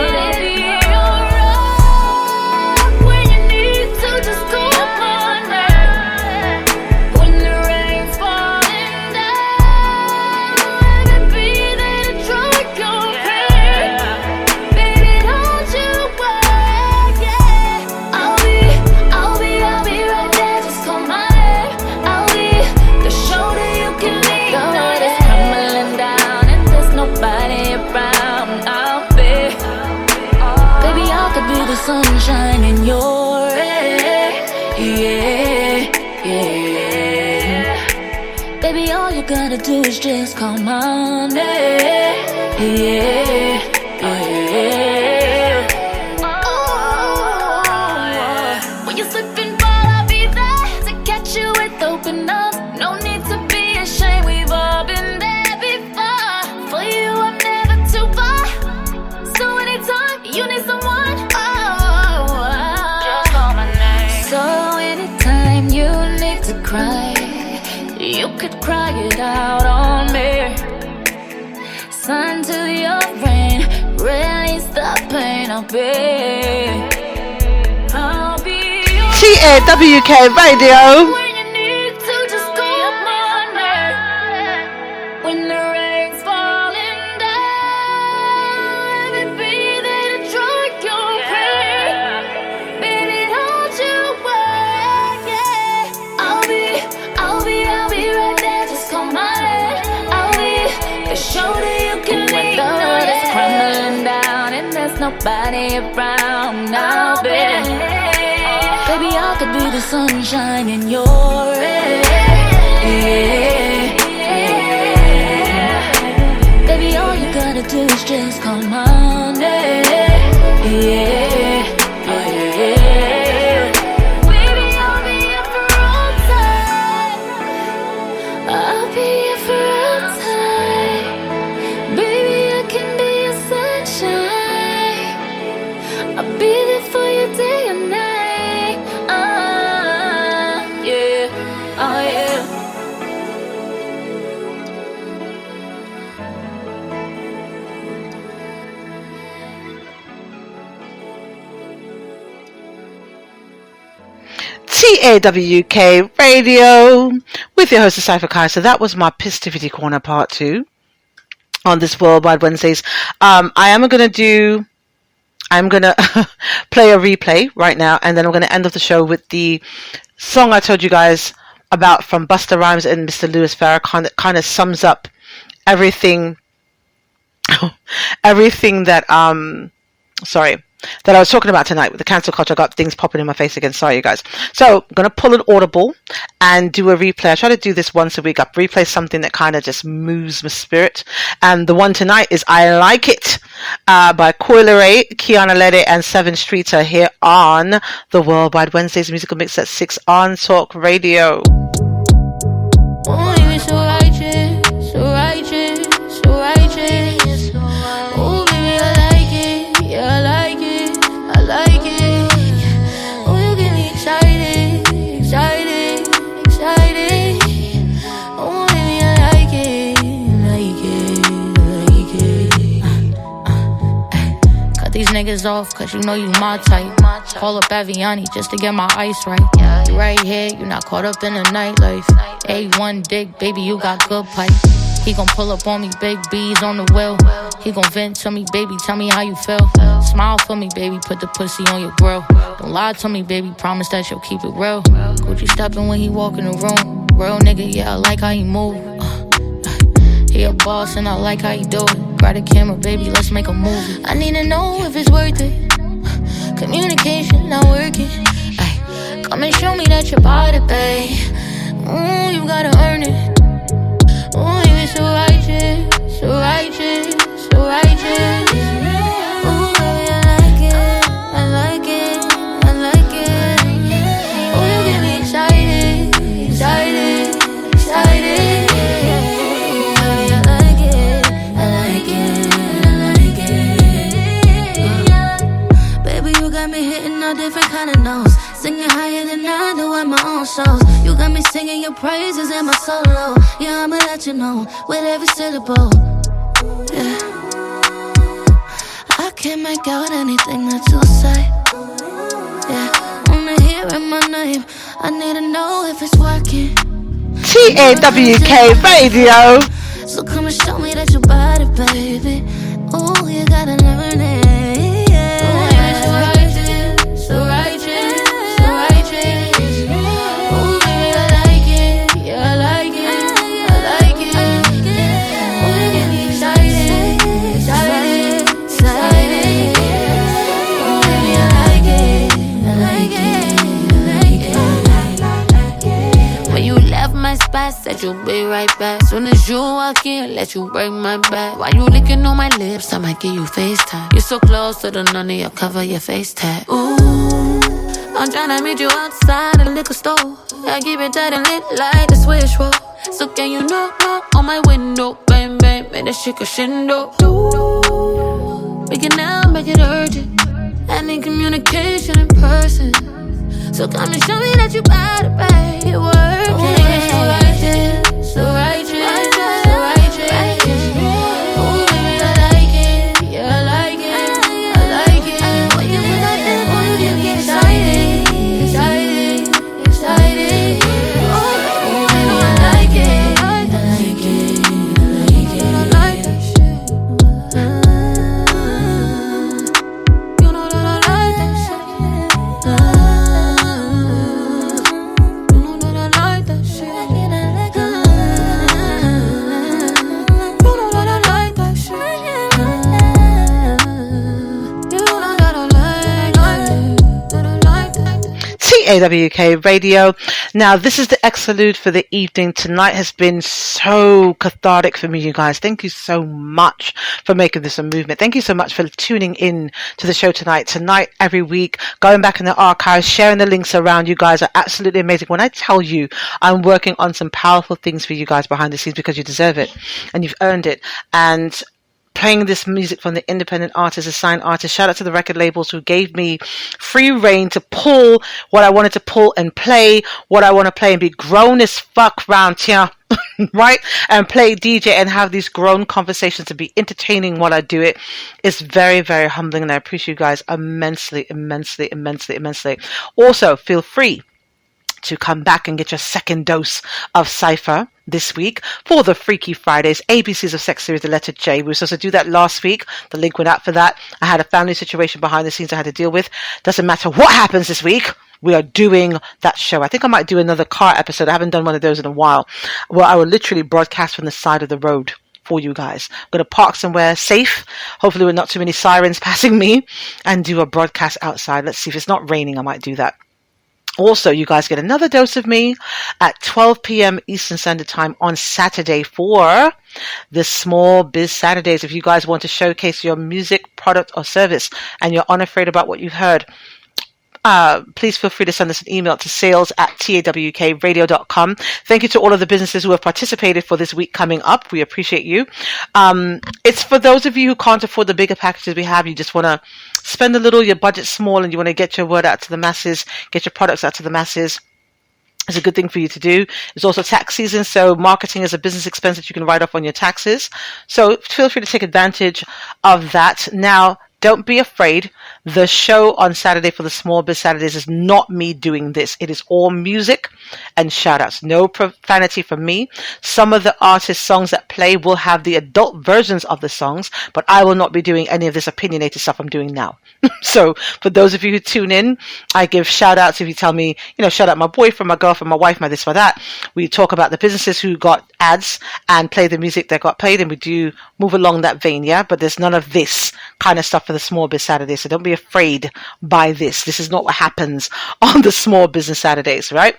Sunshine in your way, yeah, yeah. Baby, all you gotta do is just call my name, yeah, yeah. Oh, when you slip and fall, I'll be there to catch you with open arms. No need to be ashamed, we've all been there before. For you, I'm never too far. So anytime you need someone, cry, you could cry it out on me. Sun to your rain, release the pain. I'll be TAWK Radio. When you need to, just call my name. When the rain's falling down, let me be there to dry your pain. Baby, don't you worry, yeah. I'll be right there. Just call my name. I'll be the shoulder you can lean. When the world is crumbling down and there's nobody around, I'll be. Baby, I could be the sunshine in your way. Yeah, yeah. Baby, all you gotta do is just call my name. Yeah, yeah. Baby, I'll be here for all time. I'll be here for all time. Baby, I can be your sunshine. I'll be there for you day and night. TAWK Radio with your host, Cypher Kai. So that was my Pisstivity Corner Part 2 on this Worldwide Wednesdays. I'm going to play a replay right now, and then I'm going to end off the show with the song I told you guys about from Busta Rhymes and Mr. Louis Farrakhan. Kind of sums up everything that that I was talking about tonight with the cancel culture. I got things popping in my face again. Sorry, you guys. So I'm going to pull an audible and do a replay. I try to do this once a week. I replay something that kind of just moves my spirit. And the one tonight is I Like It by Coyle Ray, Kiana Lede, and Seven Streeter here on the Worldwide Wednesdays Musical Mix at 6 on Talk Radio. Oh, you're so righteous, so righteous, so righteous. Oh, baby, I like it, yeah, I like it, I like it. Oh, you get me excited, excited, excited. Oh, baby, I like it, Cut these niggas off, cause you know you my type. Call up Aviani just to get my ice right. You right here, you not caught up in the nightlife. A1 dick, baby, you got good pipe. He gon' pull up on me, big B's on the wheel. He gon' vent to me, baby, tell me how you feel. Smile for me, baby, put the pussy on your grill. Don't lie to me, baby, promise that you'll keep it real. Gucci steppin' when he walk in the room. Real nigga, yeah, I like how he move. He a boss and I like how he do it. Grab the camera, baby, let's make a movie. I need to know if it's worth it. Communication not working. Ay, come and show me that you're about it, babe. Ooh, you gotta earn it. Ooh, you so righteous, so righteous, so righteous. Ooh, baby, I like it, I like it, I like it. Ooh, you get me excited, excited, excited. Ooh, baby, I like it, I like it, I like it. Baby, you got me hitting all different kind of notes. Singing higher than I do at my own shows. You got me singing your praises in my solo. Yeah, I'ma let you know with every syllable. Yeah, I can't make out anything that you say. Yeah, wanna hear my name. I need to know if it's working. TAWK Radio. So come and show me that you bought it, baby. Oh, you gotta learn it. Yeah. Oh, you're so righteous, so righteous. Spot, said you'll be right back. Soon as you walk in, let you break my back. While you licking on my lips, I might give you FaceTime. You're so close to the none of your cover your face tag. Ooh, I'm tryna meet you outside the liquor store. I keep it tight and lit like the switch roll. So can you knock on my window, bang bang, make that shit crescendo. Make it now, make it urgent. I need communication in person. So come and show me that you bout it, babe. It working. Oh, so righteous, so righteous, so righteous. Oh, baby, I like it, yeah, I like it, I like it. When you put that thing on, you get me excited, excited, excited. Oh, baby, I like it, I like it, I like it, I like that shit. You know that I like that shit. TAWK Radio. Now, this is the Exalude for the evening. Tonight has been so cathartic for me, you guys. Thank you so much for making this a movement. Thank you so much for tuning in to the show tonight. Tonight, every week, going back in the archives, sharing the links around. You guys are absolutely amazing. When I tell you I'm working on some powerful things for you guys behind the scenes because you deserve it and you've earned it. And playing this music from the independent artists, assigned artists. Shout out to the record labels who gave me free reign to pull what I wanted to pull and play what I want to play and be grown as fuck round here, right? And play DJ and have these grown conversations and be entertaining while I do it. It's very, very humbling, and I appreciate you guys immensely, immensely, immensely, immensely. Also, feel free to come back and get your second dose of Cypher this week for the Freaky Fridays, ABCs of Sex series, the letter J. We were supposed to do that last week. The link went out for that. I had a family situation behind the scenes I had to deal with. Doesn't matter what happens this week. We are doing that show. I think I might do another car episode. I haven't done one of those in a while, where I will literally broadcast from the side of the road for you guys. I'm going to park somewhere safe. Hopefully with not too many sirens passing me, and do a broadcast outside. Let's see, if it's not raining, I might do that. Also, you guys get another dose of me at 12 p.m. Eastern Standard Time on Saturday for the Small Biz Saturdays. If you guys want to showcase your music, product, or service, and you're unafraid about what you've heard, please feel free to send us an email to sales@tawkradio.com. Thank you to all of the businesses who have participated for this week coming up. We appreciate you. It's for those of you who can't afford the bigger packages we have. You just want to spend a little, your budget's small, and you want to get your word out to the masses, get your products out to the masses. It's a good thing for you to do. It's also tax season, so marketing is a business expense that you can write off on your taxes. So feel free to take advantage of that. Now, don't be afraid. The show on Saturday for the Small Biz Saturdays is not me doing this. It is all music and shout-outs. No profanity from me. Some of the artist songs that play will have the adult versions of the songs, but I will not be doing any of this opinionated stuff I'm doing now. So for those of you who tune in, I give shout-outs. If you tell me, shout out my boyfriend, my girlfriend, my wife, my this, my that. We talk about the businesses who got ads and play the music that got played, and we do move along that vein, yeah? But there's none of this kind of stuff for the Small Biz Saturday, so don't be afraid by this. This is not what happens on the Small Business Saturdays, right?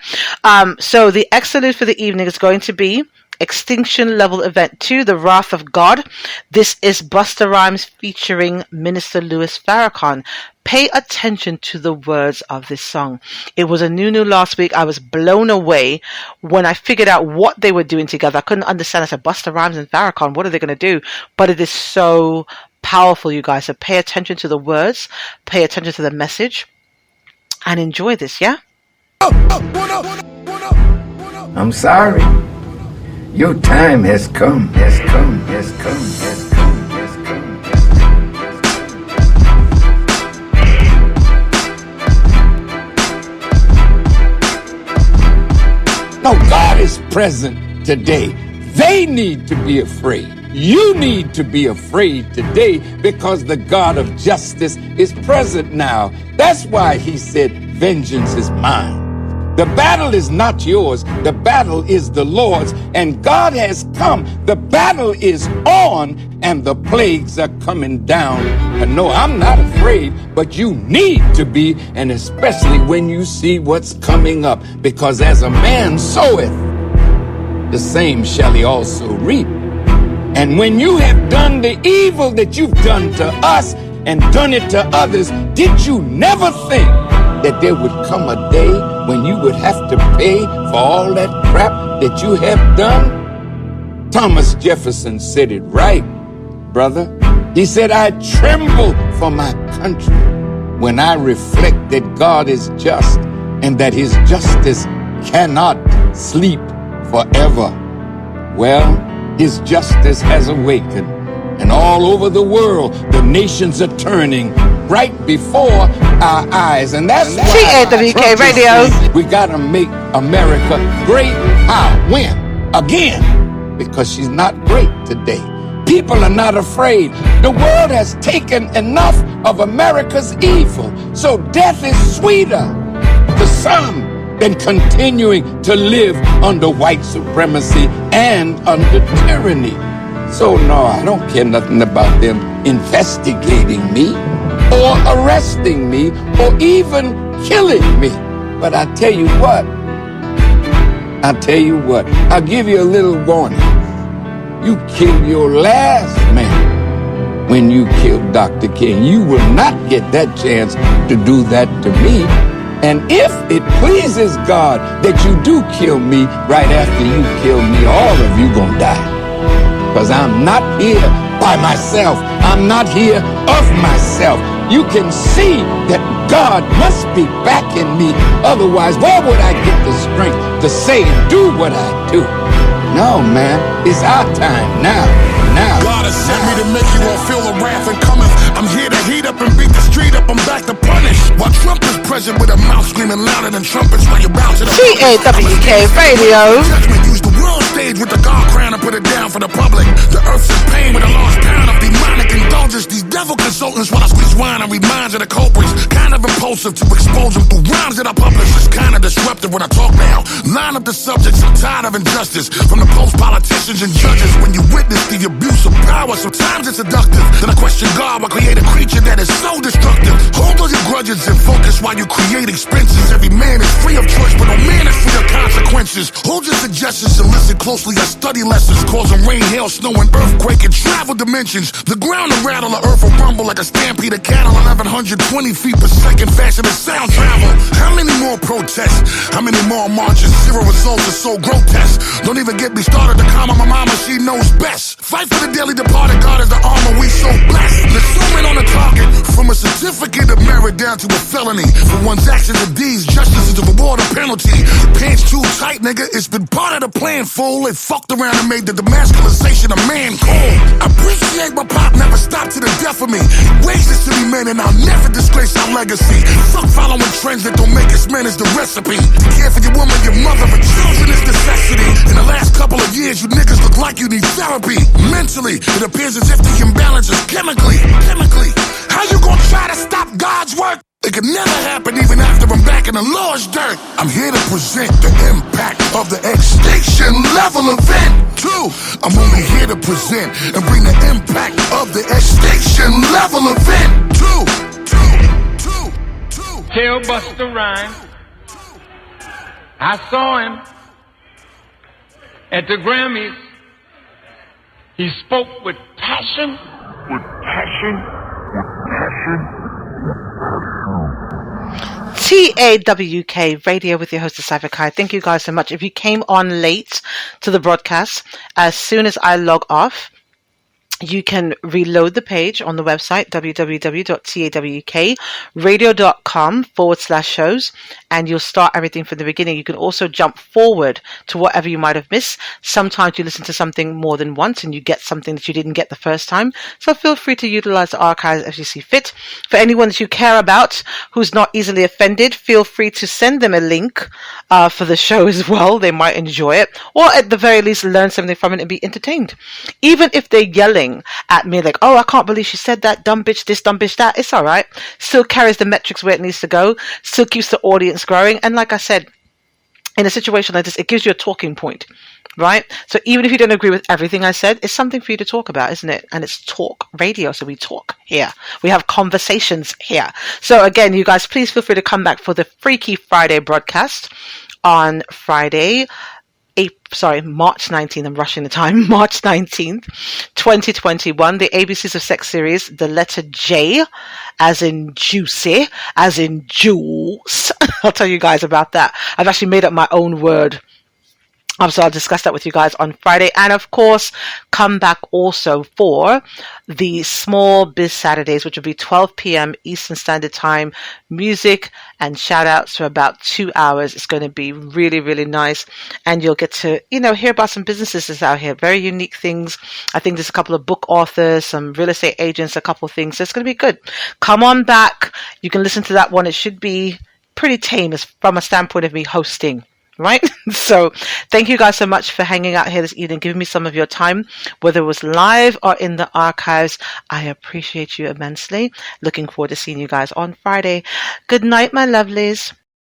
So the excellence for the evening is going to be Extinction Level Event 2, The Wrath of God. This is Busta Rhymes featuring Minister Louis Farrakhan. Pay attention to the words of this song. It was a new last week. I was blown away when I figured out what they were doing together. I couldn't understand. I said, Busta Rhymes and Farrakhan, what are they going to do? But it is so powerful, you guys. So pay attention to the words, pay attention to the message, and enjoy this, yeah? I'm sorry. Your time has come, has come, has come, has come, has come, has come. No, God is present today. They need to be afraid. You need to be afraid today because the God of justice is present now. That's why he said, vengeance is mine. The battle is not yours. The battle is the Lord's, and God has come. The battle is on, and the plagues are coming down. And no, I'm not afraid, but you need to be, and especially when you see what's coming up, because as a man soweth, the same shall he also reap. And when you have done the evil that you've done to us and done it to others, did you never think that there would come a day when you would have to pay for all that crap that you have done? Thomas Jefferson said it right, brother. He said, I tremble for my country when I reflect that God is just and that his justice cannot sleep forever. Well, his justice has awakened, and all over the world, the nations are turning right before our eyes. And that's why TAWK Radio. We gotta make America great. How? When? Again. Because she's not great today. People are not afraid. The world has taken enough of America's evil. So death is sweeter to some than continuing to live under white supremacy and under tyranny. So no, I don't care nothing about them investigating me or arresting me or even killing me. But I tell you what, I'll give you a little warning. You killed your last man when you killed Dr. King. You will not get that chance to do that to me. And if it pleases God that you do kill me right after you kill me, all of you gonna die. Because I'm not here by myself. I'm not here of myself. You can see that God must be backing me. Otherwise, where would I get the strength to say and do what I do? No, man, it's our time now. God has sent me to make you all feel the wrath and cometh. I'm here to heat up and beat the street up. I'm back to punish. While Trump is present with a mouth screaming louder than trumpets while you bounce it up. TAWK Radio. Judgment, use the world stage with the God crown and put it down for the public. The earth's in pain with a lost pound of demonic indulgence. These Devil consultants while I squeeze wine and read minds of the culprits. Kind of impulsive to expose them through rhymes that I publish. It's kind of disruptive when I talk now. Line up the subjects, I'm tired of injustice. From the post-politicians and judges. When you witness the abuse of power, sometimes it's seductive. Then I question God, why create a creature that is so destructive? Hold all your grudges and focus while you create expenses. Every man is free of choice, but no man is free of consequences. Hold your suggestions and listen closely. I study lessons, causing rain, hail, snow, and earthquake in travel dimensions. The ground will rattle, the earth will rumble like a stampede of cattle. 1120 feet per second, faster than sound travel. How many more protests? How many more marches? Zero results are so grotesque. Don't even get me started to calm my mama, she knows best. Fight for the daily departed, God is the armor we so blessed. Let's zoom in on the target. From a certificate of merit down to a felony. For one's actions and deeds, justice is a reward or penalty. Pants too tight, nigga, it's been part of the plan, fool. They fucked around and made the demasculization of man cool. Appreciate my pop, never stopped to the death of me. Raised us to be men and I'll never disgrace our legacy. Fuck following trends that don't make us men is the recipe. To care for your woman, your mother, and children is necessity. In the last couple of years, you niggas look like you need therapy. Mentally, it appears as if the imbalance is chemically. How you gonna try to stop God's work? It could never happen even after I'm back in the Lord's dirt. I'm here to present the impact of the extinction level event. Two, I'm only here to present and bring the impact of the extinction level event. Two. Tell Busta Rhymes I saw him at the Grammys. He spoke with passion. TAWK Radio with your host, Cypher Kai. Thank you guys so much. If you came on late to the broadcast, as soon as I log off, you can reload the page on the website, www.tawkradio.com/shows, and you'll start everything from the beginning. You can also jump forward to whatever you might have missed. Sometimes you listen to something more than once and you get something that you didn't get the first time. So feel free to utilize the archives as you see fit. For anyone that you care about who's not easily offended, feel free to send them a link for the show as well. They might enjoy it, or at the very least learn something from it and be entertained. Even if they're yelling at me like, oh, I can't believe she said that, dumb bitch this, dumb bitch that, it's all right. Still carries the metrics where it needs to go, still keeps the audience growing. And like I said, in a situation like this, it gives you a talking point, right? So even if you don't agree with everything I said, it's something for you to talk about, isn't it? And it's talk radio, so we talk here. We have conversations here. So again, you guys, please feel free to come back for the Freaky Friday broadcast on Friday, March 19th, I'm rushing the time, March 19th, 2021, the ABCs of Sex series, the letter J, as in juicy, as in juice. I'll tell you guys about that. I've actually made up my own word. So I'll discuss that with you guys on Friday. And of course, come back also for the Small Biz Saturdays, which will be 12 p.m. Eastern Standard Time. Music and shout outs for about 2 hours. It's going to be really, really nice. And you'll get to, hear about some businesses that's out here. Very unique things. I think there's a couple of book authors, some real estate agents, a couple of things. So it's going to be good. Come on back. You can listen to that one. It should be pretty tame from a standpoint of me hosting. Right? So thank you guys so much for hanging out here this evening, giving me some of your time, whether it was live or in the archives. I appreciate you immensely. Looking forward to seeing you guys on Friday. Good night, my lovelies.